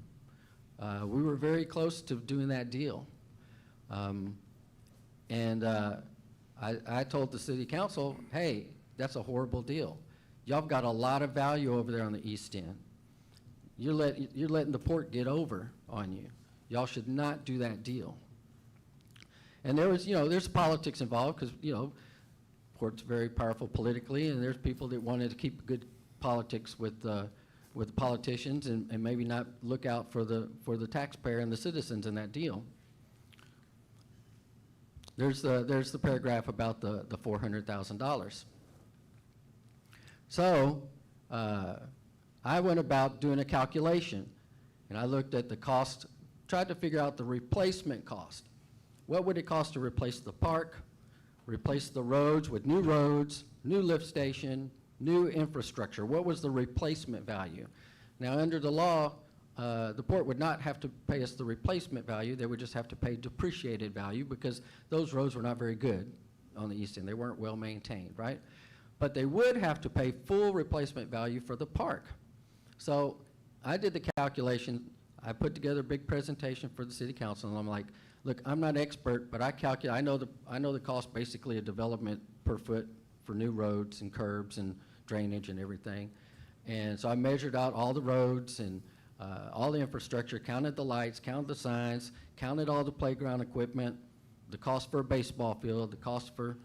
We were very close to doing that deal. I told the city council, hey, that's a horrible deal. Y'all got a lot of value over there on the east end. You're letting the port get over on you. Y'all should not do that deal. And there was, there's politics involved, because, port's very powerful politically, and there's people that wanted to keep good politics with the politicians and maybe not look out for the taxpayer and the citizens in that deal. There's the paragraph about the $400,000. So I went about doing a calculation, and I looked at the cost, tried to figure out the replacement cost. What would it cost to replace the park, replace the roads with new roads, new lift station, new infrastructure? What was the replacement value? Now, under the law, the port would not have to pay us the replacement value. They would just have to pay depreciated value, because those roads were not very good on the east end. They weren't well maintained, right? But they would have to pay full replacement value for the park. So I did the calculation. I put together a big presentation for the city council, and I'm like, look, I'm not an expert, but I know the cost basically of development per foot for new roads and curbs and drainage and everything. And so I measured out all the roads and all the infrastructure, counted the lights, counted the signs, counted all the playground equipment, the cost for a baseball field, the cost for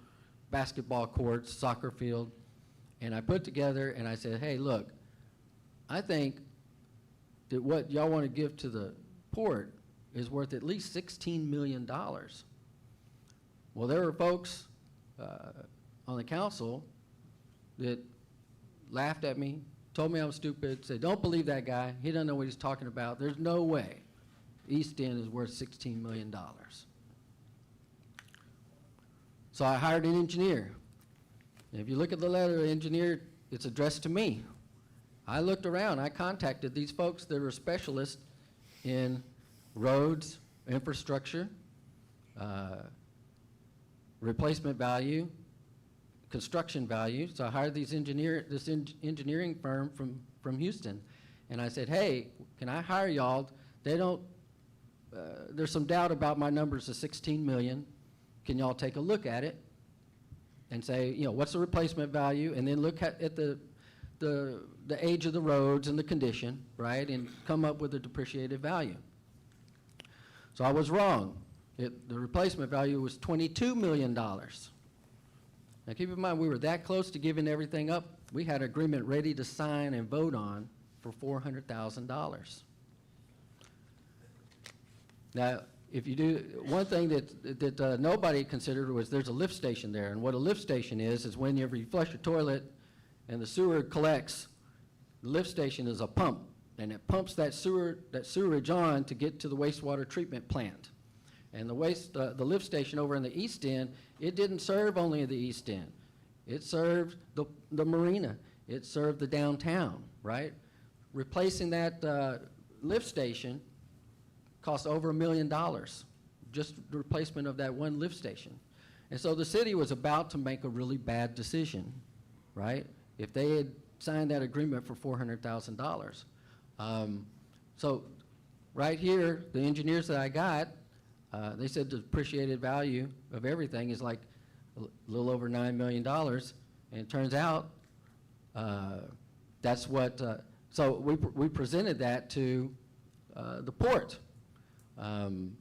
basketball courts, soccer field. And I put together and I said, hey, look, I think that what y'all want to give to the port is worth at least $16 million. Well, there were folks on the council that laughed at me, told me I'm stupid, said, don't believe that guy. He doesn't know what he's talking about. There's no way East End is worth $16 million. So I hired an engineer. And if you look at the letter of the engineer, it's addressed to me. I looked around. I contacted these folks that are specialists in roads, infrastructure, replacement value, construction value. So I hired this engineering firm from Houston. And I said, hey, can I hire y'all? They don't, there's some doubt about my numbers of 16 million. Can y'all take a look at it and say, you know, what's the replacement value? And then look at the age of the roads and the condition, right? And come up with a depreciated value. So I was wrong. The replacement value was $22 million. Now keep in mind, we were that close to giving everything up. We had an agreement ready to sign and vote on for $400,000. Now, if you do, one thing that nobody considered was there's a lift station there. And what a lift station is whenever you flush your toilet and the sewer collects, the lift station is a pump. And it pumps that sewerage on to get to the wastewater treatment plant. And the lift station over in the East End, it didn't serve only the East End. It served the marina. It served the downtown, right? Replacing that lift station cost over $1 million, just the replacement of that one lift station. And so the city was about to make a really bad decision, right? If they had signed that agreement for $400,000. So right here, the engineers that I got, they said the depreciated value of everything is like a little over $9 million. And it turns out that's what, so we presented that to the port. And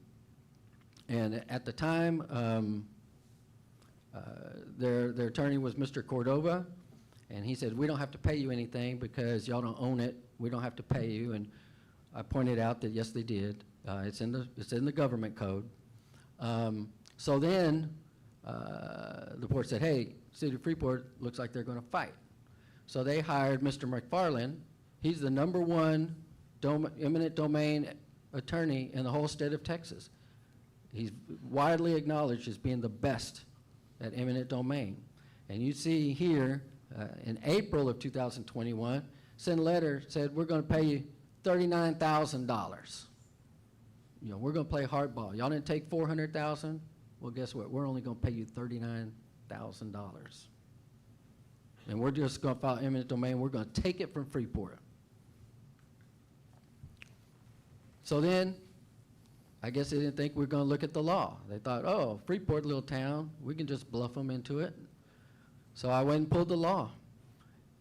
at the time, their attorney was Mr. Cordova, and he said, we don't have to pay you anything because y'all don't own it. We don't have to pay you. And I pointed out that, yes, they did. It's in the government code. So then the port said, hey, City of Freeport looks like they're going to fight. So they hired Mr. McFarland. He's the #1 eminent domain attorney in the whole state of Texas. He's widely acknowledged as being the best at eminent domain. And you see here, in April of 2021, sent a letter, said, we're going to pay you $39,000. You know, we're going to play hardball. Y'all didn't take $400,000? Well, guess what? We're only going to pay you $39,000. And we're just going to file eminent domain. We're going to take it from Freeport. So then, I guess they didn't think we were going to look at the law. They thought, oh, Freeport, little town, we can just bluff them into it. So I went and pulled the law.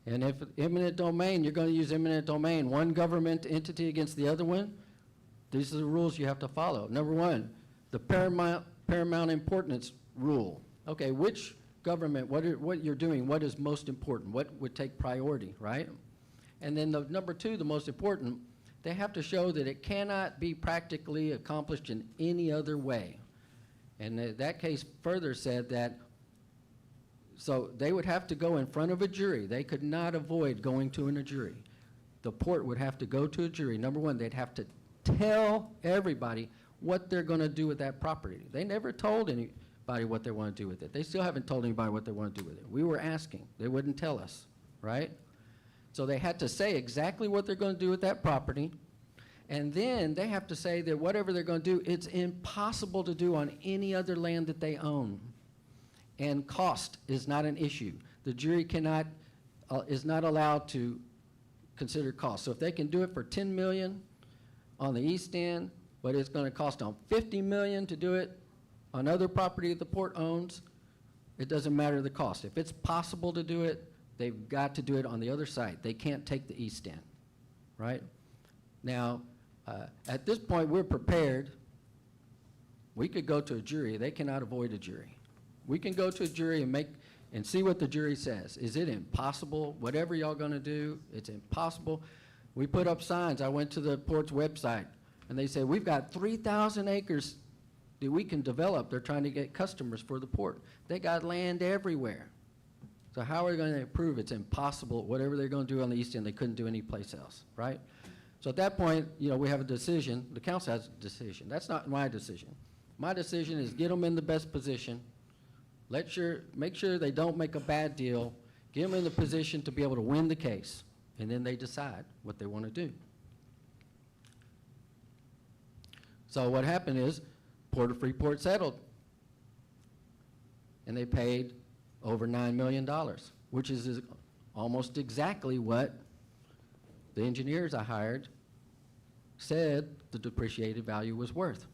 And if eminent domain, you're going to use eminent domain, one government entity against the other one, these are the rules you have to follow. #1, the paramount importance rule. Okay, which government, what you're doing, what is most important, what would take priority, right? And then the #2, the most important, they have to show that it cannot be practically accomplished in any other way. And that case further said that, so they would have to go in front of a jury. They could not avoid going to a jury. The port would have to go to a jury. #1, they'd have to tell everybody what they're going to do with that property. They never told anybody what they want to do with it. They still haven't told anybody what they want to do with it. We were asking. They wouldn't tell us, right? So they had to say exactly what they're going to do with that property, and then they have to say that whatever they're going to do, it's impossible to do on any other land that they own. And cost is not an issue. The jury is not allowed to consider cost. So if they can do it for $10 million on the East End, but it's going to cost them $50 million to do it on other property that the port owns, it doesn't matter the cost. If it's possible to do it, they've got to do it on the other side. They can't take the East End, right? Now, at this point, we're prepared. We could go to a jury. They cannot avoid a jury. We can go to a jury and see what the jury says. Is it impossible? Whatever y'all going to do, it's impossible. We put up signs. I went to the port's website, and they said, we've got 3,000 acres that we can develop. They're trying to get customers for the port. They got land everywhere. So how are we going to improve? It's impossible. Whatever they're going to do on the east end, they couldn't do any place else, right? So at that point, you know, we have a decision. The council has a decision. That's not my decision. My decision is get them in the best position. Make sure they don't make a bad deal. Get them in the position to be able to win the case, and then they decide what they want to do. So what happened is Port of Freeport settled, and they paid over $9 million, which is almost exactly what the engineers I hired said the depreciated value was worth.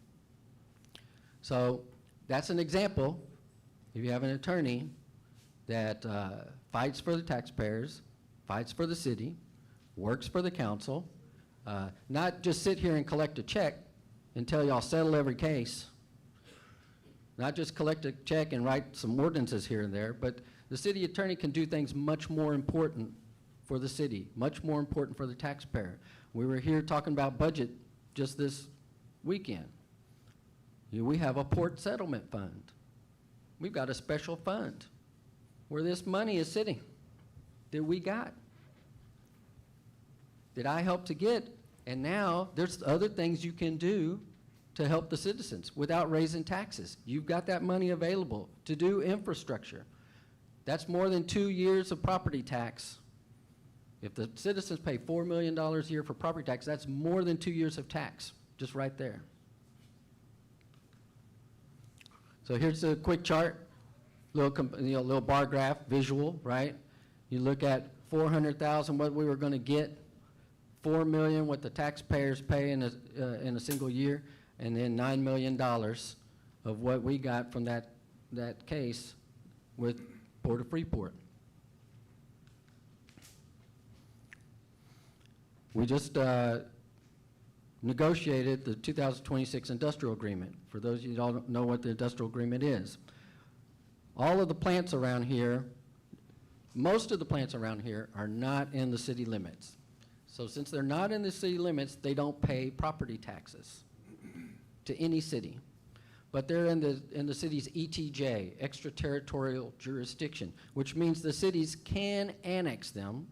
So that's an example. If you have an attorney that fights for the taxpayers, fights for the city, works for the council, not just sit here and collect a check until y'all settle every case, not just collect a check and write some ordinances here and there, but the city attorney can do things much more important for the city, much more important for the taxpayer. We were here talking about budget just this weekend. We have a port settlement fund. We've got a special fund where this money is sitting that we got, that I helped to get, and now there's other things you can do to help the citizens without raising taxes. You've got that money available to do infrastructure. That's more than 2 years of property tax. If the citizens pay $4 million a year for property tax, that's more than 2 years of tax, just right there. So here's a quick chart, little bar graph, visual, right? You look at 400,000, what we were going to get, 4 million, what the taxpayers pay in a single year, and then $9 million of what we got from that case with Port of Freeport. We just negotiated the 2026 industrial agreement. For those of you who don't know what the industrial agreement is, all of the plants around here, most of the plants around here are not in the city limits. So since they're not in the city limits, they don't pay property taxes to any city. But they're in the city's ETJ, extraterritorial jurisdiction, which means the cities can annex them,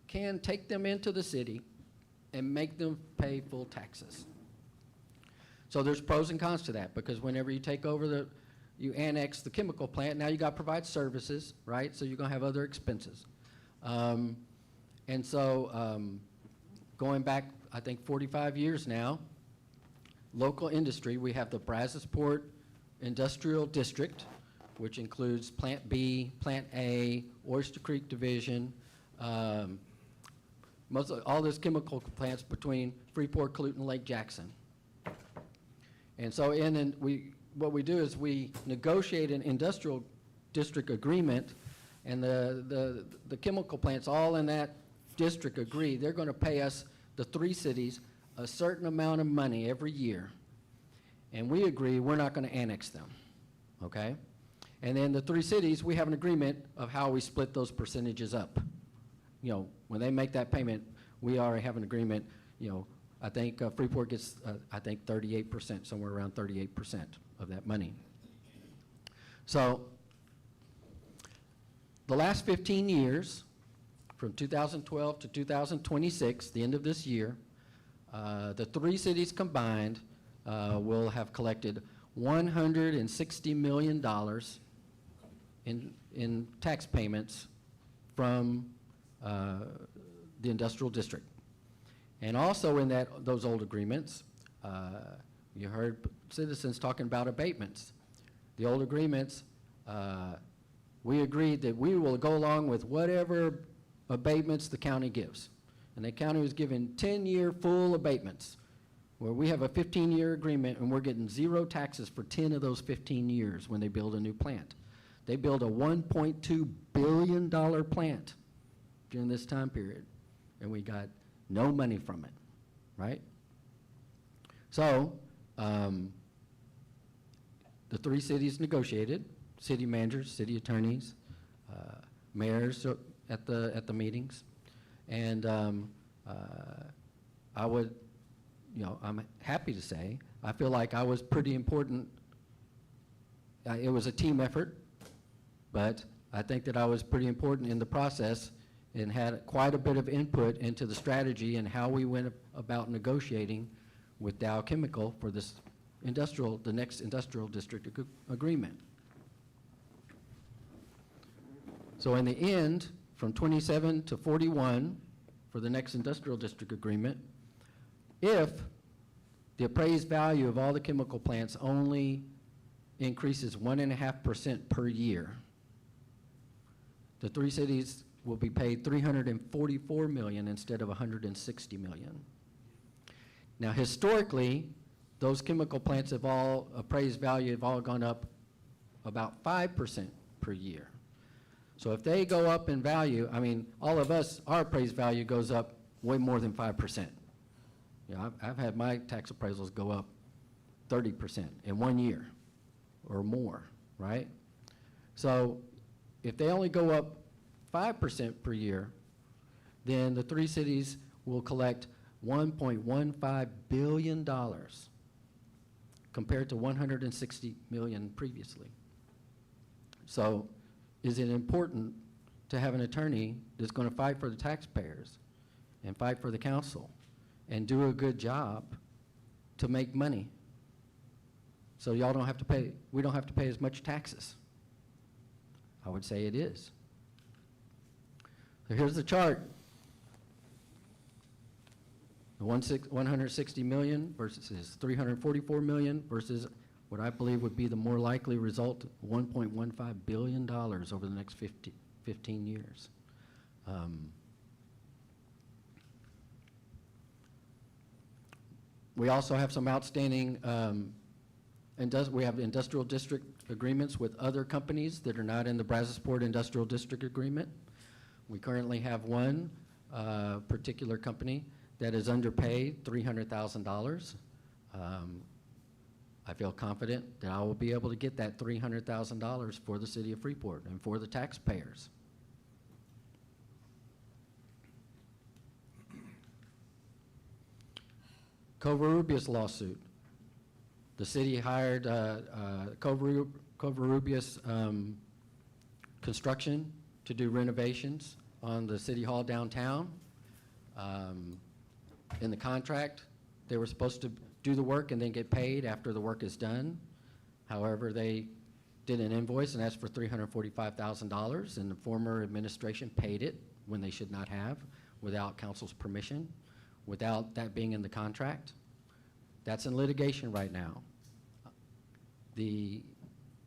can take them into the city, and make them pay full taxes. So there's pros and cons to that, because whenever you take over you annex the chemical plant, now you got to provide services, right? So you're going to have other expenses. And so going back, I think 45 years now, local industry, we have the Brazosport Industrial District, which includes Plant B, Plant A, Oyster Creek Division, all those chemical plants between Freeport, Cluton, and Lake Jackson. And so what we do is we negotiate an industrial district agreement, and the chemical plants all in that district agree they're going to pay us, the 3 cities, a certain amount of money every year. And we agree we're not going to annex them, okay? And then the 3 cities, we have an agreement of how we split those percentages up. You know, when they make that payment, we already have an agreement. You know, I think Freeport gets, I think 38%, somewhere around 38% of that money. So the last 15 years, from 2012 to 2026, the end of this year, the 3 cities combined will have collected $160 million in tax payments from the industrial district. And also in those old agreements, you heard citizens talking about abatements. The old agreements, we agreed that we will go along with whatever abatements the county gives. And the county was given 10-year full abatements, where we have a 15-year agreement and we're getting 0 taxes for 10 of those 15 years when they build a new plant. They build a $1.2 billion plant during this time period, and we got no money from it, right? So the 3 cities negotiated, city managers, city attorneys, mayors at the meetings, and I would, I'm happy to say, I feel like I was pretty important. It was a team effort, but I think that I was pretty important in the process and had quite a bit of input into the strategy and how we went about negotiating with Dow Chemical for this the next industrial district agreement. So in the end, from 27 to 41 for the next industrial district agreement, if the appraised value of all the chemical plants only increases 1.5% per year, the three cities will be paid $344 million instead of $160 million. Now, historically, those chemical plants have all, appraised value have all gone up about 5% per year. So if they go up in value, I mean, all of us, our appraised value goes up way more than 5%. I've had my tax appraisals go up 30% in 1 year or more, right? So if they only go up 5% per year, then the three cities will collect $1.15 billion compared to $160 million previously. So is it important to have an attorney that's going to fight for the taxpayers and fight for the council and do a good job to make money so y'all don't have to pay, we don't have to pay as much taxes? I would say it is. So here's the chart. The 160 million versus 344 million versus what I believe would be the more likely result, $1.15 billion over the next 15 years. We also have some outstanding, we have industrial district agreements with other companies that are not in the Brazosport Industrial District Agreement. We currently have one particular company that is underpaid $300,000. I feel confident that I will be able to get that $300,000 for the city of Freeport and for the taxpayers. Covarrubias lawsuit. The city hired Covarrubias Construction to do renovations on the city hall downtown. In the contract, they were supposed to do the work and then get paid after the work is done. However, they did an invoice and asked for $345,000, and the former administration paid it when they should not have, without council's permission, without that being in the contract. That's in litigation right now. The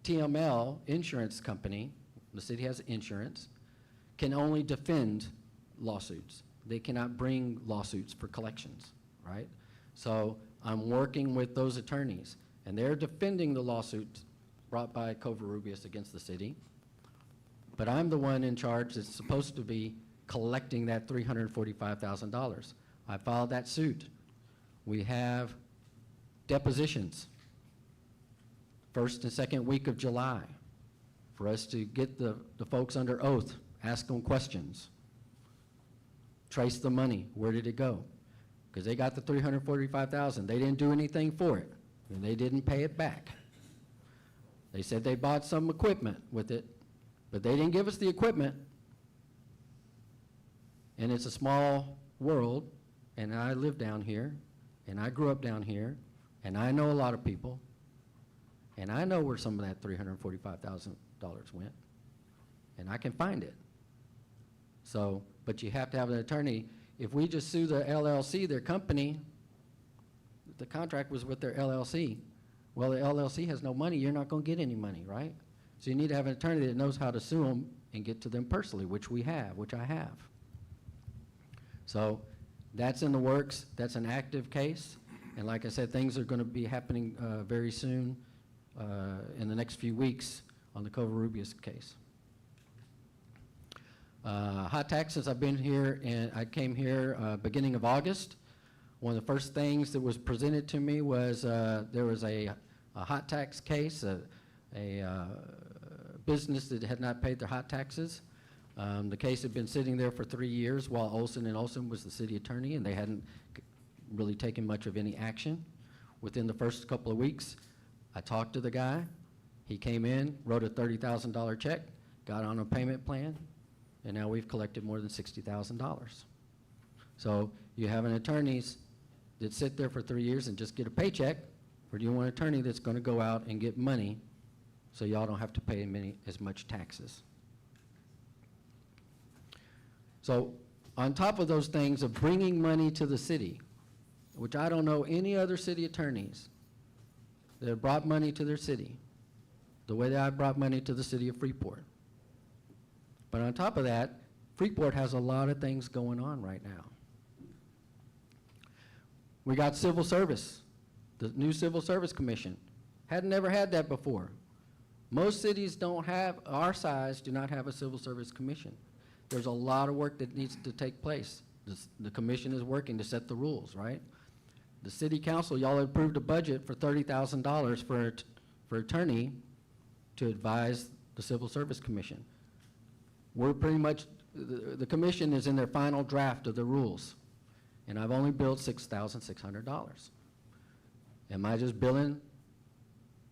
TML insurance company, the city has insurance, can only defend lawsuits. They cannot bring lawsuits for collections, right? So I'm working with those attorneys, and they're defending the lawsuits brought by Covarrubias against the city. But I'm the one in charge that's supposed to be collecting that $345,000. I filed that suit. We have depositions, first and second week of July, for us to get the folks under oath, ask them questions, trace the money, where did it go? Because they got the $345,000. They didn't do anything for it, and they didn't pay it back. They said they bought some equipment with it, but they didn't give us the equipment. And it's a small world, and I live down here, and I grew up down here, and I know a lot of people, and I know where some of that $345,000 went, and I can find it. So, but you have to have an attorney. If we just sue the LLC, their company, the contract was with their LLC. Well, the LLC has no money, you're not going to get any money, right? So you need to have an attorney that knows how to sue them and get to them personally, which we have, which I have. So that's in the works. That's an active case. And like I said, things are going to be happening very soon in the next few weeks on the Covarrubias case. Hot tax, since I've been here, and I came here beginning of August. One of the first things that was presented to me was there was a hot tax case, a business that had not paid their hot taxes. The case had been sitting there for 3 years while Olson and Olson was the city attorney, and they hadn't really taken much of any action. Within the first couple of weeks, I talked to the guy. He came in, wrote a $30,000 check, got on a payment plan, and now we've collected more than $60,000. So you have an attorneys that sit there for 3 years and just get a paycheck, or do you want an attorney that's going to go out and get money so y'all don't have to pay as much taxes? So on top of those things of bringing money to the city, which I don't know any other city attorneys that have brought money to their city the way that I brought money to the city of Freeport. But on top of that, Freeport has a lot of things going on right now. We got civil service, the new Civil Service Commission. Had never had that before. Most cities don't have, our size, do not have a Civil Service Commission. There's a lot of work that needs to take place. The commission is working to set the rules, right? The city council, y'all approved a budget for $30,000 for attorney to advise the Civil Service Commission. We're pretty much, the commission is in their final draft of the rules, and I've only billed $6,600. Am I just billing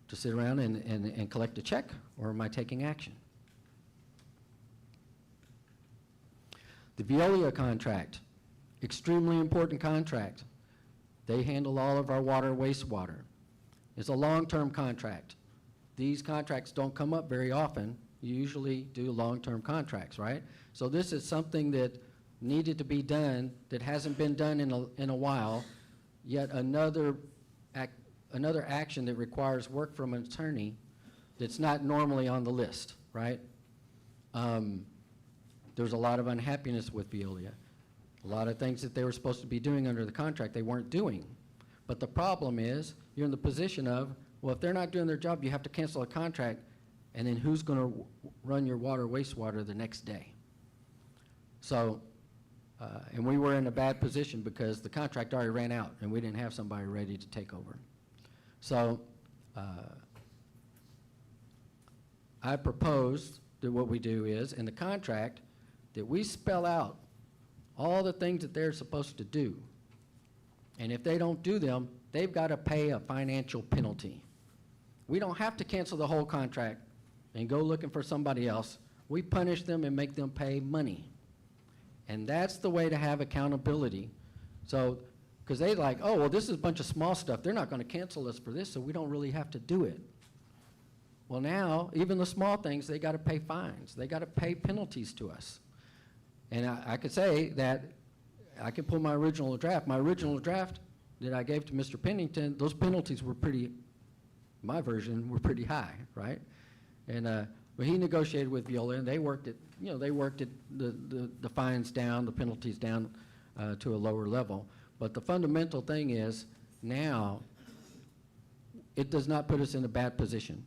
to sit around and collect a check, or am I taking action? The Veolia contract, extremely important contract. They handle all of our water, wastewater. It's a long-term contract. These contracts don't come up very often. You usually do long-term contracts, right? So this is something that needed to be done that hasn't been done in a while, yet another action that requires work from an attorney that's not normally on the list, right? There's a lot of unhappiness with Veolia. A lot of things that they were supposed to be doing under the contract, they weren't doing. But the problem is, you're in the position of, well, if they're not doing their job, you have to cancel a contract, and then who's going to run your water, wastewater the next day? So, and we were in a bad position because the contract already ran out, and we didn't have somebody ready to take over. So, I proposed that what we do is, in the contract, that we spell out all the things that they're supposed to do. And if they don't do them, they've got to pay a financial penalty. We don't have to cancel the whole contract and go looking for somebody else. We punish them and make them pay money. And that's the way to have accountability. So, because they like, oh, well, this is a bunch of small stuff. They're not going to cancel us for this, so we don't really have to do it. Well, now, even the small things, they got to pay fines. They got to pay penalties to us. And I could say that I can pull my original draft. My original draft that I gave to Mr. Pennington, those penalties were pretty, my version, were pretty high, right? And but he negotiated with Veolia, and they worked it, they worked it, the fines down, the penalties down to a lower level. But the fundamental thing is, now, it does not put us in a bad position.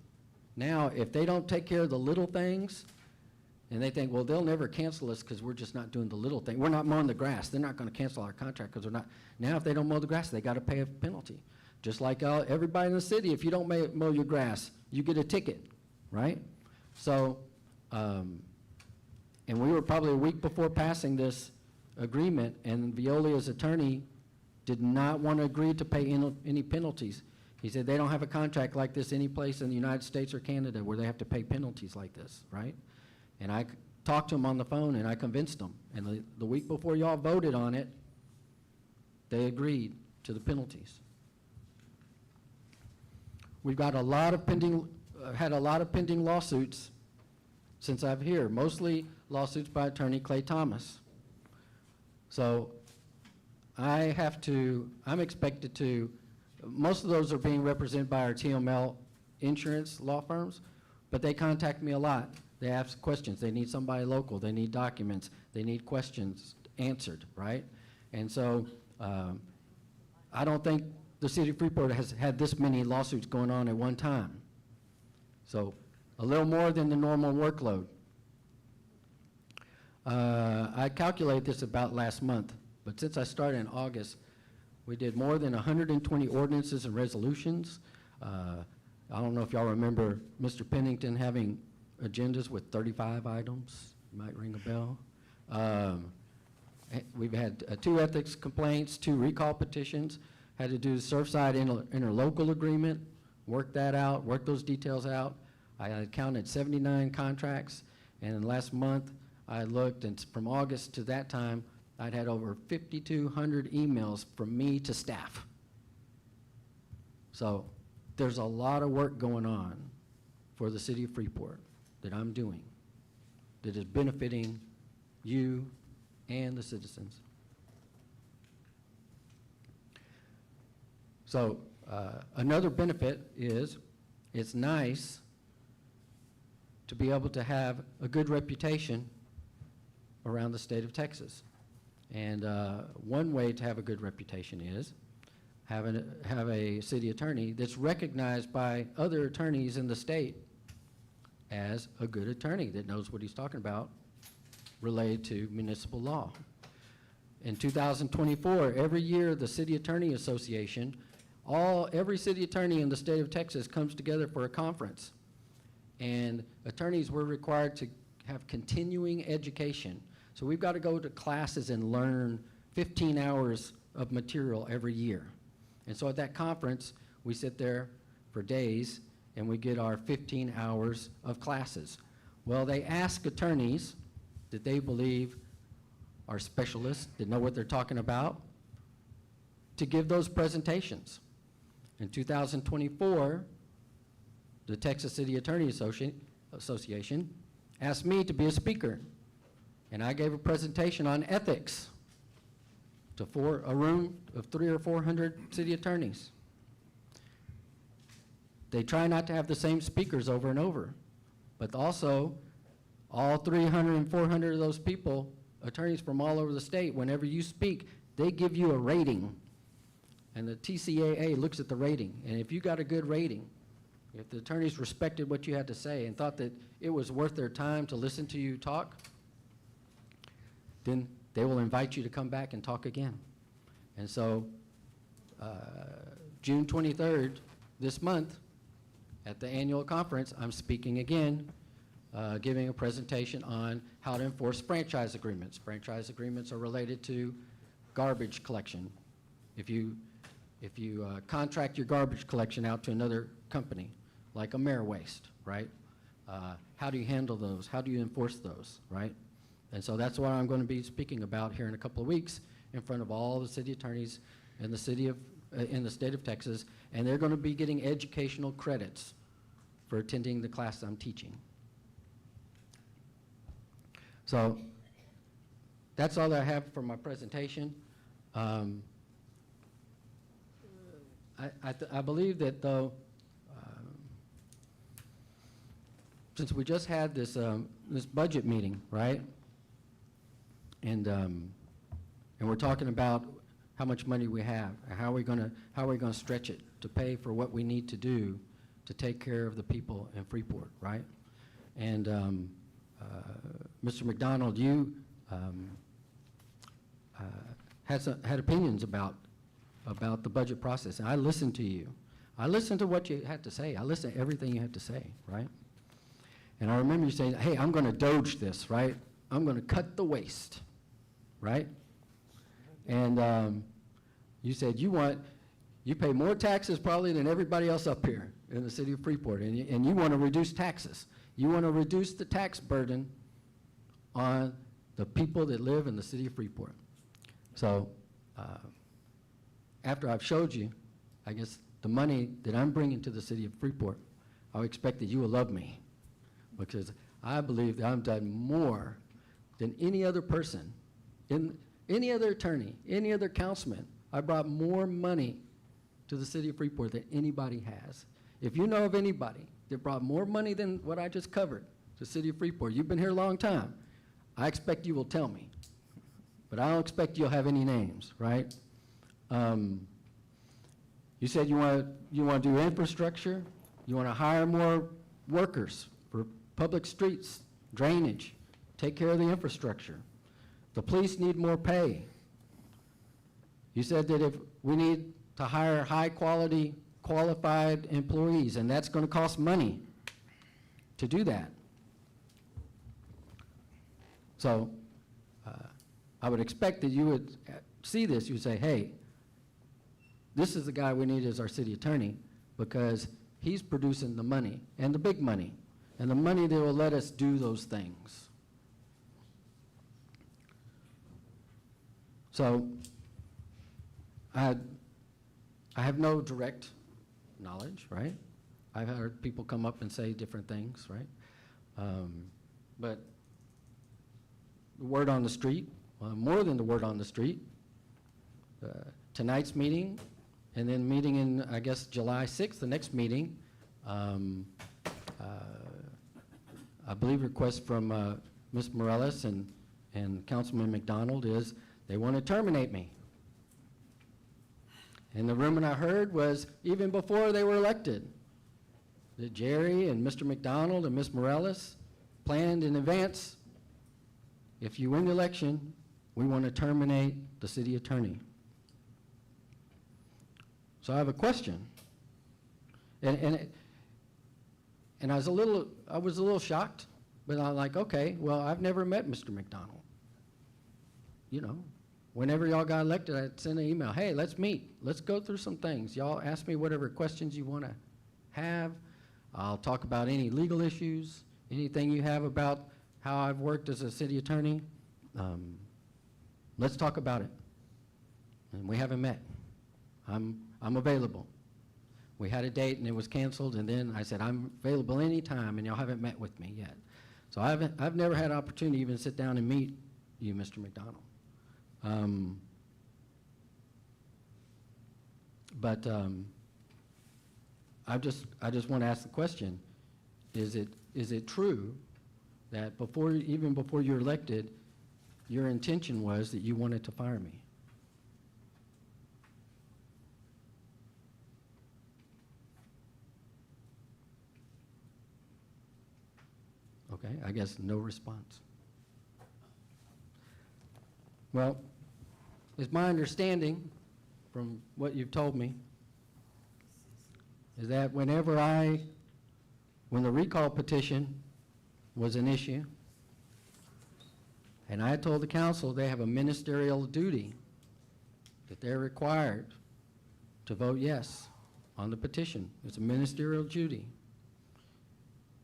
Now, if they don't take care of the little things, and they think, well, they'll never cancel us because we're just not doing the little thing. We're not mowing the grass. They're not going to cancel our contract because we're not. Now, if they don't mow the grass, they got to pay a penalty. Just like everybody in the city, if you don't mow your grass, you get a ticket, right? So, and we were probably a week before passing this agreement, and Veolia's attorney did not want to agree to pay any penalties. He said they don't have a contract like this any place in the United States or Canada where they have to pay penalties like this, right? And I talked to him on the phone, and I convinced him. And the week before y'all voted on it, they agreed to the penalties. We've got a lot of pending, had a lot of pending lawsuits since I'm here, mostly lawsuits by attorney Clay Thomas. So I'm expected to, most of those are being represented by our TML insurance law firms, but they contact me a lot. They ask questions. They need somebody local. They need documents. They need questions answered, right? And so I don't think the city of Freeport has had this many lawsuits going on at one time. So a little more than the normal workload. I calculated this about last month, but since I started in August, we did more than 120 ordinances and resolutions. I don't know if y'all remember Mr. Pennington having agendas with 35 items, might ring a bell. We've had 2 ethics complaints, 2 recall petitions, had to do the Surfside interlocal agreement, work that out, work those details out. I had counted 79 contracts, and in last month, I looked, and from August to that time, I'd had over 5,200 emails from me to staff. So there's a lot of work going on for the city of Freeport that I'm doing that is benefiting you and the citizens. So another benefit is it's nice to be able to have a good reputation around the state of Texas. And one way to have a good reputation is have a city attorney that's recognized by other attorneys in the state as a good attorney that knows what he's talking about related to municipal law. In 2024, every year the City Attorney Association, every city attorney in the state of Texas comes together for a conference. And attorneys were required to have continuing education. So we've got to go to classes and learn 15 hours of material every year. And so at that conference, we sit there for days and we get our 15 hours of classes. Well, they ask attorneys that they believe are specialists, that know what they're talking about, to give those presentations. In 2024, the Texas City Attorney Association asked me to be a speaker, and I gave a presentation on ethics to a room of 300 or 400 city attorneys. They try not to have the same speakers over and over, but also all 300 and 400 of those people, attorneys from all over the state, whenever you speak, they give you a rating. And the TCAA looks at the rating. And if you got a good rating, if the attorneys respected what you had to say and thought that it was worth their time to listen to you talk, then they will invite you to come back and talk again. And so June 23rd, this month, at the annual conference, I'm speaking again, giving a presentation on how to enforce franchise agreements. Franchise agreements are related to garbage collection. If you contract your garbage collection out to another company, like AmeriWaste, right? How do you handle those? How do you enforce those, right? And so that's what I'm going to be speaking about here in a couple of weeks in front of all the city attorneys in the state of Texas, and they're going to be getting educational credits for attending the class I'm teaching. So that's all I have for my presentation. I believe that though, since we just had this this budget meeting, right? And we're talking about how much money we have, and how are we gonna stretch it to pay for what we need to do to take care of the people in Freeport, right? And Mr. McDonald, you had opinions about the budget process, and I listened to you. I listened to what you had to say. I listened to everything you had to say, right? And I remember you saying, hey, I'm going to doge this, right? I'm going to cut the waste, right? And you said you pay more taxes probably than everybody else up here in the city of Freeport, and you want to reduce taxes. You want to reduce the tax burden on the people that live in the city of Freeport. So after I've showed you, I guess, the money that I'm bringing to the city of Freeport, I expect that you will love me, because I believe that I've done more than any other person, any other attorney, any other councilman. I brought more money to the city of Freeport than anybody has. If you know of anybody that brought more money than what I just covered to the city of Freeport, you've been here a long time, I expect you will tell me. But I don't expect you'll have any names, right? You said you want to do infrastructure. You want to hire more workers for public streets, drainage, take care of the infrastructure. The police need more pay. You said that if we need to hire high-quality, qualified employees, and that's going to cost money to do that. So I would expect that you would see this, you would say, hey, this is the guy we need as our city attorney because he's producing the money and the big money and the money that will let us do those things. So I have no direct knowledge, right? I've heard people come up and say different things, right? But the word on the street, more than the word on the street, tonight's meeting, and then meeting in, I guess, July 6th, the next meeting, I believe request from Ms. Morales and Councilman McDonald is they want to terminate me. And the rumor I heard was even before they were elected, that Jerry and Mr. McDonald and Ms. Morales planned in advance, if you win the election, we want to terminate the city attorney. So I have a question. And I was a little shocked, but I'm like, okay, well, I've never met Mr. McDonald. You know, whenever y'all got elected, I'd send an email, hey, let's meet. Let's go through some things. Y'all ask me whatever questions you want to have. I'll talk about any legal issues, anything you have about how I've worked as a city attorney. Let's talk about it. And we haven't met. I'm available. We had a date and it was canceled, and then I said, I'm available anytime, and y'all haven't met with me yet. So I've never had an opportunity to even sit down and meet you, Mr. McDonald. But I just want to ask the question, is it true that even before you're elected, your intention was that you wanted to fire me? Okay, I guess no response. Well, it's my understanding from what you've told me is that when the recall petition was an issue, and I told the council they have a ministerial duty that they're required to vote yes on the petition. It's a ministerial duty.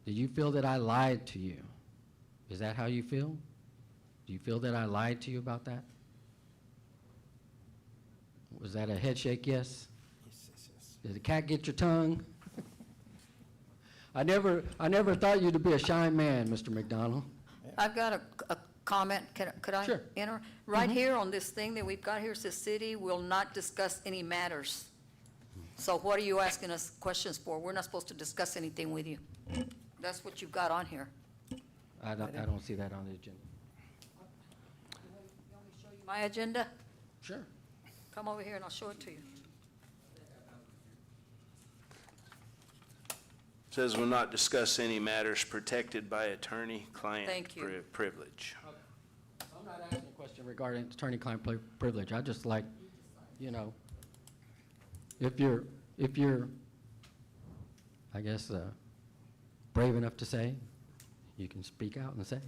Did you feel that I lied to you? Is that how you feel? Do you feel that I lied to you about that? Was that a head shake yes? Yes. Did the cat get your tongue? I never thought you to be a shy man, Mr. McDonald. I've got a comment. Could I Sure. enter? Right here on this thing that we've got here says city will not discuss any matters. So what are you asking us questions for? We're not supposed to discuss anything with you. That's what you've got on here. I don't see that on the agenda. You want me to show you my agenda? Sure. Come over here and I'll show it to you. Says will not discuss any matters protected by attorney-client Thank you. privilege. I'm not asking a question regarding attorney-client privilege. I just like, you know, if you're, I guess, brave enough to say, you can speak out and say.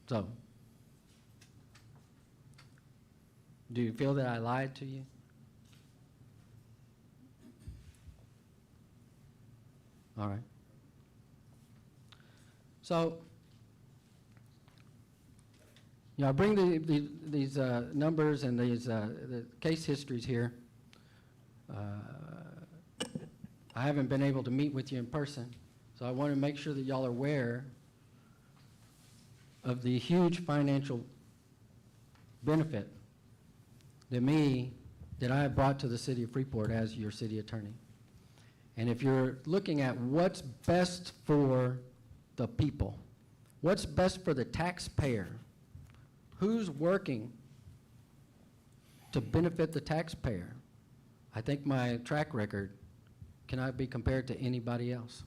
So, do you feel that I lied to you? All right. So, you know, I bring these numbers and these the case histories here. I haven't been able to meet with you in person, so I want to make sure that y'all are aware of the huge financial benefit that I have brought to the city of Freeport as your city attorney. And if you're looking at what's best for the people, what's best for the taxpayer, who's working to benefit the taxpayer, I think my track record cannot be compared to anybody else.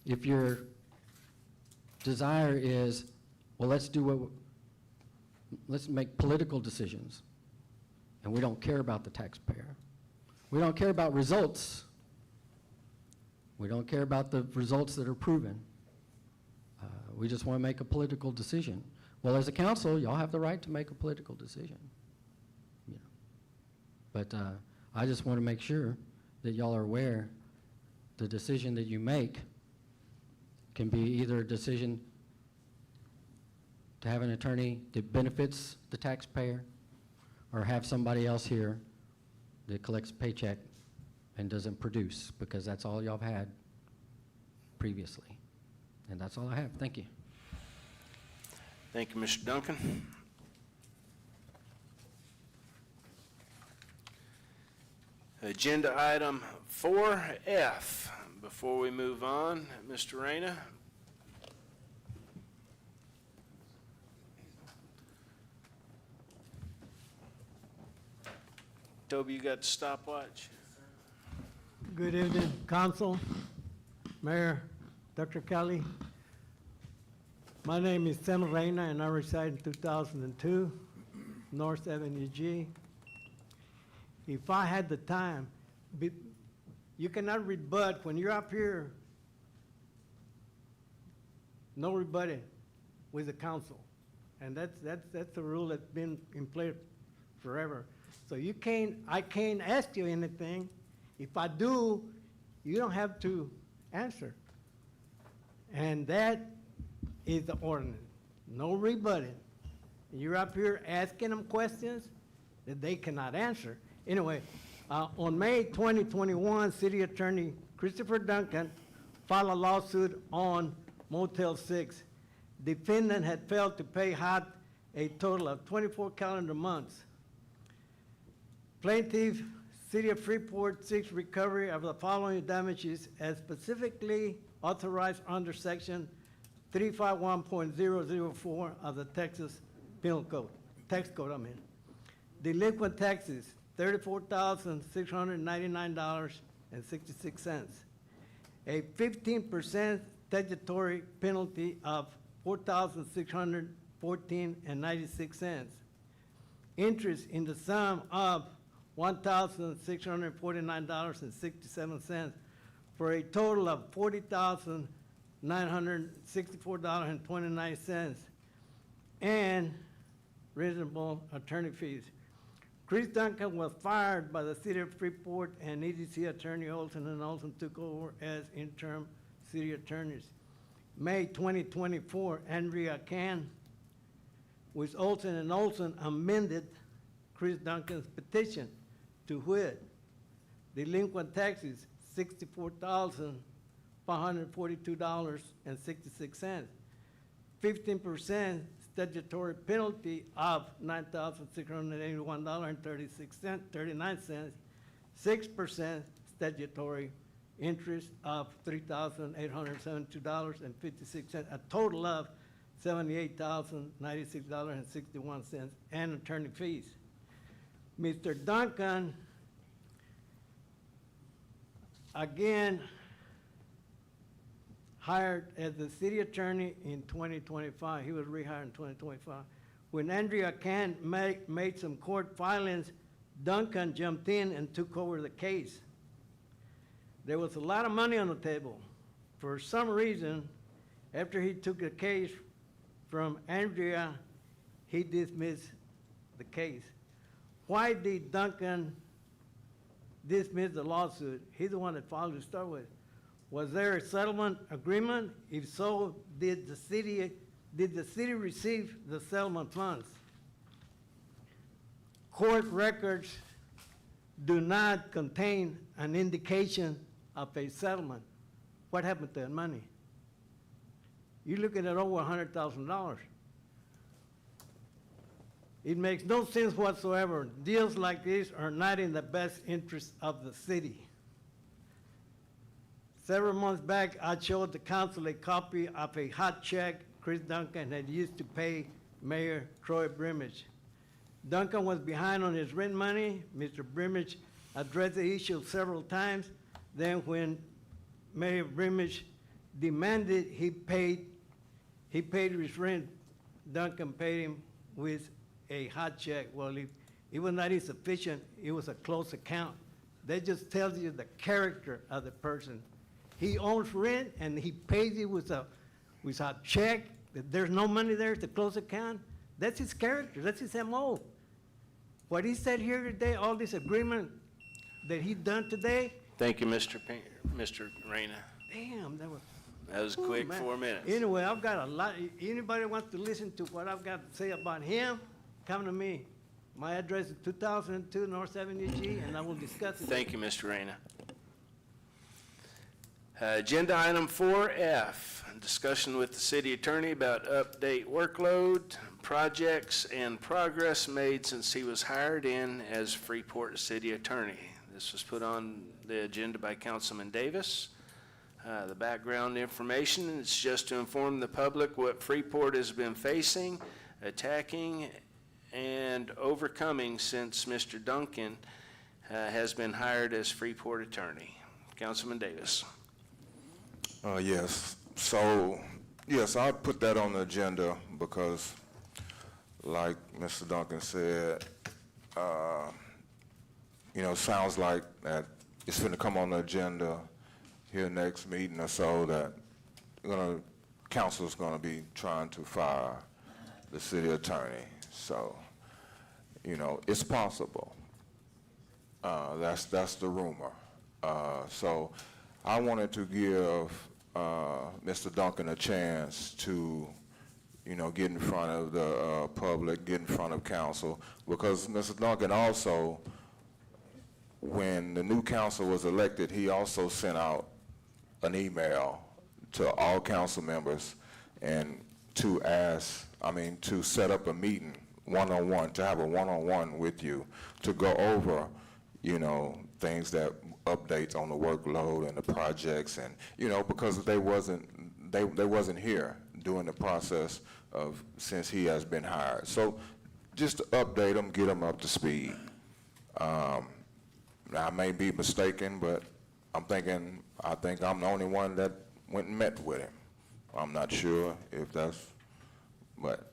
If your desire is, well, let's make political decisions, and we don't care about the taxpayer. We don't care about results. We don't care about the results that are proven. We just want to make a political decision. Well, as a council, y'all have the right to make a political decision. You know. But I just want to make sure that y'all are aware the decision that you make can be either a decision to have an attorney that benefits the taxpayer or have somebody else here that collects a paycheck and doesn't produce, because that's all y'all have had previously. And that's all I have. Thank you. Thank you, Mr. Duncan. Agenda item 4F. Before we move on, Mr. Reyna. Toby, you got the stopwatch? Good evening, Council, Mayor, Dr. Kelly. My name is Sam Reyna, and I reside in 2002, North Avenue G. If I had the time, you cannot rebut when you're up here, no rebutting with the council. And that's a rule that's been in place forever. So I can't ask you anything. If I do, you don't have to answer. And that is the ordinance. No rebutting. You're up here asking them questions that they cannot answer. Anyway, on May 2021, City Attorney Christopher Duncan filed a lawsuit on Motel 6. Defendant had failed to pay HOT a total of 24 calendar months. Plaintiff, City of Freeport, seeks recovery of the following damages as specifically authorized under Section 351.004 of the Texas Penal Code, tax code, I mean. Delinquent taxes, $34,699.66. A 15% statutory penalty of $4,614.96. Interest in the sum of $1,649.67 for a total of $40,964.29, and reasonable attorney fees. Chris Duncan was fired by the City of Freeport, and EDC Attorney Olson and Olson took over as interim city attorneys. May 2024, Andrea Can, with Olson and Olson, amended Chris Duncan's petition to wit, delinquent taxes, $64,542.66, 15% statutory penalty of $9,681.39, 6% statutory interest of $3,872.56, a total of $78,096.61, and attorney fees. Mr. Duncan, again, hired as the city attorney in 2025. He was rehired in 2025. When Andrea Can made some court filings, Duncan jumped in and took over the case. There was a lot of money on the table. For some reason, after he took the case from Andrea, he dismissed the case. Why did Duncan dismiss the lawsuit? He's the one that filed to start with. Was there a settlement agreement? If so, did the city receive the settlement funds? Court records do not contain an indication of a settlement. What happened to that money? You're looking at over $100,000. It makes no sense whatsoever. Deals like this are not in the best interest of the city. Several months back, I showed the council a copy of a hot check Chris Duncan had used to pay Mayor Troy Brimage. Duncan was behind on his rent money. Mr. Brimage addressed the issue several times. Then when Mayor Brimage demanded he paid his rent, Duncan paid him with a hot check. Well, it was not insufficient. It was a close account. That just tells you the character of the person. he owns rent and he pays you with a check, that there's no money there to close account. That's his character, that's his MO. What he said here today, all this agreement that he done today, Thank you, Mr. Reyna. damn, that was. That was Ooh, quick, man. 4 minutes. Anyway, I've got a lot, anybody wants to listen to what I've got to say about him, come to me. My address is 2002 North Avenue G, and I will discuss it. Thank you, Mr. Reyna. Agenda item 4F, discussion with the city attorney about update workload, projects, and progress made since he was hired in as Freeport city attorney. This was put on the agenda by Councilman Davis. The background information is just to inform the public what Freeport has been facing, attacking, and overcoming since Mr. Duncan has been hired as Freeport attorney. Councilman Davis. Yes. So, yes, I put that on the agenda because, like Mr. Duncan said, sounds like that it's going to come on the agenda here next meeting or so that council's going to be trying to fire the city attorney. So, it's possible. That's the rumor. So I wanted to give Mr. Duncan a chance to, get in front of the public, get in front of council, because Mr. Duncan also, when the new council was elected, he also sent out an email to all council members and to set up a meeting one-on-one, to have a one-on-one with you, to go over, things that updates on the workload and the projects, and because they wasn't here during the process of since he has been hired. So just to update them, get them up to speed. I may be mistaken, but I think I'm the only one that went and met with him. I'm not sure if that's, but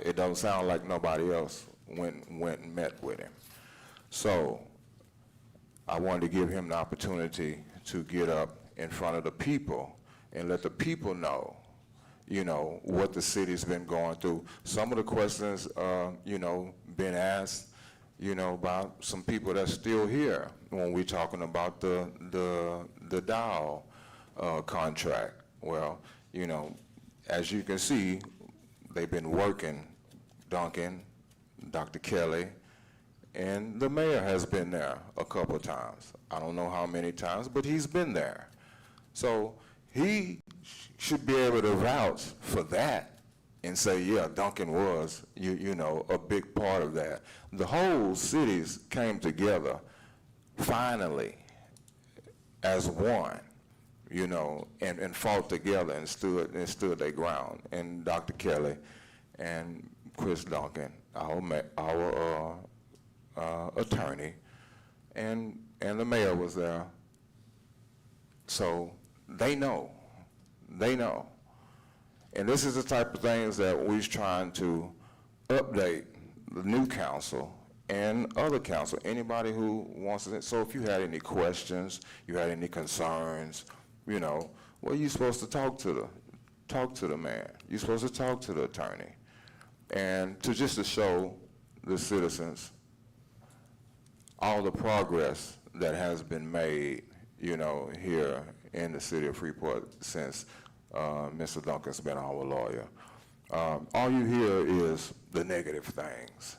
it doesn't sound like nobody else went and met with him. So I wanted to give him the opportunity to get up in front of the people and let the people know, what the city's been going through. Some of the questions, been asked, by some people that's still here when we're talking about the Dow contract. Well, as you can see, they've been working, Duncan, Dr. Kelly, and the mayor has been there a couple of times. I don't know how many times, but he's been there. So he should be able to vouch for that and say, yeah, Duncan was, a big part of that. The whole cities came together finally as one, and fought together and stood their ground. And Dr. Kelly and Chris Duncan, our attorney, and the mayor was there. So they know. And this is the type of things that we're trying to update the new council and other council, anybody who wants it. So if you had any questions, you had any concerns, well, you're supposed to talk to the man. You're supposed to talk to the attorney. And to show the citizens all the progress that has been made, here in the city of Freeport since Mr. Duncan's been our lawyer. All you hear is the negative things,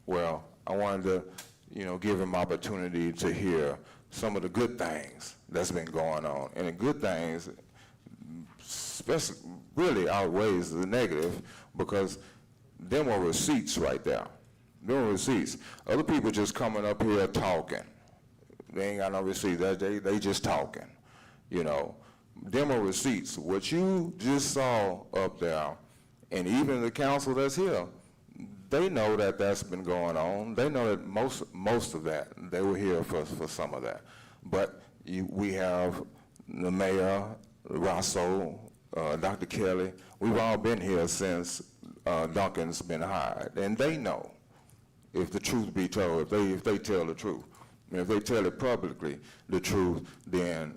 Well, I wanted to, give him opportunity to hear some of the good things that's been going on. And the good things especially really outweighs the negative, because them are receipts right there. Them are receipts. Other people just coming up here talking. They ain't got no receipts. They just talking, Them are receipts. What you just saw up there, and even the council that's here, they know that that's been going on. They know that most of that, they were here for some of that. But we have the mayor, Rosso, Dr. Kelly. We've all been here since Duncan's been hired, and they know. If the truth be told, if they tell the truth, and if they tell it publicly, the truth, then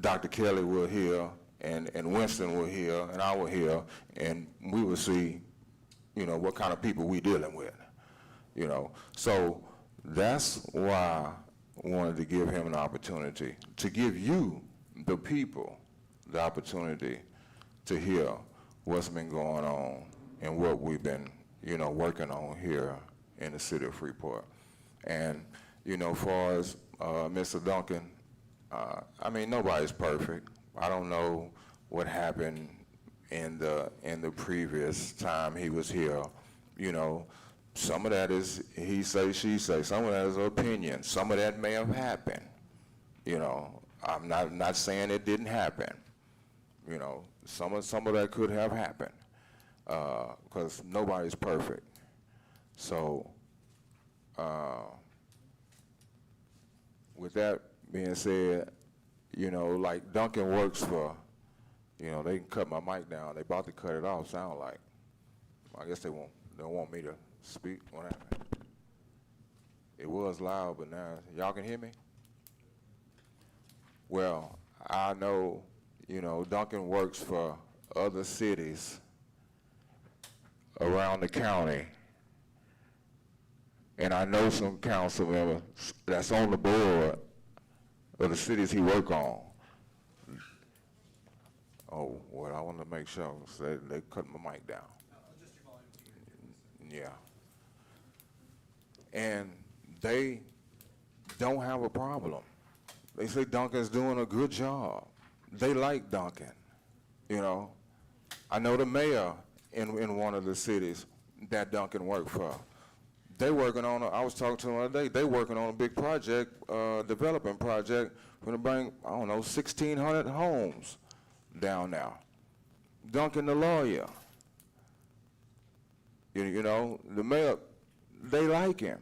Dr. Kelly were here, and Winston were here, and I were here, and we would see, you know, what kind of people we dealing with, you know. So that's why I wanted to give him an opportunity, to give you, the people, the opportunity to hear what's been going on and what we've been, you know, working on here in the city of Freeport. And, you know, far as Mr. Duncan, I mean, nobody's perfect. I don't know what happened in the previous time he was here. You know, some of that is he say, she say. Some of that is opinion. Some of that may have happened. You know, I'm not saying it didn't happen. You know, some of that could have happened because nobody's perfect. So, with that being said, you know, like Duncan works for, you know, they can cut my mic down. They about to cut it off, sound like. I guess they don't want me to speak. What happened? It was loud, but now, y'all can hear me? Well, I know, you know, Duncan works for other cities around the county. And I know some council members that's on the board of the cities he work on. Oh, well, I want to make sure so they cut my mic down. Yeah. And they don't have a problem. They say Duncan's doing a good job. They like Duncan, you know. I know the mayor in one of the cities that Duncan worked for. They working on, I was talking to them the other day, they working on a big project, development project, going to bring, I don't know, 1,600 homes down now. Duncan the lawyer. You know, the mayor, they like him.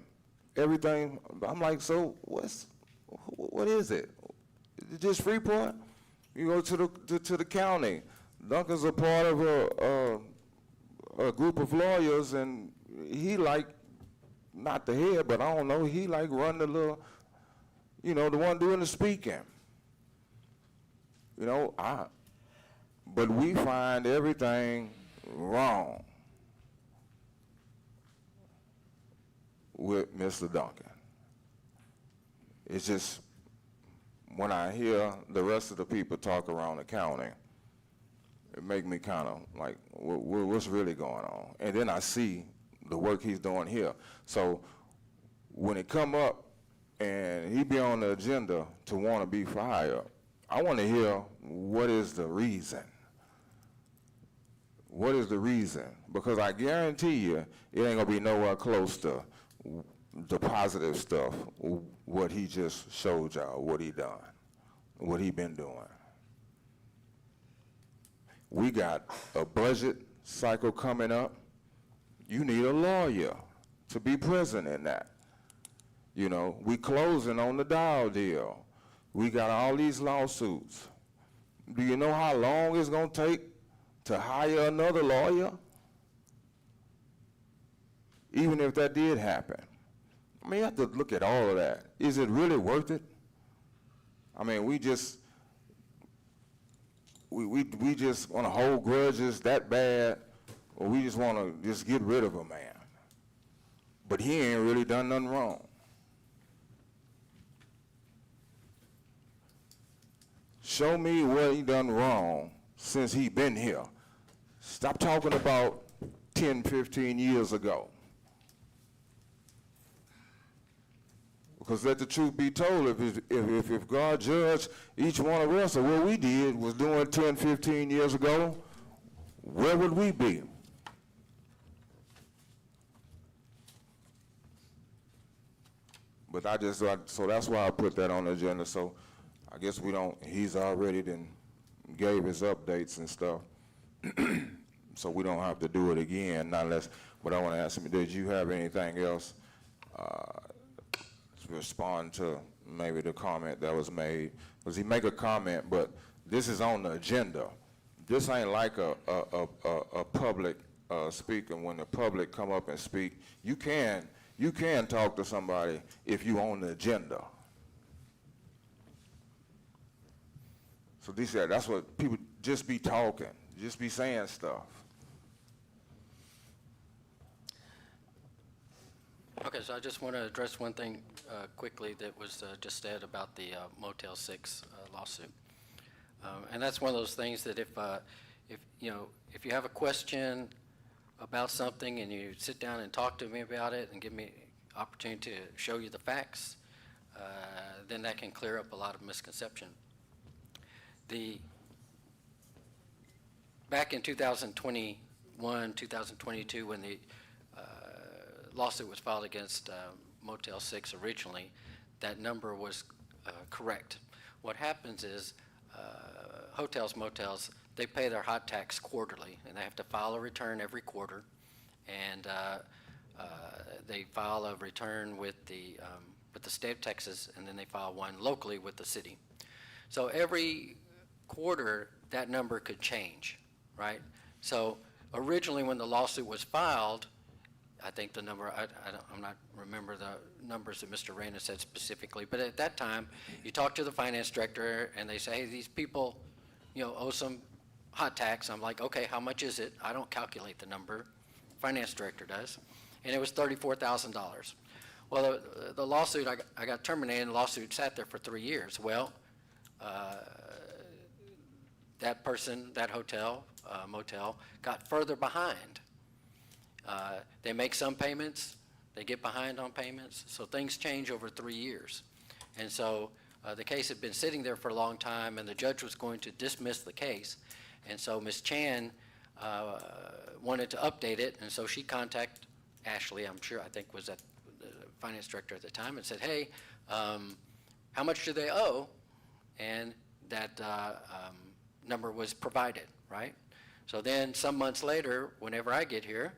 Everything, I'm like, so what is it? Just Freeport? You go to the county. Duncan's a part of a group of lawyers, and he like, not the head, but I don't know, he like run the little, you know, the one doing the speaking. You know, but we find everything wrong with Mr. Duncan. It's just, when I hear the rest of the people talk around the county, it make me kind of like, what's really going on? And then I see the work he's doing here. So when it come up and he be on the agenda to want to be fired, I want to hear what is the reason. What is the reason? Because I guarantee you, it ain't gonna be nowhere close to the positive stuff, what he just showed y'all, what he done, what he been doing. We got a budget cycle coming up. You need a lawyer to be present in that. You know, we closing on the Dow deal. We got all these lawsuits. Do you know how long it's gonna take to hire another lawyer? Even if that did happen. I mean, you have to look at all of that. Is it really worth it? I mean, we just want to hold grudges that bad, or we just want to just get rid of a man. But he ain't really done nothing wrong. Show me what he done wrong since he been here. Stop talking about 10, 15 years ago. Because let the truth be told, if God judged each one of us, or what we did was doing 10, 15 years ago, where would we be? But so that's why I put that on the agenda. So I guess he's already gave his updates and stuff. So we don't have to do it again, not unless, but I want to ask him, did you have anything else to respond to maybe the comment that was made? Because he make a comment, but this is on the agenda. This ain't like a public speaker. When the public come up and speak, you can talk to somebody if you on the agenda. So that's what people just be talking, just be saying stuff. Okay, so I just want to address one thing quickly that was just said about the Motel 6 lawsuit. And that's one of those things that if you have a question about something and you sit down and talk to me about it and give me opportunity to show you the facts, then that can clear up a lot of misconception. Back in 2021, 2022, when the lawsuit was filed against Motel 6 originally, that number was correct. What happens is hotels, motels, they pay their hot tax quarterly, and they have to file a return every quarter, and they file a return with the state of Texas, and then they file one locally with the city. So every quarter, that number could change, right? So originally, when the lawsuit was filed, I think the number, I'm not remember the numbers that Mr. Reyna said specifically, but at that time, you talk to the finance director and they say, hey, these people, owe some hot tax. I'm like, okay, how much is it? I don't calculate the number. Finance director does. And it was $34,000. Well, the lawsuit, I got terminated, and the lawsuit sat there for 3 years. Well, that person, that hotel, motel, got further behind. They make some payments, they get behind on payments, so things change over 3 years. And so the case had been sitting there for a long time, and the judge was going to dismiss the case. And so Ms. Chan wanted to update it, and so she contacted Ashley, I think was the finance director at the time, and said, hey, how much do they owe? And that number was provided, right? So then some months later, whenever I get here,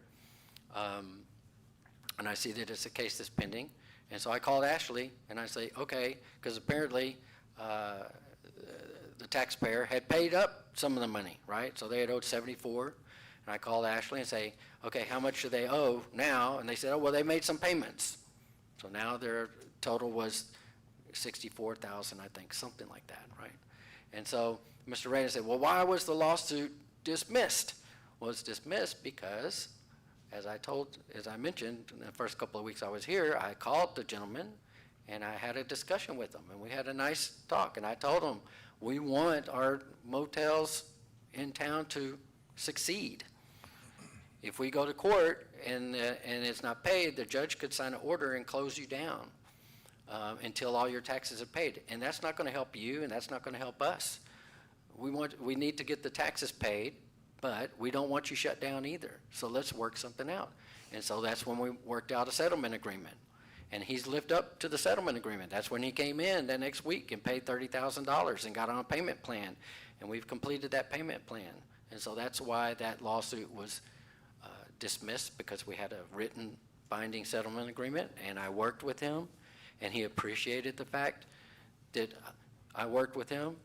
and I see that it's a case that's pending, and so I called Ashley and I say, okay, because apparently the taxpayer had paid up some of the money, right? So they had owed 74, and I called Ashley and say, okay, how much do they owe now? And they said, oh, well, they made some payments. So now their total was 64,000, I think, something like that, right? And so Mr. Reyna said, well, why was the lawsuit dismissed? Well, it's dismissed because, as I mentioned in the first couple of weeks I was here, I called the gentleman and I had a discussion with him, and we had a nice talk, and I told him, we want our motels in town to succeed. If we go to court and it's not paid, the judge could sign an order and close you down until all your taxes are paid. And that's not going to help you, and that's not going to help us. We need to get the taxes paid, but we don't want you shut down either. So let's work something out. And so that's when we worked out a settlement agreement. And he's lived up to the settlement agreement. That's when he came in the next week and paid $30,000 and got on a payment plan. And we've completed that payment plan. And so that's why that lawsuit was dismissed, because we had a written binding settlement agreement, and I worked with him, and he appreciated the fact that I worked with him,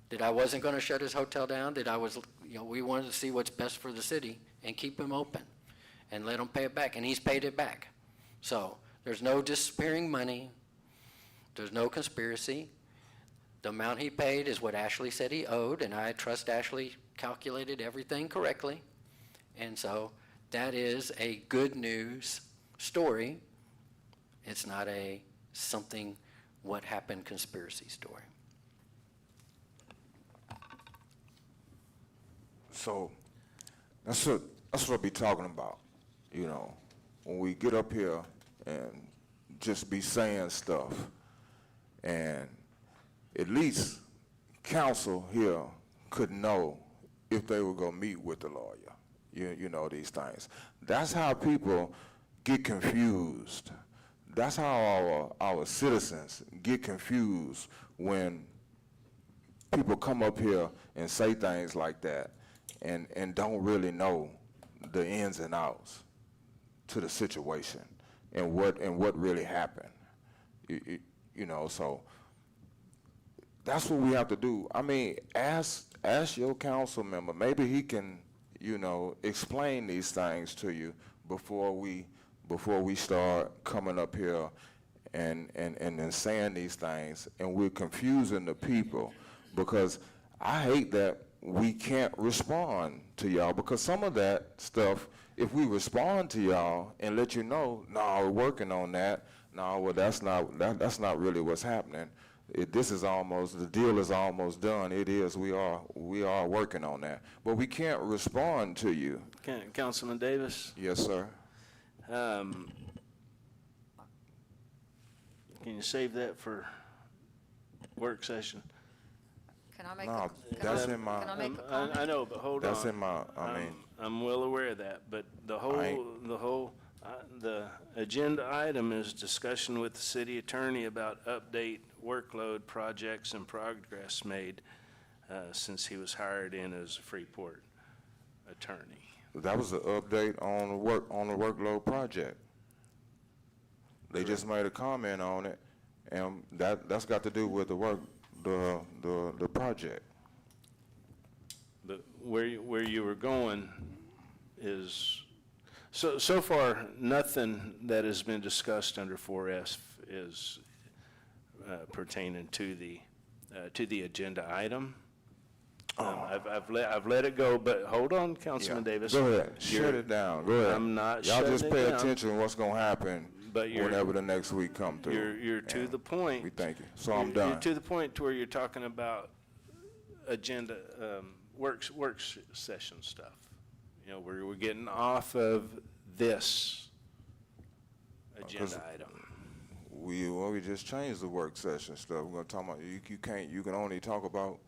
that I wasn't going to shut his hotel down, that we wanted to see what's best for the city and keep him open and let him pay it back, and he's paid it back. So there's no disappearing money. There's no conspiracy. The amount he paid is what Ashley said he owed, and I trust Ashley calculated everything correctly. And so that is a good news story. It's not a something what happened conspiracy story. So that's what I be talking about, when we get up here and just be saying stuff, and at least counsel here could know if they were going to meet with the lawyer, these things. That's how people get confused. That's how our citizens get confused when people come up here and say things like that and don't really know the ins and outs to the situation and what really happened. So that's what we have to do. I mean, ask your council member. Maybe he can, explain these things to you before we start coming up here and then saying these things, and we're confusing the people, because I hate that we can't respond to y'all, because some of that stuff, if we respond to y'all and let you know, no, we're working on that, no, well, that's not really what's happening. This is almost, the deal is almost done. It is, we are working on that. But we can't respond to you. Councilman Davis? Yes, sir. Can you save that for work session? Can I make No, a, that's can I, in my, can I make a comment? I know, but hold on. that's in my, I mean, I'm well aware of that, but the agenda item is discussion with the city attorney about update workload projects and progress made since he was hired in as a Freeport attorney. that was an update on the workload project. They just made a comment on it, and that's got to do with the work, the project. But where you were going is, so far, nothing that has been discussed under 4S is pertaining to the agenda item. I've let it go, but hold on, Councilman Davis. Go ahead, shut it down, go ahead. I'm not Y'all shutting just it pay down. attention to what's gonna happen But you're- whenever the next week come through. You're to And the point. We thank you, so I'm You're done. to the point to where you're talking about agenda, work session stuff. You know, we're getting off of this agenda item. We just changed the work session stuff. We're gonna talk about, you can only talk about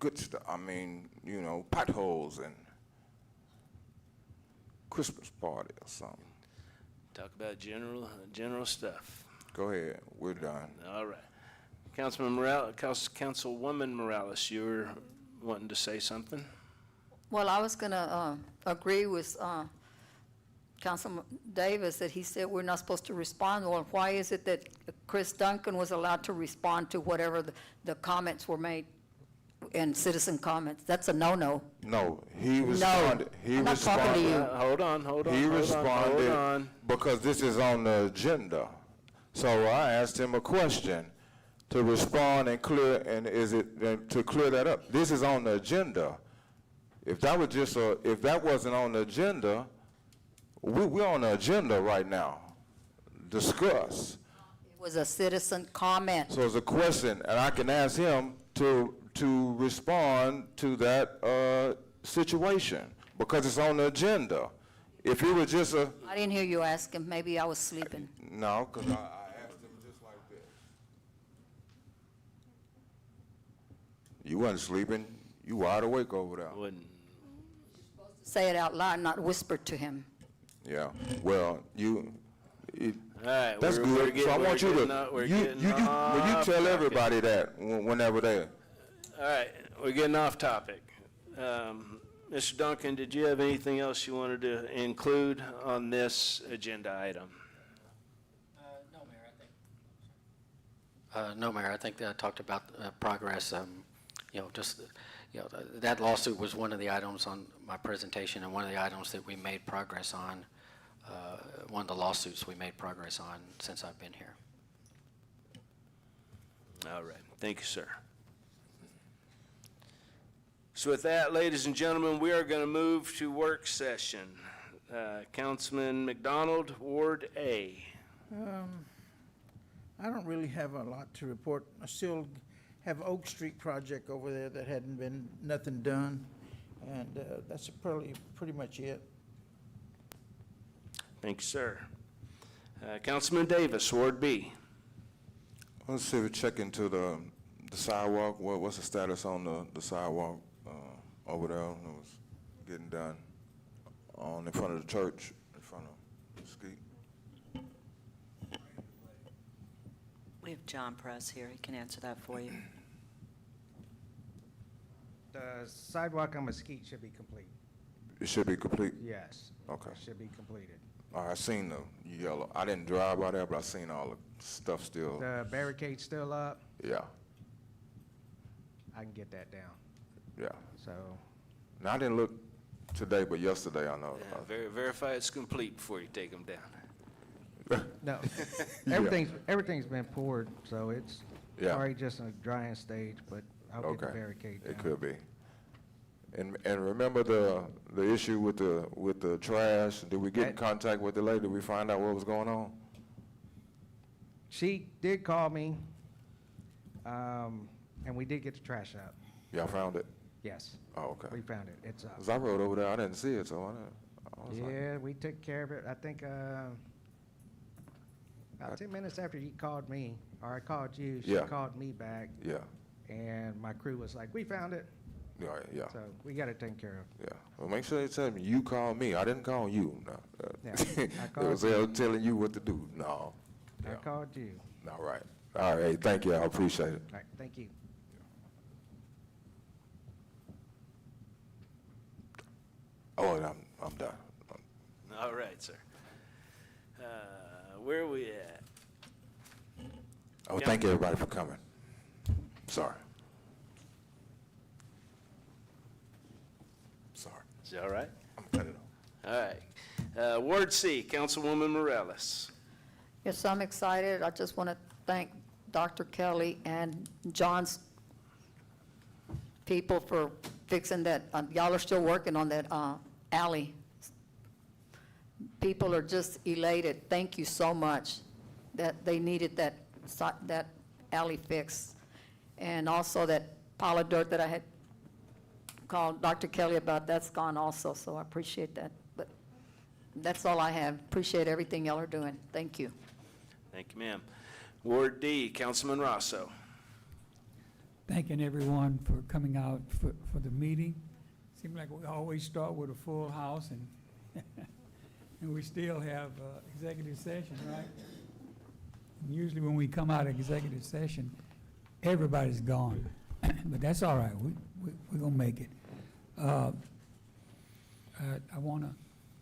good stuff. I mean, potholes and Christmas party or something. Talk about general stuff. Go ahead, we're done. All right. Councilwoman Morales, you were wanting to say something? Well, I was gonna agree with Councilman Davis that he said we're not supposed to respond. Well, why is it that Chris Duncan was allowed to respond to whatever the comments were made in citizen comments? That's a no-no. No, he responded. He I'm not talking to you. Hold on. He responded because this is on the agenda. So I asked him a question to respond and clear, and to clear that up. This is on the agenda. If that was if that wasn't on the agenda, we're on the agenda right now. Discuss. It was a citizen comment. So it's a question, and I can ask him to respond to that situation because it's on the agenda. If it was just I didn't hear you ask him. Maybe I was sleeping. no, because I asked him just like this. You wasn't sleeping. You wide awake over there. Say it out loud, not whisper to him. Yeah. Well, All right, that's good. So I want you to when you tell everybody that whenever they. All right, we're getting off topic. Mr. Duncan, did you have anything else you wanted to include on this agenda item? No, Mayor, I think that I talked about progress. That lawsuit was one of the items on my presentation and one of the items that we made progress on, one of the lawsuits we made progress on since I've been here. All right, thank you, sir. So with that, ladies and gentlemen, we are going to move to work session. Councilman McDonald, Ward A. I don't really have a lot to report. I still have Oak Street project over there that hadn't been, nothing done, and that's pretty much it. Thank you, sir. Councilman Davis, Ward B. Let's see if we check into the sidewalk. What's the status on the sidewalk over there? It was getting done in front of the church, in front of the Skeet. We have John Press here. He can answer that for you. The sidewalk on Mesquite should be complete. It should be complete? Yes. Okay. It should be completed. I seen the yellow. I didn't drive by there, but I seen all the stuff still. The barricade's still up. Yeah, I can get that down. yeah. So, Now, I didn't look today, but yesterday I know. Verify it's complete before you take them down. no, everything's been poured, so Yeah. Probably just a drying stage, but I'll get the Okay. barricade down. It could be. And remember the issue with the trash? Did we get in contact with the lady? Did we find out what was going on? She did call me, and we did get the trash out. Y'all found it? Yes. Oh, okay. We found it. It's 'Cause I rode over there, I didn't see it, so I was like, yeah, we took care of it. I think about 10 minutes after you called me, or I called you, she Yeah. called me back. yeah, And my crew was like, we found it. yeah. So we got it taken care of. Yeah, well, make sure they tell me you called me. I didn't call you. No, Yeah, I it called was them telling you what to do. No. I Yeah. called you. All right. All right. Thank you. I appreciate it. All right, thank you. Oh, I'm done. All right, sir. Where are we at? Oh, Yeah. thank you everybody for coming. Sorry. Sorry. Is that all right? I'm cutting it off. All right. Ward C, Councilwoman Morales. Yes, I'm excited. I just want to thank Dr. Kelly and John's people for fixing that. Y'all are still working on that alley. People are just elated. Thank you so much that they needed that alley fixed. And also that pile of dirt that I had called Dr. Kelly about, that's gone also, so I appreciate that. But that's all I have. Appreciate everything y'all are doing. Thank you. Thank you, ma'am. Ward D, Councilman Rosso. Thanking everyone for coming out for the meeting. Seems like we always start with a full house, and and we still have executive session, right? And usually when we come out of executive session, everybody's gone. But that's all right. We're going to make it. I want to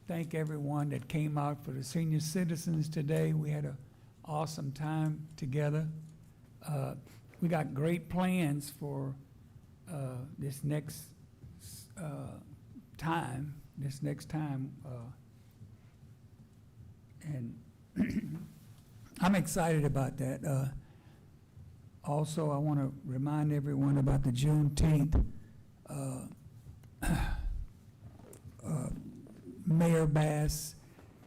thank everyone that came out for the senior citizens today. We had an awesome time together. We got great plans for this next time. And I'm excited about that. Also, I want to remind everyone about the Juneteenth. Mayor Bass,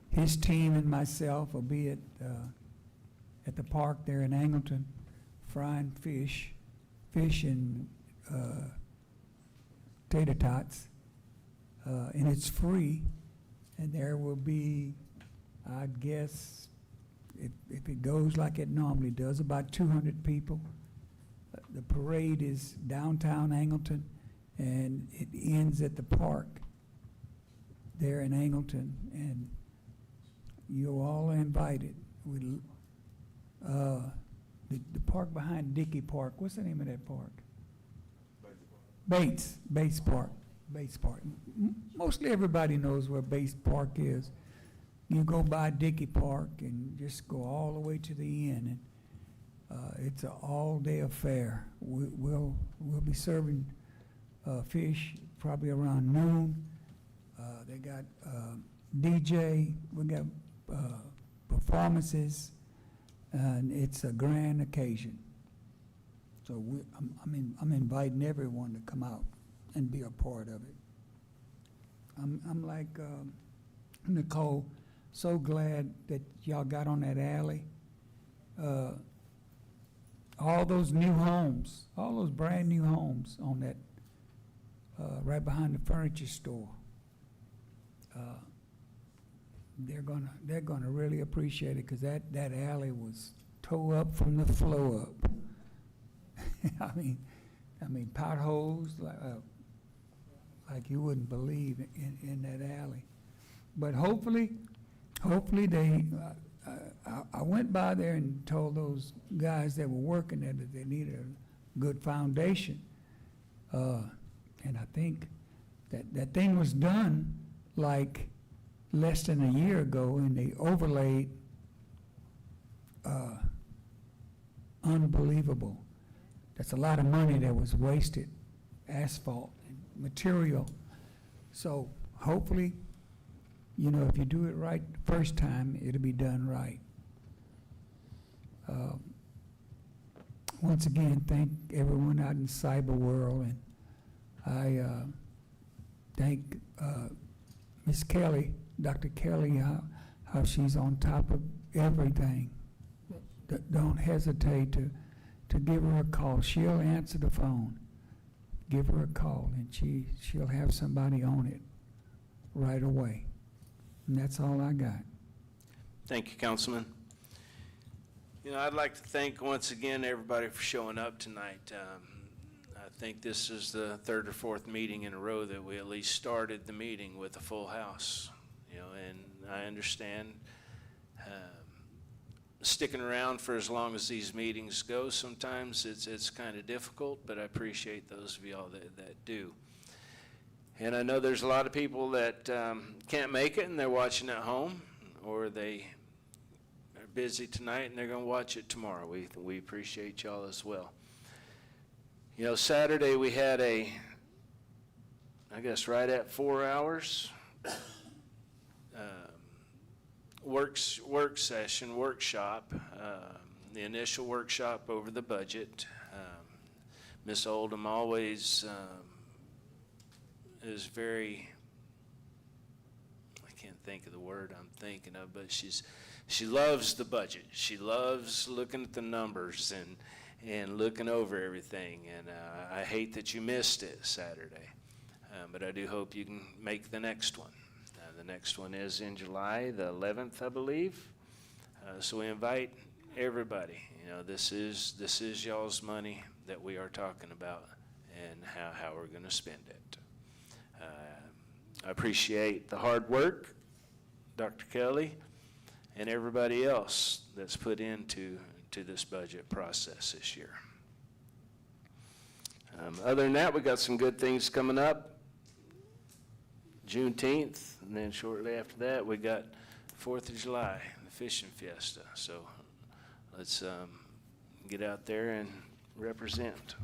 his team, and myself will be at the park there in Angleton, frying fish and tater tots, and it's free. And there will be, I guess, if it goes like it normally does, about 200 people. The parade is downtown Angleton, and it ends at the park there in Angleton, and you're all invited. The park behind Dickey Park, what's the name of that park? Bates Park. Mostly everybody knows where Bates Park is. You go by Dickey Park and just go all the way to the end, and it's an all-day affair. We'll be serving fish probably around noon. They got DJ. We got performances, and it's a grand occasion. So I'm inviting everyone to come out and be a part of it. I'm like Nicole, so glad that y'all got on that alley. All those new homes, all those brand new homes on that, right behind the furniture store. They're gonna really appreciate it, because that alley was toe up from the floor up. I mean potholes like you wouldn't believe in that alley. But hopefully they. I went by there and told those guys that were working there that they needed a good foundation, and I think that thing was done like less than a year ago, and they overlaid unbelievable. That's a lot of money that was wasted, asphalt and material. So hopefully, if you do it right the first time, it'll be done right. once again thank everyone out in cyber world, and I thank Miss Kelly, Dr. Kelly, how she's on top of everything. Don't hesitate to give her a call. She'll answer the phone. Give her a call, and she'll have somebody on it right away. And that's all I got. Thank you, Councilman. You know, I'd like to thank once again everybody for showing up tonight. I think this is the third or fourth meeting in a row that we at least started the meeting with a full house. You know, and I understand sticking around for as long as these meetings go. Sometimes it's kind of difficult, but I appreciate those of y'all that do. And I know there's a lot of people that can't make it and they're watching at home, or they are busy tonight and they're going to watch it tomorrow. We appreciate y'all as well. You know, Saturday we had I guess right at 4 hours, workshop, the initial workshop over the budget. Ms. Oldham always is very, I can't think of the word I'm thinking of, but she loves the budget. She loves looking at the numbers and looking over everything. And I hate that you missed it Saturday, but I do hope you can make the next one. The next one is in July, the 11th, I believe. So we invite everybody. You know, this is y'all's money that we are talking about, and how we're going to spend it. I appreciate the hard work, Dr. Kelly, and everybody else that's put into this budget process this year. Other than that, we got some good things coming up. Juneteenth, and then shortly after that, we got 4th of July, the fishing fiesta. So let's get out there and represent.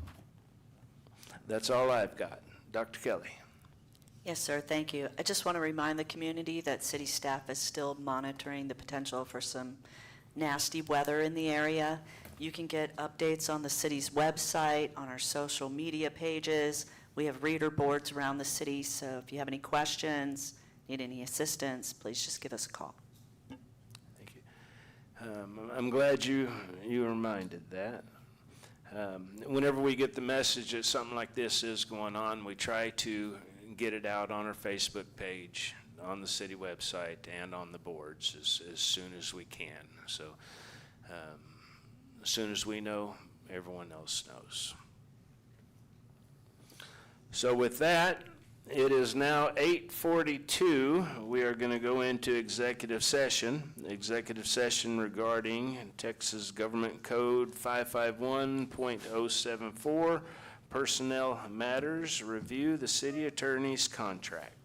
That's all I've got. Dr. Kelly. Yes, sir, thank you. I just want to remind the community that city staff is still monitoring the potential for some nasty weather in the area. You can get updates on the city's website, on our social media pages. We have reader boards around the city, so if you have any questions, need any assistance, please just give us a call. Thank you. I'm glad you reminded that. Whenever we get the message that something like this is going on, we try to get it out on our Facebook page, on the city website, and on the boards as soon as we can. So as soon as we know, everyone else knows. So with that, it is now 8:42. We are going to go into executive session. Executive session regarding Texas Government Code 551.074, personnel matters, review the city attorney's contract.